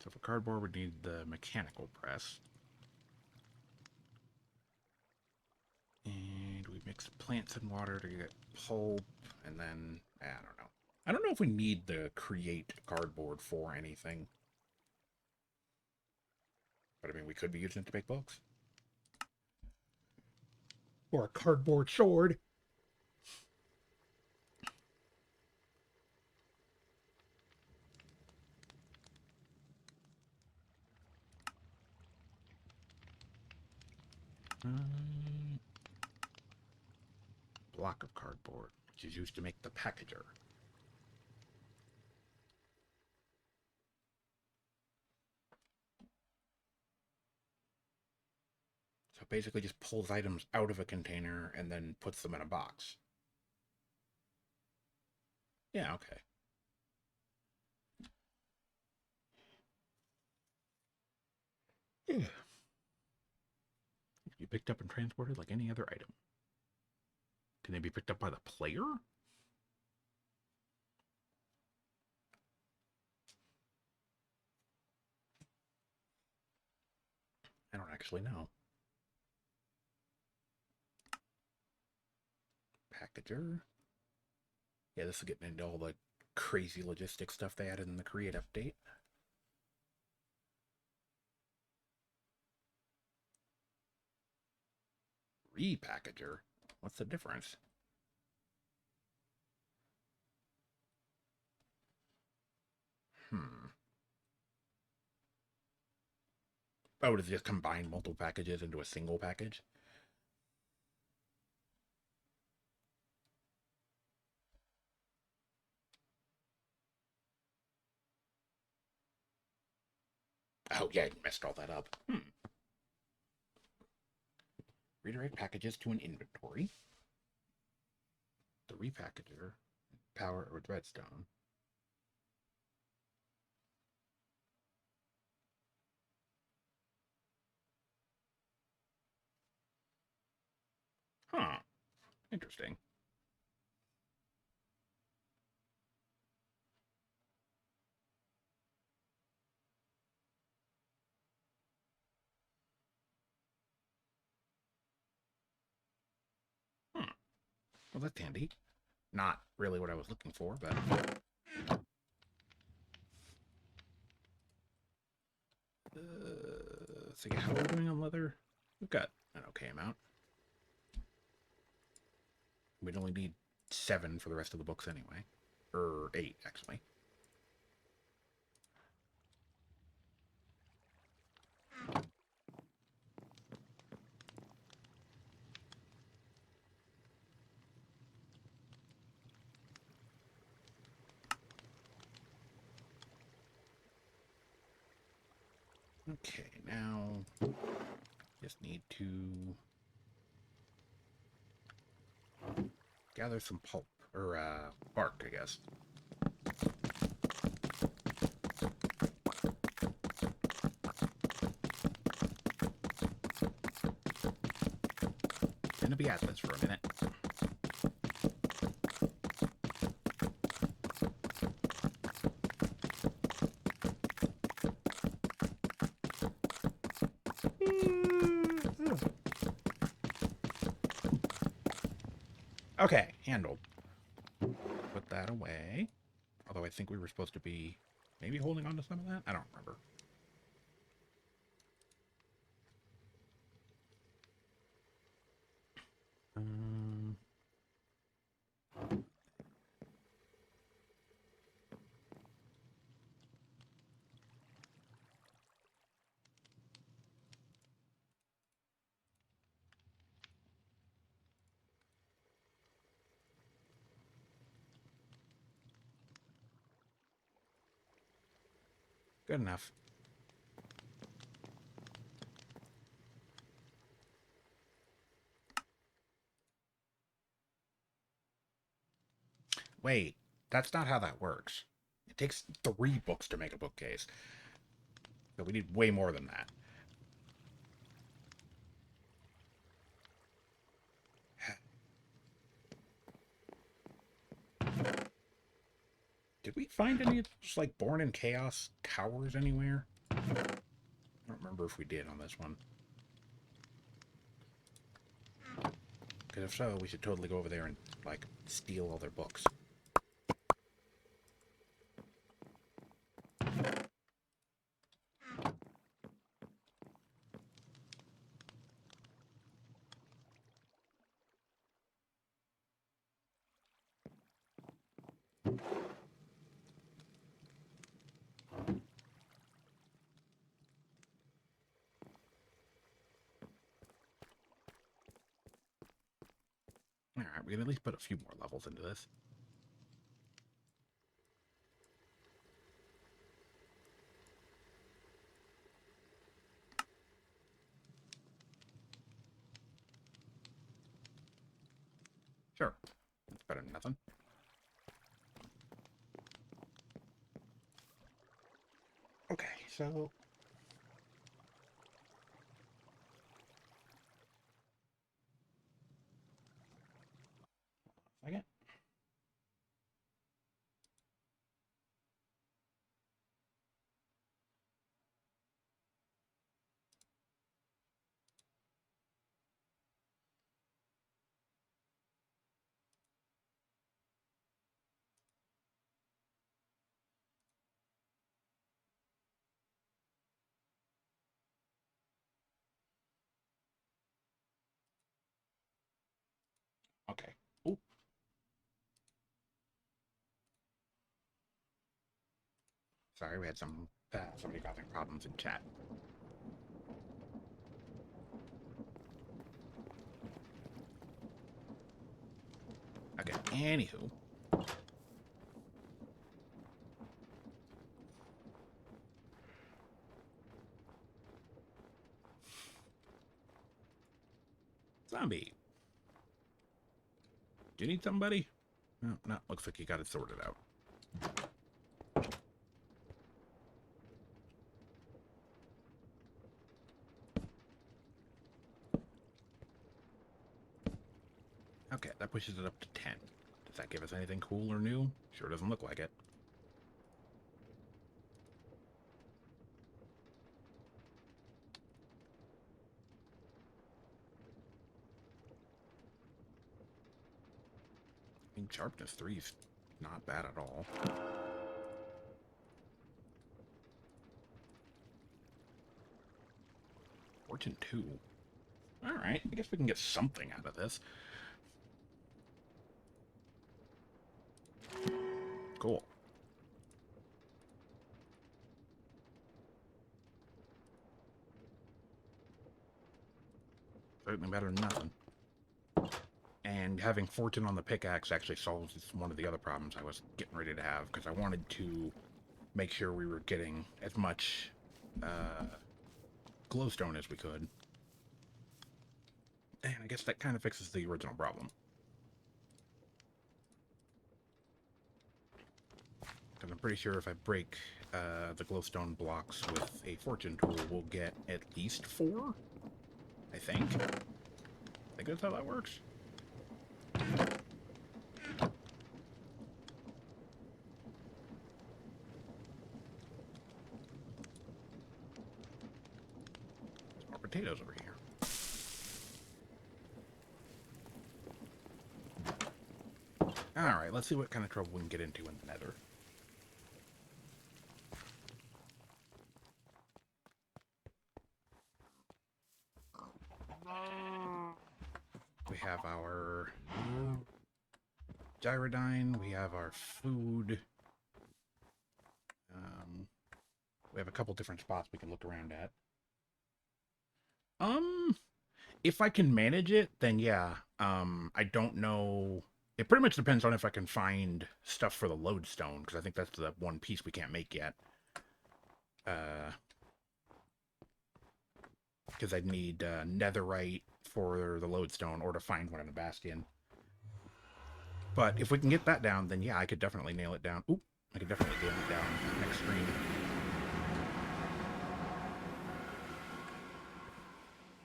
So for cardboard, we need the mechanical press. And we mix plants and water to get pulp, and then, I don't know. I don't know if we need the create cardboard for anything. But I mean, we could be using it to make books. Or a cardboard sword. Block of cardboard, which is used to make the packager. So basically just pulls items out of a container and then puts them in a box. Yeah, okay. Yeah. Be picked up and transported like any other item. Can they be picked up by the player? I don't actually know. Packager. Yeah, this is getting into all the crazy logistic stuff they added in the Create update. Repackager? What's the difference? Oh, does it just combine multiple packages into a single package? Oh, yeah, you messed all that up. Redirect packages to an inventory. The repackager, power or redstone. Huh. Interesting. Well, that's handy. Not really what I was looking for, but... So yeah, how are we doing on leather? We've got an okay amount. We'd only need 7 for the rest of the books anyway. Or 8, actually. Okay, now just need to gather some pulp, or bark, I guess. Gonna be at this for a minute. Okay, handled. Put that away. Although I think we were supposed to be maybe holding on to some of that. I don't remember. Good enough. Wait, that's not how that works. It takes 3 books to make a bookcase. So we need way more than that. Did we find any just like Born in Chaos towers anywhere? I don't remember if we did on this one. Because if so, we should totally go over there and like steal all their books. Alright, we can at least put a few more levels into this. Sure. That's better than nothing. Okay, so... Second. Okay. Ooh. Sorry, we had some somebody causing problems in chat. Okay, anywho. Zombie. Do you need somebody? No, no. Looks like you got it sorted out. Okay, that pushes it up to 10. Does that give us anything cool or new? Sure doesn't look like it. I mean, sharpness 3 is not bad at all. Fortune 2. Alright, I guess we can get something out of this. Cool. Certainly better than nothing. And having Fortune on the pickaxe actually solves one of the other problems I was getting ready to have, because I wanted to make sure we were getting as much glowstone as we could. And I guess that kind of fixes the original problem. Because I'm pretty sure if I break the glowstone blocks with a fortune tool, we'll get at least 4? I think. I think that's how that works. There's more potatoes over here. Alright, let's see what kind of trouble we can get into in the nether. We have our gyrodyne, we have our food. We have a couple different spots we can look around at. If I can manage it, then yeah. I don't know. It pretty much depends on if I can find stuff for the lodestone, because I think that's the one piece we can't make yet. Because I'd need netherite for the lodestone, or to find one in a bastion. But if we can get that down, then yeah, I could definitely nail it down. Oop, I could definitely nail it down next screen.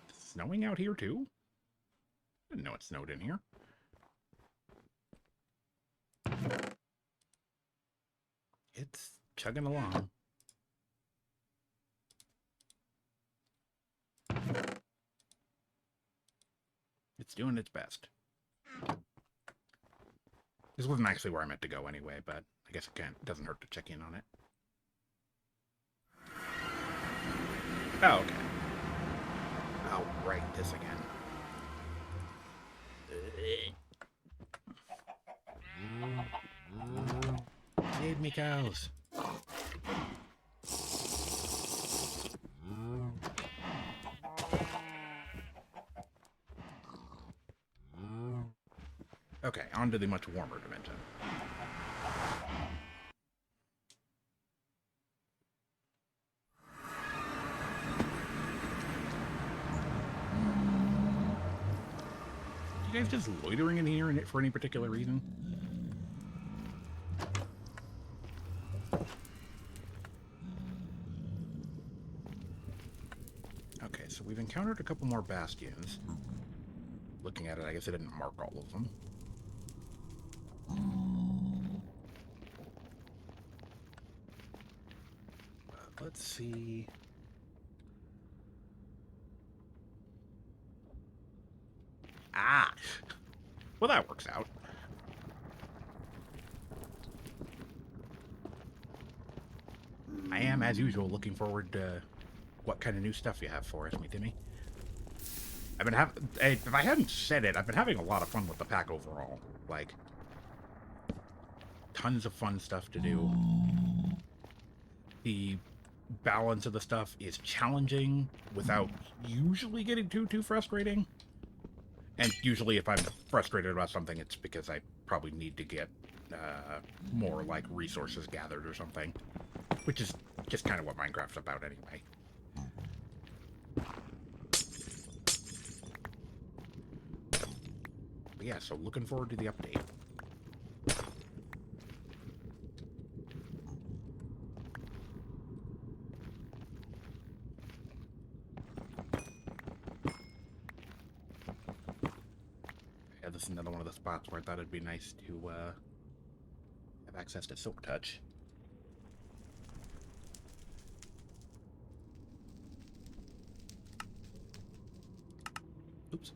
It's snowing out here too? I didn't know it snowed in here. It's chugging along. It's doing its best. This wasn't actually where I meant to go anyway, but I guess it doesn't hurt to check in on it. Oh, okay. I'll write this again. Feed me cows. Okay, on to the much warmer dimension. You guys just loitering in here for any particular reason? Okay, so we've encountered a couple more bastions. Looking at it, I guess I didn't mark all of them. Let's see. Ah! Well, that works out. I am, as usual, looking forward to what kind of new stuff you have for us, me Timmy. If I hadn't said it, I've been having a lot of fun with the pack overall. Like, tons of fun stuff to do. The balance of the stuff is challenging without usually getting too frustrating. And usually if I'm frustrated about something, it's because I probably need to get more, like, resources gathered or something. Which is just kind of what Minecraft's about anyway. yeah, so looking forward to the update. Yeah, this is another one of the spots where I thought it'd be nice to have access to Silk Touch. Oops.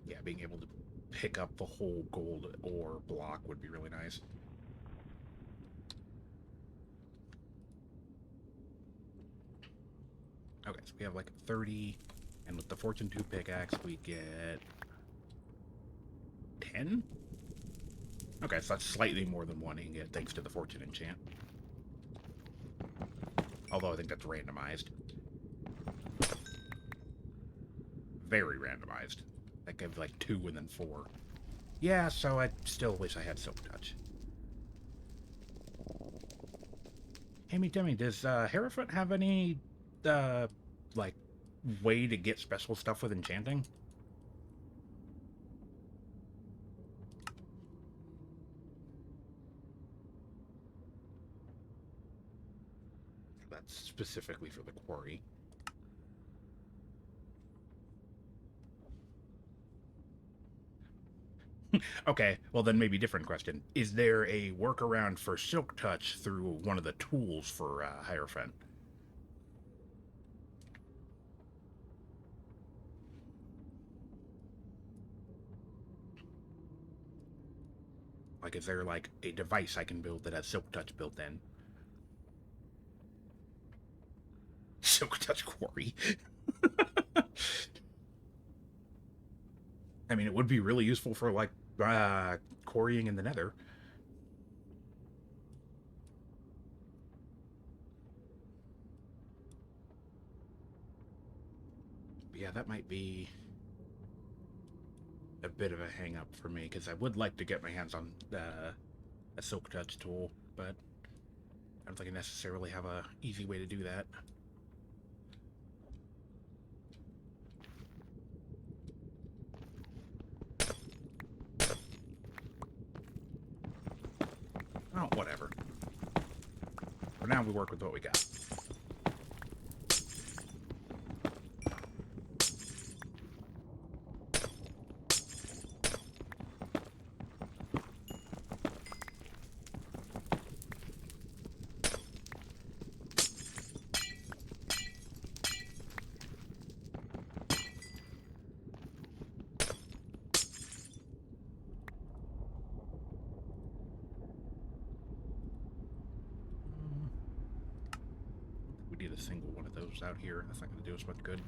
Yeah, being able to pick up the whole gold ore block would be really nice. Okay, so we have like 30, and with the Fortune 2 pickaxe, we get 10? Okay, so that's slightly more than one ingot, thanks to the Fortune enchant. Although I think that's randomized. Very randomized. That gives like 2 and then 4. Yeah, so I still wish I had Silk Touch. Amy, tell me, does Hierophant have any, like, way to get special stuff with enchanting? That's specifically for the quarry. Okay, well then maybe different question. Is there a workaround for Silk Touch through one of the tools for Hierophant? Like, is there like a device I can build that has Silk Touch built in? Silk Touch Quarry. I mean, it would be really useful for like quarrying in the Nether. But yeah, that might be a bit of a hang up for me because I would like to get my hands on a Silk Touch tool, but I don't think I necessarily have a easy way to do that. Oh, whatever. For now, we work with what we got. We need a single one of those out here. That's not going to do us much good.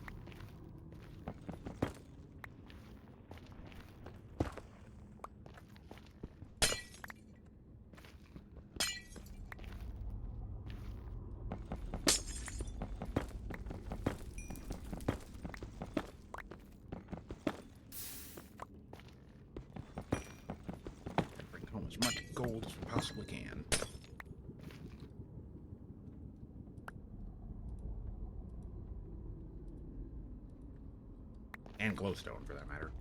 Bring home as much gold as we possibly can. And glowstone, for that matter.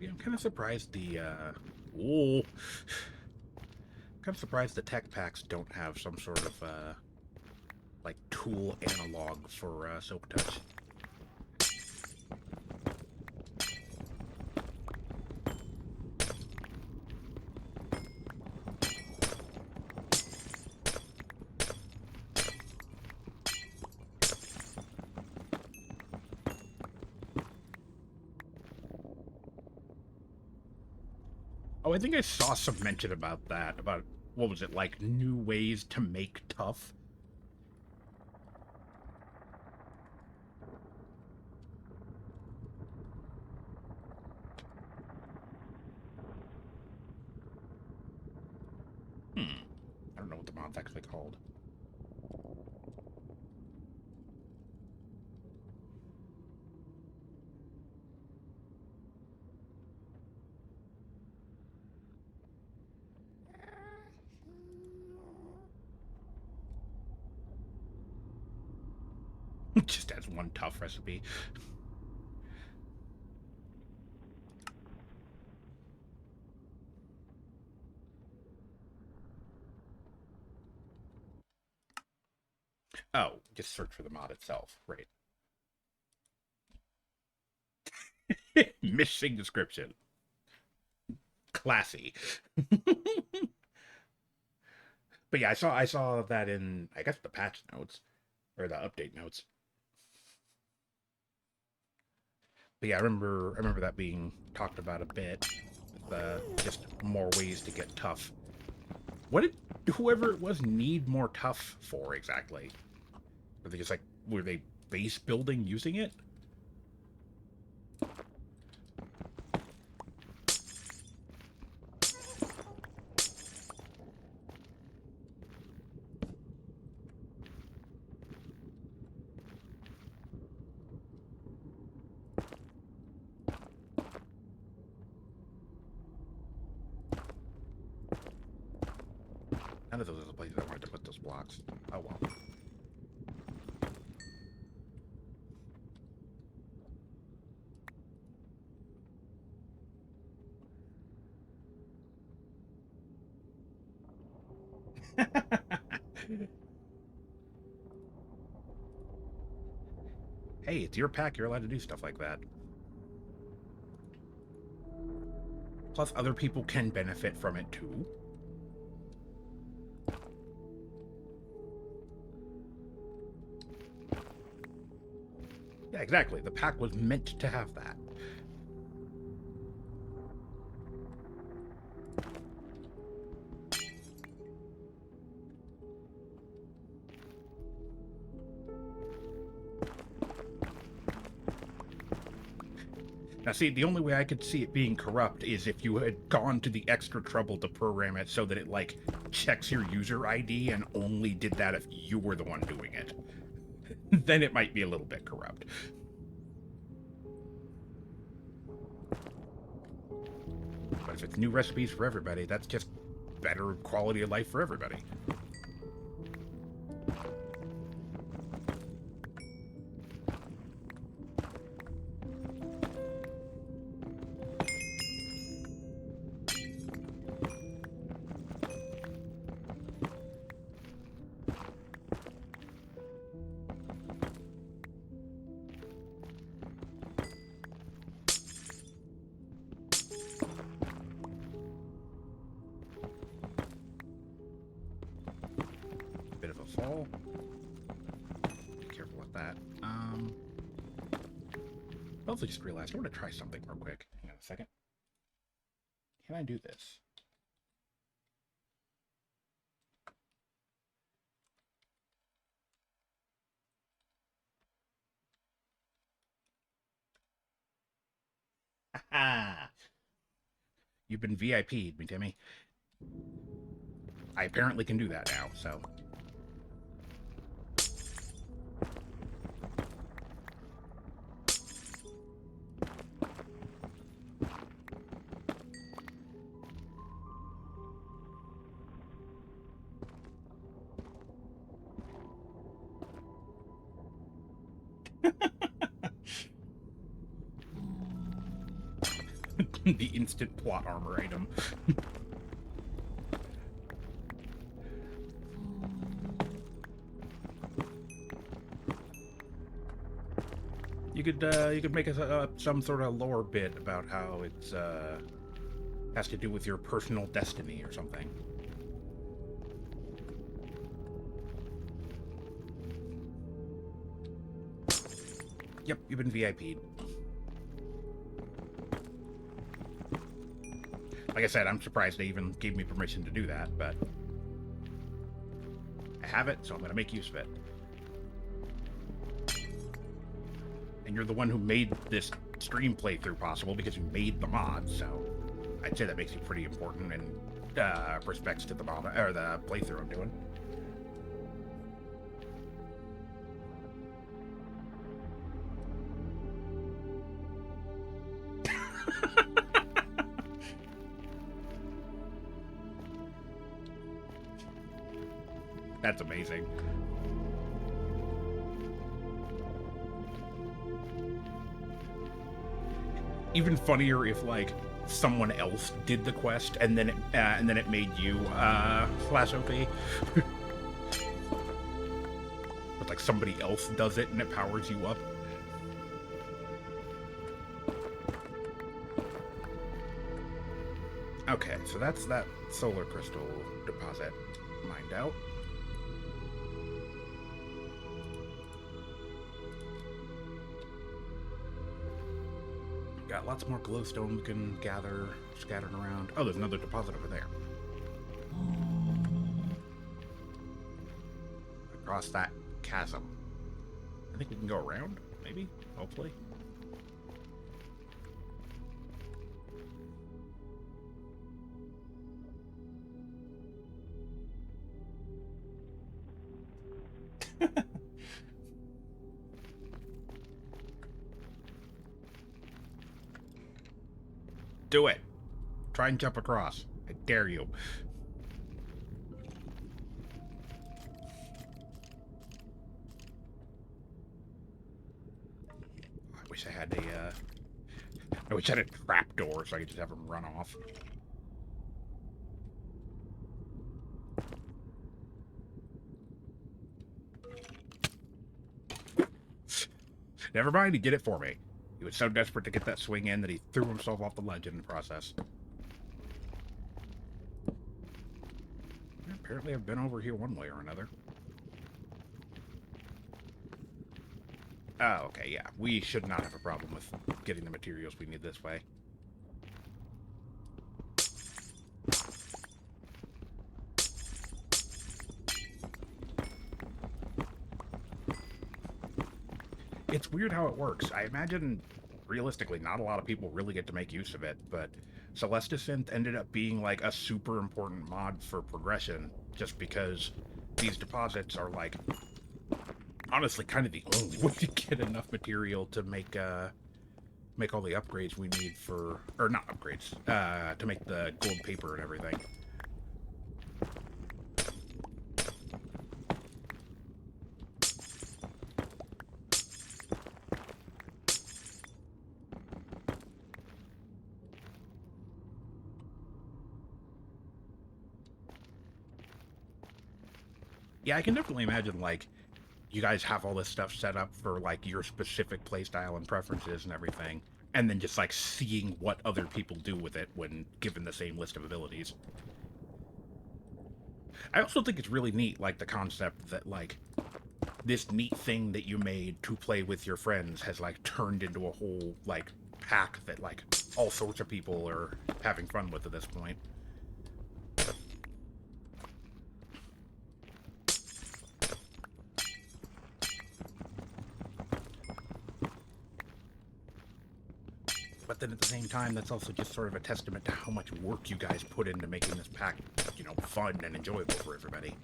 Yeah, I'm kind of surprised the, oh, kind of surprised the tech packs don't have some sort of, like, tool analog for, Silk Touch. Oh, I think I saw some mention about that, about, what was it, like, new ways to make tough? it's actually called. Just has one tough recipe. Oh, just search for the mod itself. Right. Missing description. Classy. But yeah, I saw that in, I guess, the patch notes or the update notes. But yeah, I remember that being talked about a bit. With, just more ways to get tough. What did whoever it was need more tough for exactly? Were they just like, were they base building using it? None of those are the places I wanted to put those blocks. Oh well. Hey, it's your pack. You're allowed to do stuff like that. Plus, other people can benefit from it too. Yeah, exactly. The pack was meant to have that. Now, see, the only way I could see it being corrupt is if you had gone to the extra trouble to program it so that it, like, checks your user ID and only did that if you were the one doing it. Then it might be a little bit corrupt. But if it's new recipes for everybody, that's just better quality of life for everybody. Bit of a fall. Be careful with that. Also just realized I want to try something real quick. Hang on a second. Can I do this? Ha! You've been VIP'd, me, Timmy. I apparently can do that now, so. The instant plot armor item. You could make some sort of lore bit about how it's has to do with your personal destiny or something. Yep, you've been VIP'd. Like I said, I'm surprised they even gave me permission to do that, but I have it, so I'm going to make use of it. And you're the one who made this stream playthrough possible because you made the mod, so I'd say that makes you pretty important in respects to the mod or the playthrough I'm doing. That's amazing. Even funnier if like someone else did the quest and then it made you slash OP. But like somebody else does it and it powers you up. Okay, so that's that solar crystal deposit mined out. Got lots more glowstone we can gather scattered around. Oh, there's another deposit over there. Across that chasm. I think we can go around, maybe? Hopefully. Do it. Try and jump across. I dare you. I wish I had a, I wish I had a trapdoor so I could just have him run off. Never mind, he did it for me. He was so desperate to get that swing in that he threw himself off the ledge in the process. Apparently I've been over here one way or another. Oh, okay, yeah. We should not have a problem with getting the materials we need this way. It's weird how it works. I imagine, realistically, not a lot of people really get to make use of it, but Celestisynth ended up being like a super important mod for progression, just because these deposits are like, honestly, kind of the only way to get enough material to make all the upgrades we need for, or not upgrades, to make the gold paper and everything. Yeah, I can definitely imagine, like, you guys have all this stuff set up for, like, your specific playstyle and preferences and everything, and then just, like, seeing what other people do with it when given the same list of abilities. I also think it's really neat, like, the concept that, like, this neat thing that you made to play with your friends has, like, turned into a whole, like, pack that, like, all sorts of people are having fun with at this point. But then at the same time, that's also just sort of a testament to how much work you guys put into making this pack, you know, fun and enjoyable for everybody.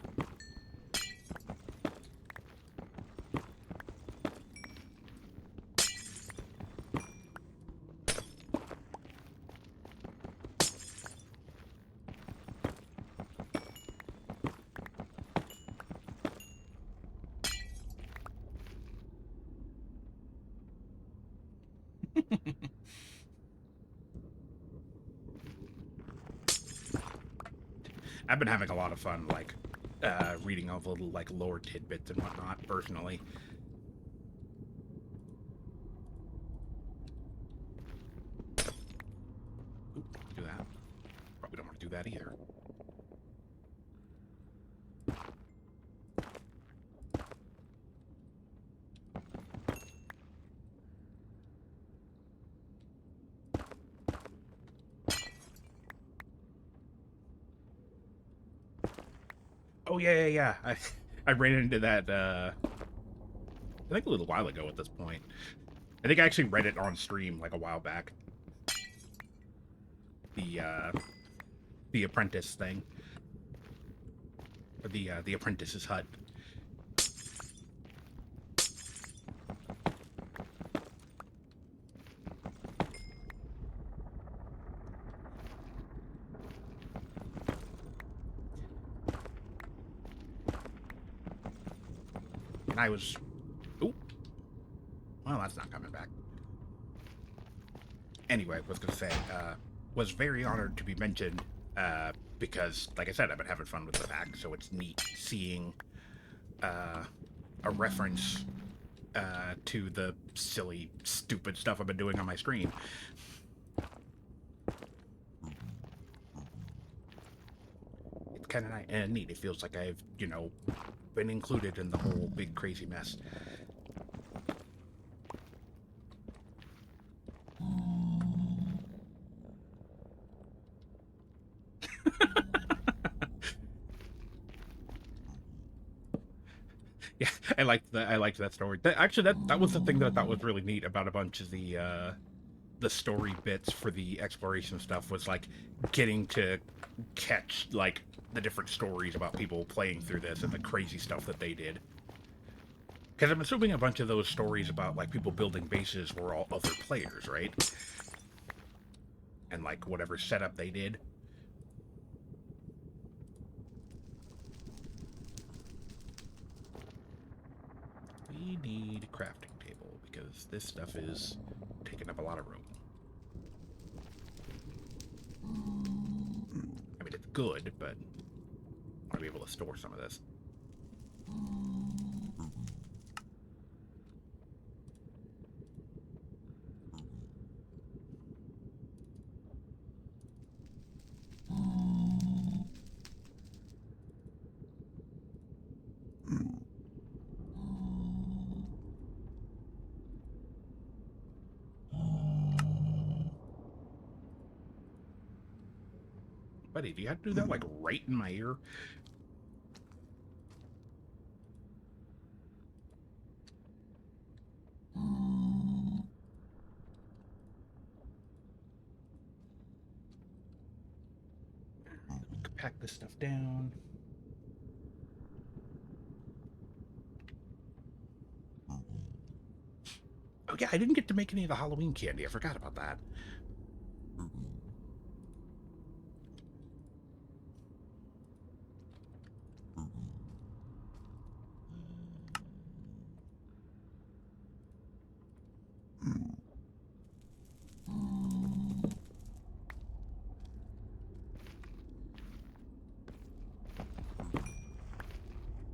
I've been having a lot of fun, like, reading all the little, like, lore tidbits and whatnot, personally. Oop, do that. Probably don't want to do that either. Oh, yeah. I ran into that, I think a little while ago at this point. I think I actually read it on stream, like, a while back. The apprentice thing. Or the apprentice's hut. when I was... Ooh. Well, that's not coming back. Anyway, I was going to say, was very honored to be mentioned, because, like I said, I've been having fun with the pack, so it's neat seeing a reference to the silly, stupid stuff I've been doing on my screen. It's kind of nice and neat. It feels like I've, you know, been included in the whole big crazy mess. Yeah, I liked that story. Actually, that was the thing that I thought was really neat about a bunch of the story bits for the exploration stuff, was like getting to catch like the different stories about people playing through this and the crazy stuff that they did. Because I'm assuming a bunch of those stories about like people building bases were all other players, right? And like whatever setup they did. We need a crafting table because this stuff is taking up a lot of room. I mean, it's good, but I want to be able to store some of this. Buddy, do you have to do that like right in my ear? Pack this stuff down. Oh yeah, I didn't get to make any of the Halloween candy. I forgot about that.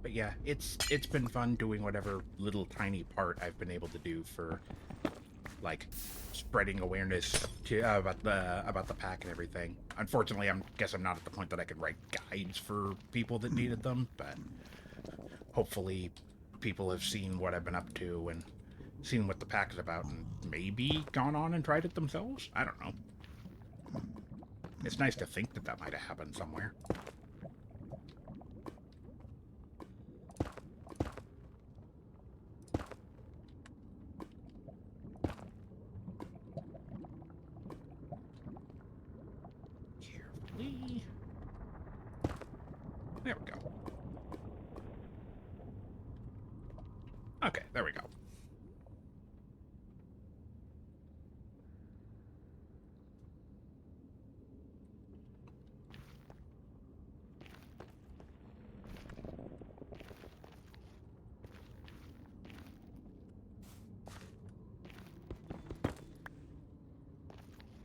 But yeah, it's been fun doing whatever little tiny part I've been able to do for like spreading awareness to about the pack and everything. Unfortunately, guess I'm not at the point that I can write guides for people that needed them, but hopefully people have seen what I've been up to and seen what the pack is about and maybe gone on and tried it themselves. I don't know. It's nice to think that that might have happened somewhere. Carefully. There we go. Okay, there we go.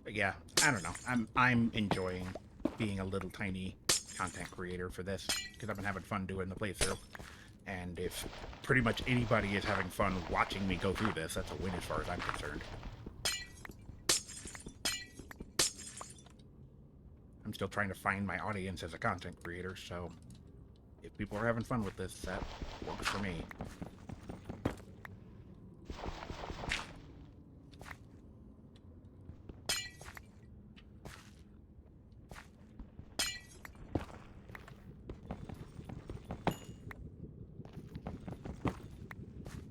But yeah, I don't know. I'm enjoying being a little tiny content creator for this because I've been having fun doing the playthrough. And if pretty much anybody is having fun watching me go through this, that's a win as far as I'm concerned. I'm still trying to find my audience as a content creator, so if people are having fun with this, that works for me.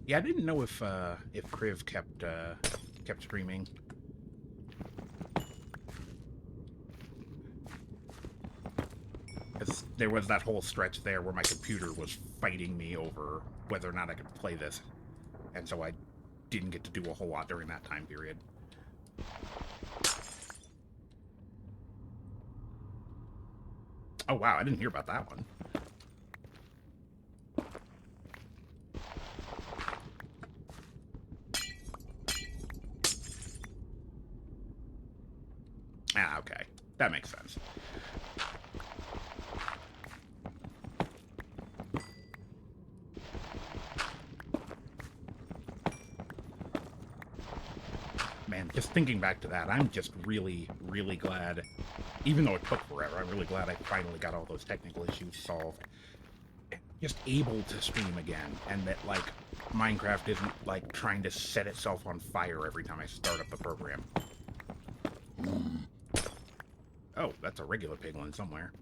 Yeah, I didn't know if Kriv kept streaming. Because there was that whole stretch there where my computer was fighting me over whether or not I could play this. And so I didn't get to do a whole lot during that time period. Oh wow, I didn't hear about that one. Ah, okay. That makes sense. Man, just thinking back to that, I'm just really, really glad, even though it took forever, I'm really glad I finally got all those technical issues solved. Just able to stream again, and that, like, Minecraft isn't, like, trying to set itself on fire every time I start up the program. Oh, that's a regular piglin somewhere.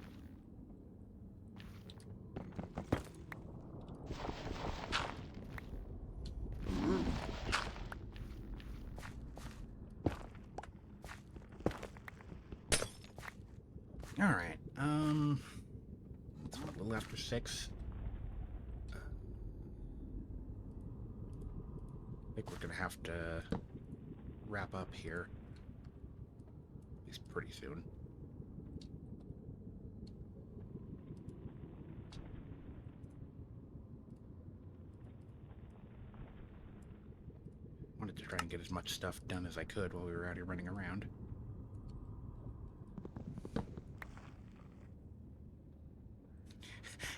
Alright, it's a little after 6. I think we're gonna have to wrap up here. At least pretty soon. Wanted to try and get as much stuff done as I could while we were out here running around.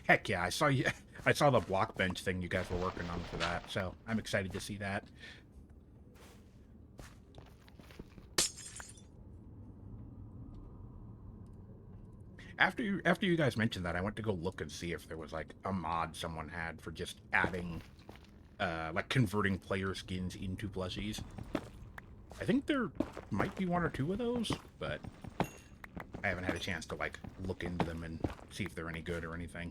Heck yeah, I saw you. I saw the block bench thing you guys were working on for that, so I'm excited to see that. After you guys mentioned that, I went to go look and see if there was like a mod someone had for just adding, like converting player skins into plushies. I think there might be 1 or 2 of those, but I haven't had a chance to like look into them and see if they're any good or anything.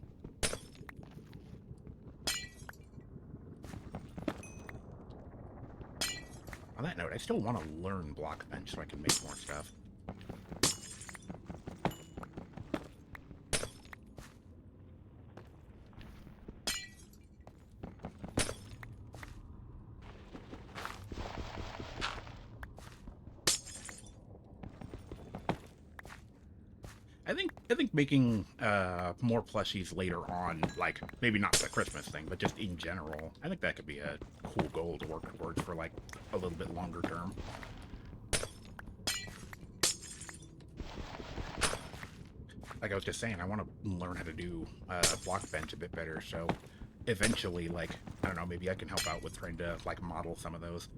On that note, I still want to learn block bench so I can make more stuff. I think making more plushies later on, like maybe not the Christmas thing, but just in general, I think that could be a cool goal to work towards for like a little bit longer term. Like I was just saying, I want to learn how to do block bench a bit better, so eventually, like, I don't know, maybe I can help out with trying to like model some of those.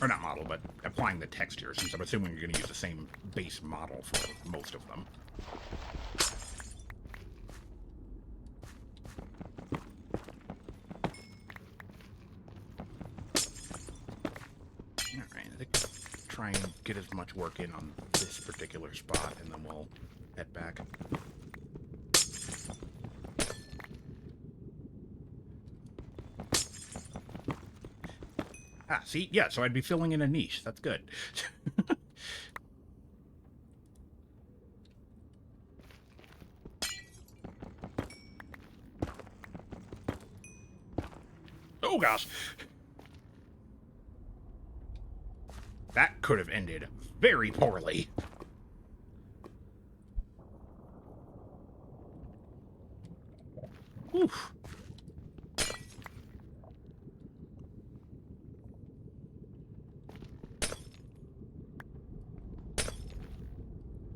Or not model, but applying the texture, since I'm assuming you're going to use the same base model for most of them. Alright, I think try and get as much work in on this particular spot, and then we'll head back. Ah, see? Yeah, so I'd be filling in a niche. That's good. Oh, gosh. That could have ended very poorly. Oof.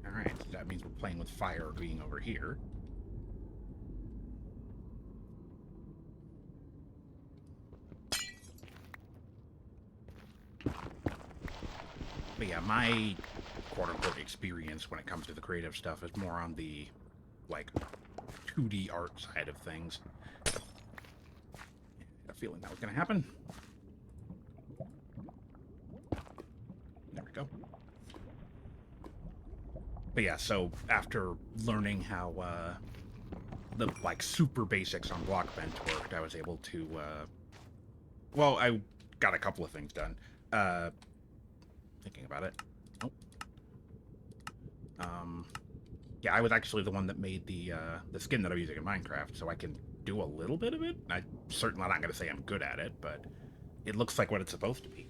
Alright, so that means we're playing with fire being over here. But yeah, my quote-unquote experience when it comes to the creative stuff is more on the, like, 2D art side of things. I had a feeling that was going to happen. There we go. But yeah, so after learning how the like super basics on block bench worked, I was able to well, I got a couple of things done. Thinking about it. Nope. Yeah, I was actually the one that made the skin that I'm using in Minecraft, so I can do a little bit of it. I'm certainly not going to say I'm good at it, but it looks like what it's supposed to be.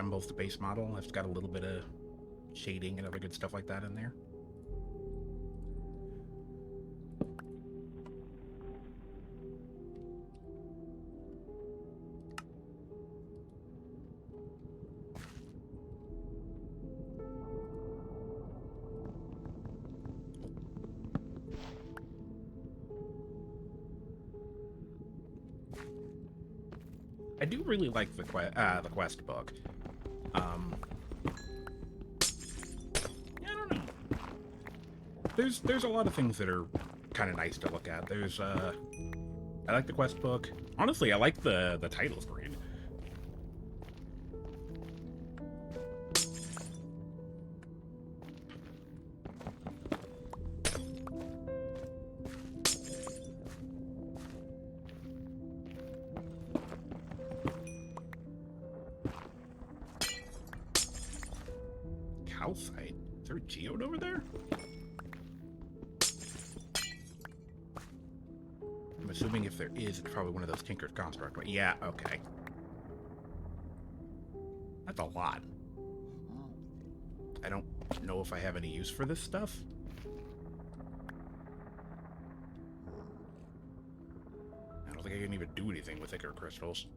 resembles the base model. It's got a little bit of shading and other good stuff like that in there. I do really like the quest book. Yeah, I don't know. There's a lot of things that are kind of nice to look at. I like the quest book. Honestly, I like the title screen. Calcite? Is there a geode over there? I'm assuming if there is, it's probably one of those Tinker's Construct. But yeah, okay. That's a lot. I don't know if I have any use for this stuff. I don't think I can even do anything with Ichor crystals.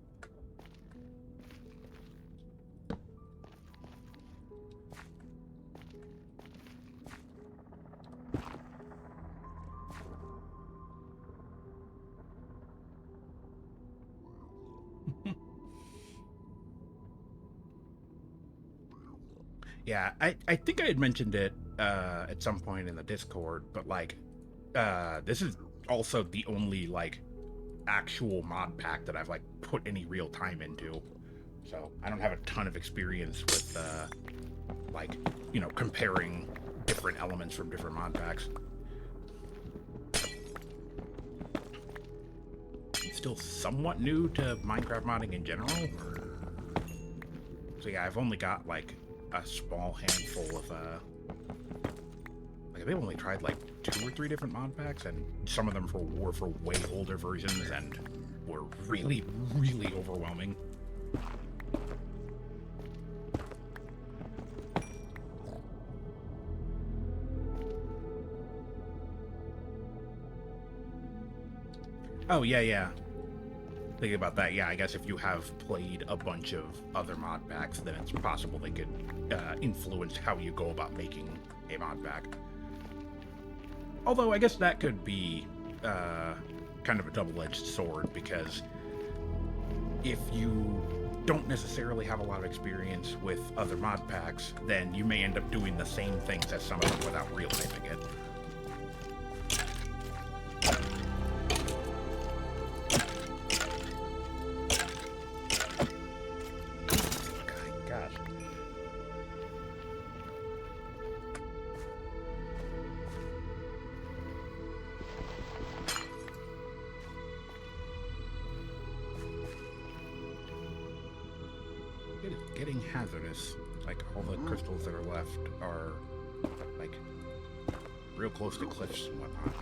Yeah, I think I had mentioned it at some point in the Discord, but like, this is also the only like actual mod pack that I've like put any real time into. So I don't have a ton of experience with like, you know, comparing different elements from different mod packs. I'm still somewhat new to Minecraft modding in general. So yeah, I've only got like a small handful of like they've only tried like 2 or 3 different mod packs, and some of them were for way older versions and were really, really overwhelming. Oh yeah. Thinking about that, yeah, I guess if you have played a bunch of other mod packs, then it's possible they could influence how you go about making a mod pack. Although I guess that could be kind of a double-edged sword, because if you don't necessarily have a lot of experience with other mod packs, then you may end up doing the same things as some of them without realizing it. It is getting hazardous. Like, all the crystals that are left are, like, real close to cliffs and whatnot.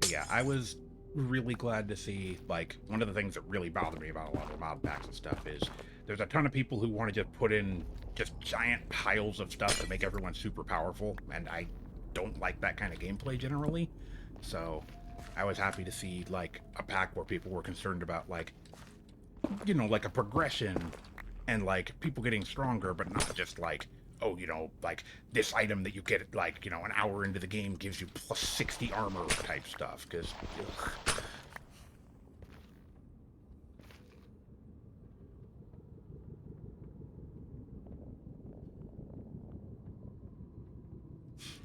Yeah, I was really glad to see, like, one of the things that really bothered me about a lot of the mod packs and stuff is there's a ton of people who want to just put in just giant piles of stuff to make everyone super powerful, and I don't like that kind of gameplay generally. So I was happy to see, like, a pack where people were concerned about, like, you know, like a progression and, like, people getting stronger, but not just, like, oh, you know, like, this item that you get, like, you know, an hour into the game gives you plus 60 armor type stuff, because...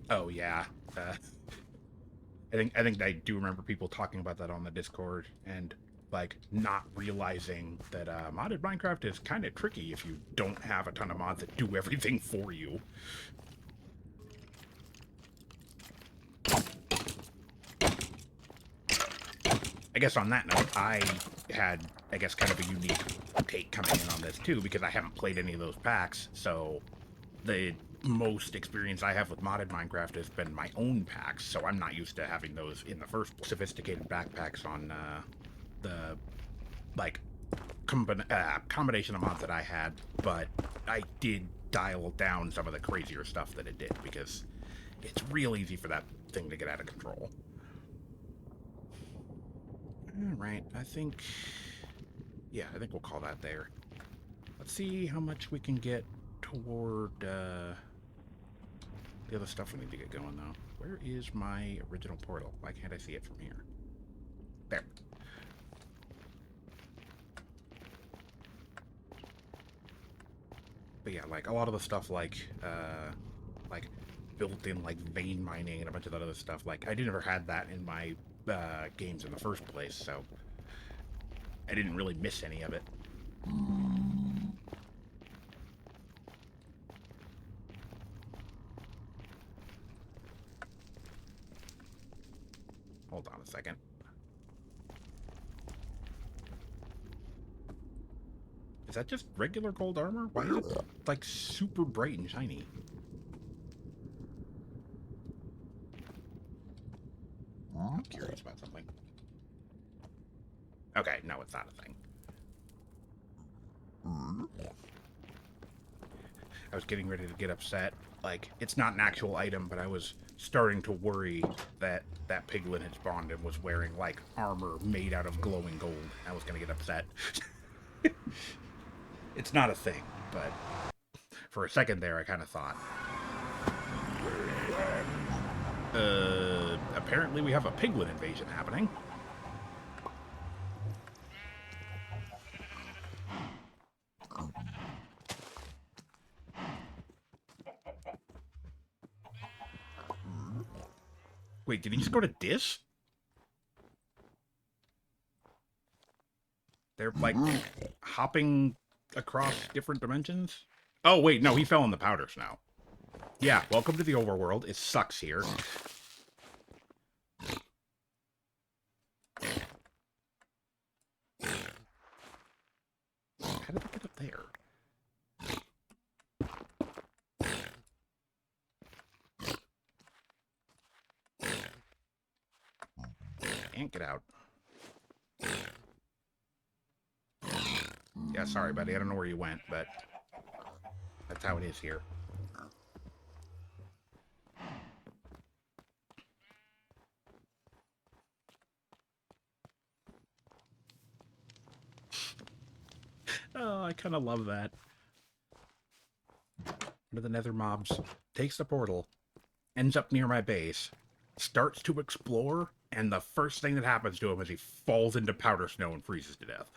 Oh, yeah. I think I do remember people talking about that on the Discord, and, like, not realizing that modded Minecraft is kind of tricky if you don't have a ton of mods that do everything for you. I guess on that note, I had, I guess, kind of a unique take coming in on this too, because I haven't played any of those packs, so the most experience I have with modded Minecraft has been my own packs, so I'm not used to having those in the first place. Sophisticated backpacks on the, like, combination of mods that I had, but I did dial down some of the crazier stuff that it did, because it's real easy for that thing to get out of control. Alright, I think we'll call that there. Let's see how much we can get toward the other stuff we need to get going, though. Where is my original portal? Why can't I see it from here? There. But yeah, like, a lot of the stuff, like built-in, like, vein mining and a bunch of that other stuff, like, I never had that in my games in the first place, so I didn't really miss any of it. Hold on a second. Is that just regular gold armor? Why is it, like, super bright and shiny? I'm curious about something. Okay, no, it's not a thing. I was getting ready to get upset. Like, it's not an actual item, but I was starting to worry that that piglin had spawned and was wearing, like, armor made out of glowing gold. I was gonna get upset. It's not a thing, but for a second there, I kind of thought. Apparently we have a piglin invasion happening. Wait, did he just go to Dis? They're, like, hopping across different dimensions? Oh, wait, no, he fell in the powder snow. Yeah, welcome to the overworld. It sucks here. How did they get up there? Can't get out. Yeah, sorry, buddy. I don't know where you went, but that's how it is here. Oh, I kind of love that. One of the nether mobs takes the portal, ends up near my base, starts to explore, and the first thing that happens to him is he falls into powder snow and freezes to death.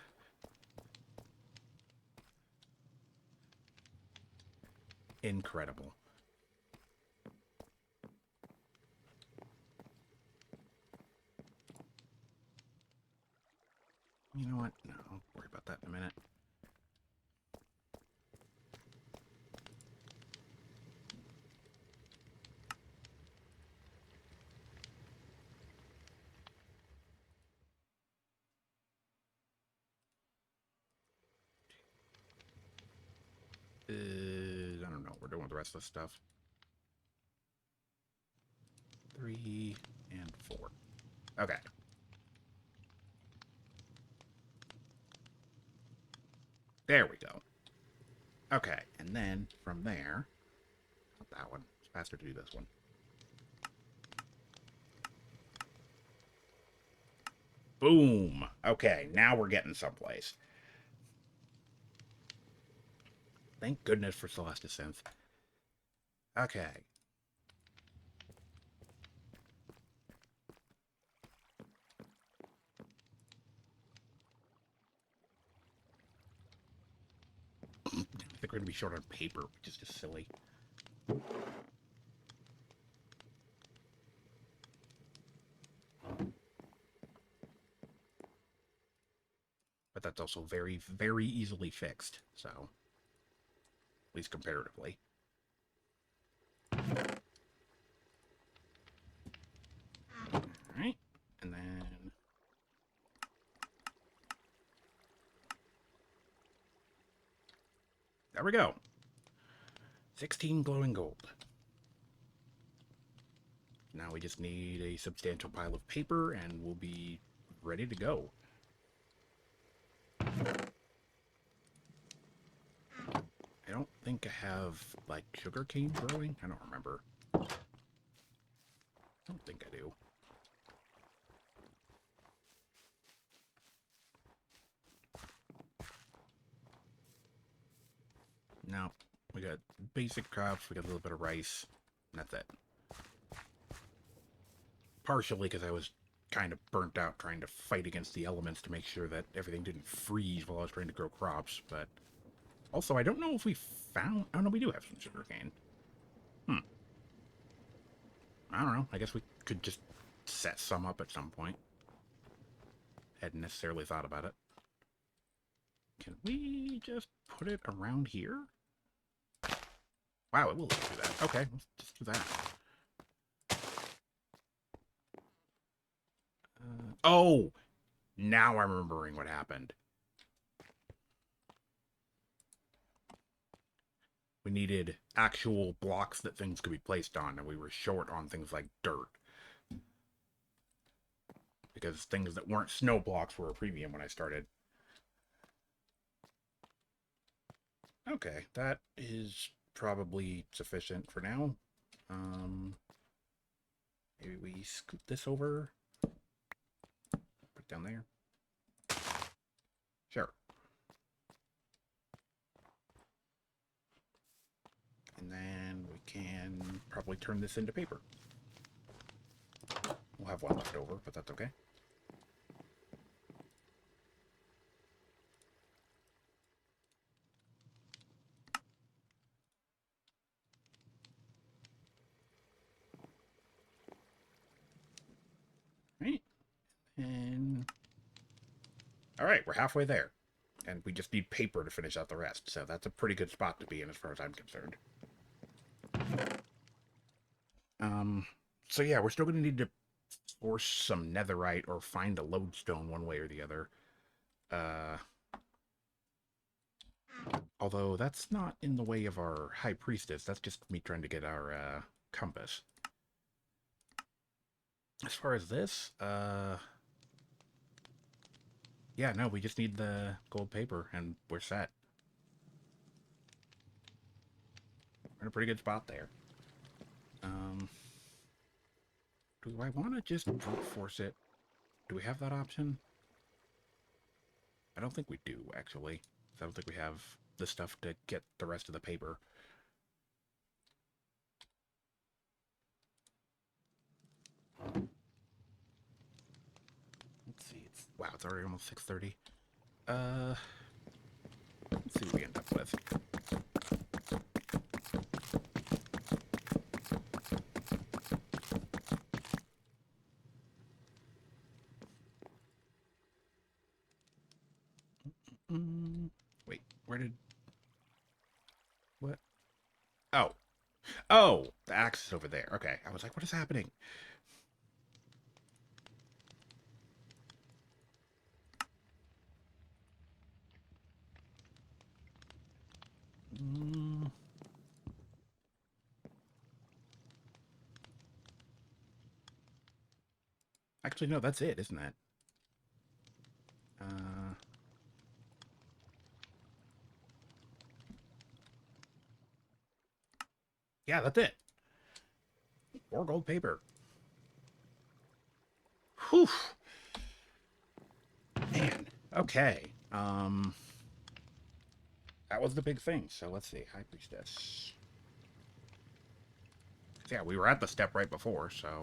Incredible. You know what? No, I'll worry about that in a minute. I don't know what we're doing with the rest of the stuff. 3 and 4. Okay. There we go. Okay, and then from there, not that one. It's faster to do this one. Boom. Okay, now we're getting someplace. Thank goodness for Celestisynth. Okay. I think we're going to be short on paper, which is just silly. But that's also very, very easily fixed, so at least comparatively. Alright, and then There we go. 16 glowing gold. Now we just need a substantial pile of paper and we'll be ready to go. I don't think I have, like, sugarcane growing. I don't remember. I don't think I do. No. We got basic crops, we got a little bit of rice, and that's it. Partially because I was kind of burnt out trying to fight against the elements to make sure that everything didn't freeze while I was trying to grow crops, but... Also, I don't know if we found... Oh, no, we do have some sugarcane. I don't know. I guess we could just set some up at some point. Hadn't necessarily thought about it. Can we just put it around here? Wow, it will do that. Okay, let's just do that. Oh! Now I'm remembering what happened. We needed actual blocks that things could be placed on, and we were short on things like dirt. Because things that weren't snow blocks were a premium when I started. Okay, that is probably sufficient for now. Maybe we scoot this over. Put it down there. Sure. And then we can probably turn this into paper. We'll have one left over, but that's okay. Right. And... Alright, we're halfway there. And we just need paper to finish out the rest, so that's a pretty good spot to be in as far as I'm concerned. So yeah, we're still going to need to force some netherite or find a lodestone one way or the other. Although that's not in the way of our high priestess, that's just me trying to get our compass. As far as this, yeah, no, we just need the gold paper and we're set. We're in a pretty good spot there. Do I want to just brute force it? Do we have that option? I don't think we do, actually. I don't think we have the stuff to get the rest of the paper. Let's see. Wow, it's already almost 6:30. Let's see what we end up with. Wait, where did... What? Oh. Oh! The axe is over there. Okay, I was like, what is happening? Actually, no, that's it, isn't it? Yeah, that's it. 4 gold paper. Whew. Man. Okay. That was the big thing. So let's see. High Priestess. Yeah, we were at the step right before, so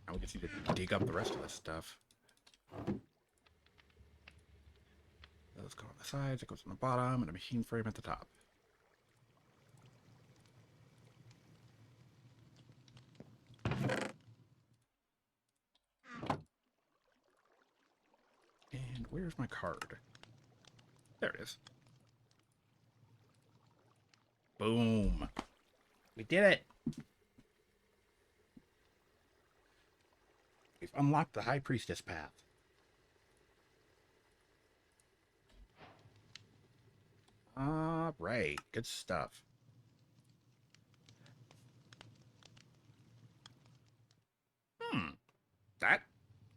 now we just need to dig up the rest of this stuff. Those go on the sides, it goes on the bottom, and a machine frame at the top. And where's my card? There it is. Boom. We did it. We've unlocked the High Priestess path. All right, good stuff. Hmm, that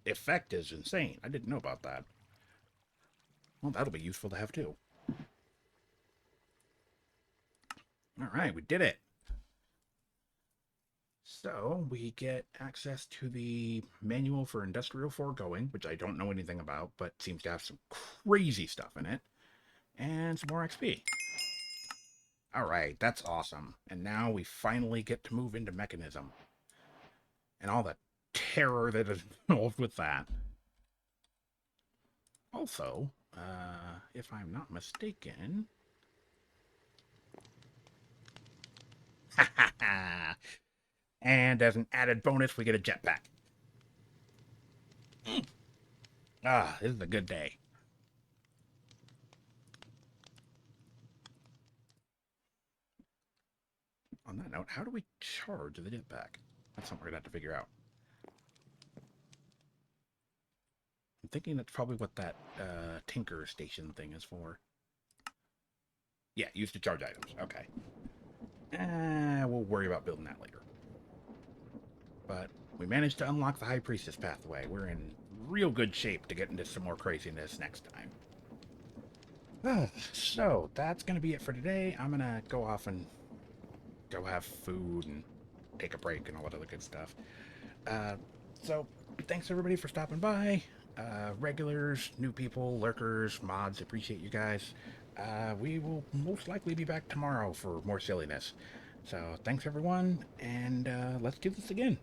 effect is insane. I didn't know about that. Well, that'll be useful to have too. All right, we did it. So we get access to the manual for industrial foregoing, which I don't know anything about, but seems to have some crazy stuff in it, and some more XP. All right, that's awesome. And now we finally get to move into mechanism and all the terror that is involved with that. Also, if I'm not mistaken, and as an added bonus, we get a jetpack. Ah, this is a good day. On that note, how do we charge the jetpack? That's something we're gonna have to figure out. I'm thinking that's probably what that Tinker Station thing is for. Yeah, used to charge items. Okay. We'll worry about building that later. But we managed to unlock the High Priestess pathway. We're in real good shape to get into some more craziness next time. So, that's going to be it for today. I'm going to go off and go have food and take a break and all that other good stuff. So, thanks everybody for stopping by. Regulars, new people, lurkers, mods, appreciate you guys. We will most likely be back tomorrow for more silliness. So, thanks everyone, and let's do this again.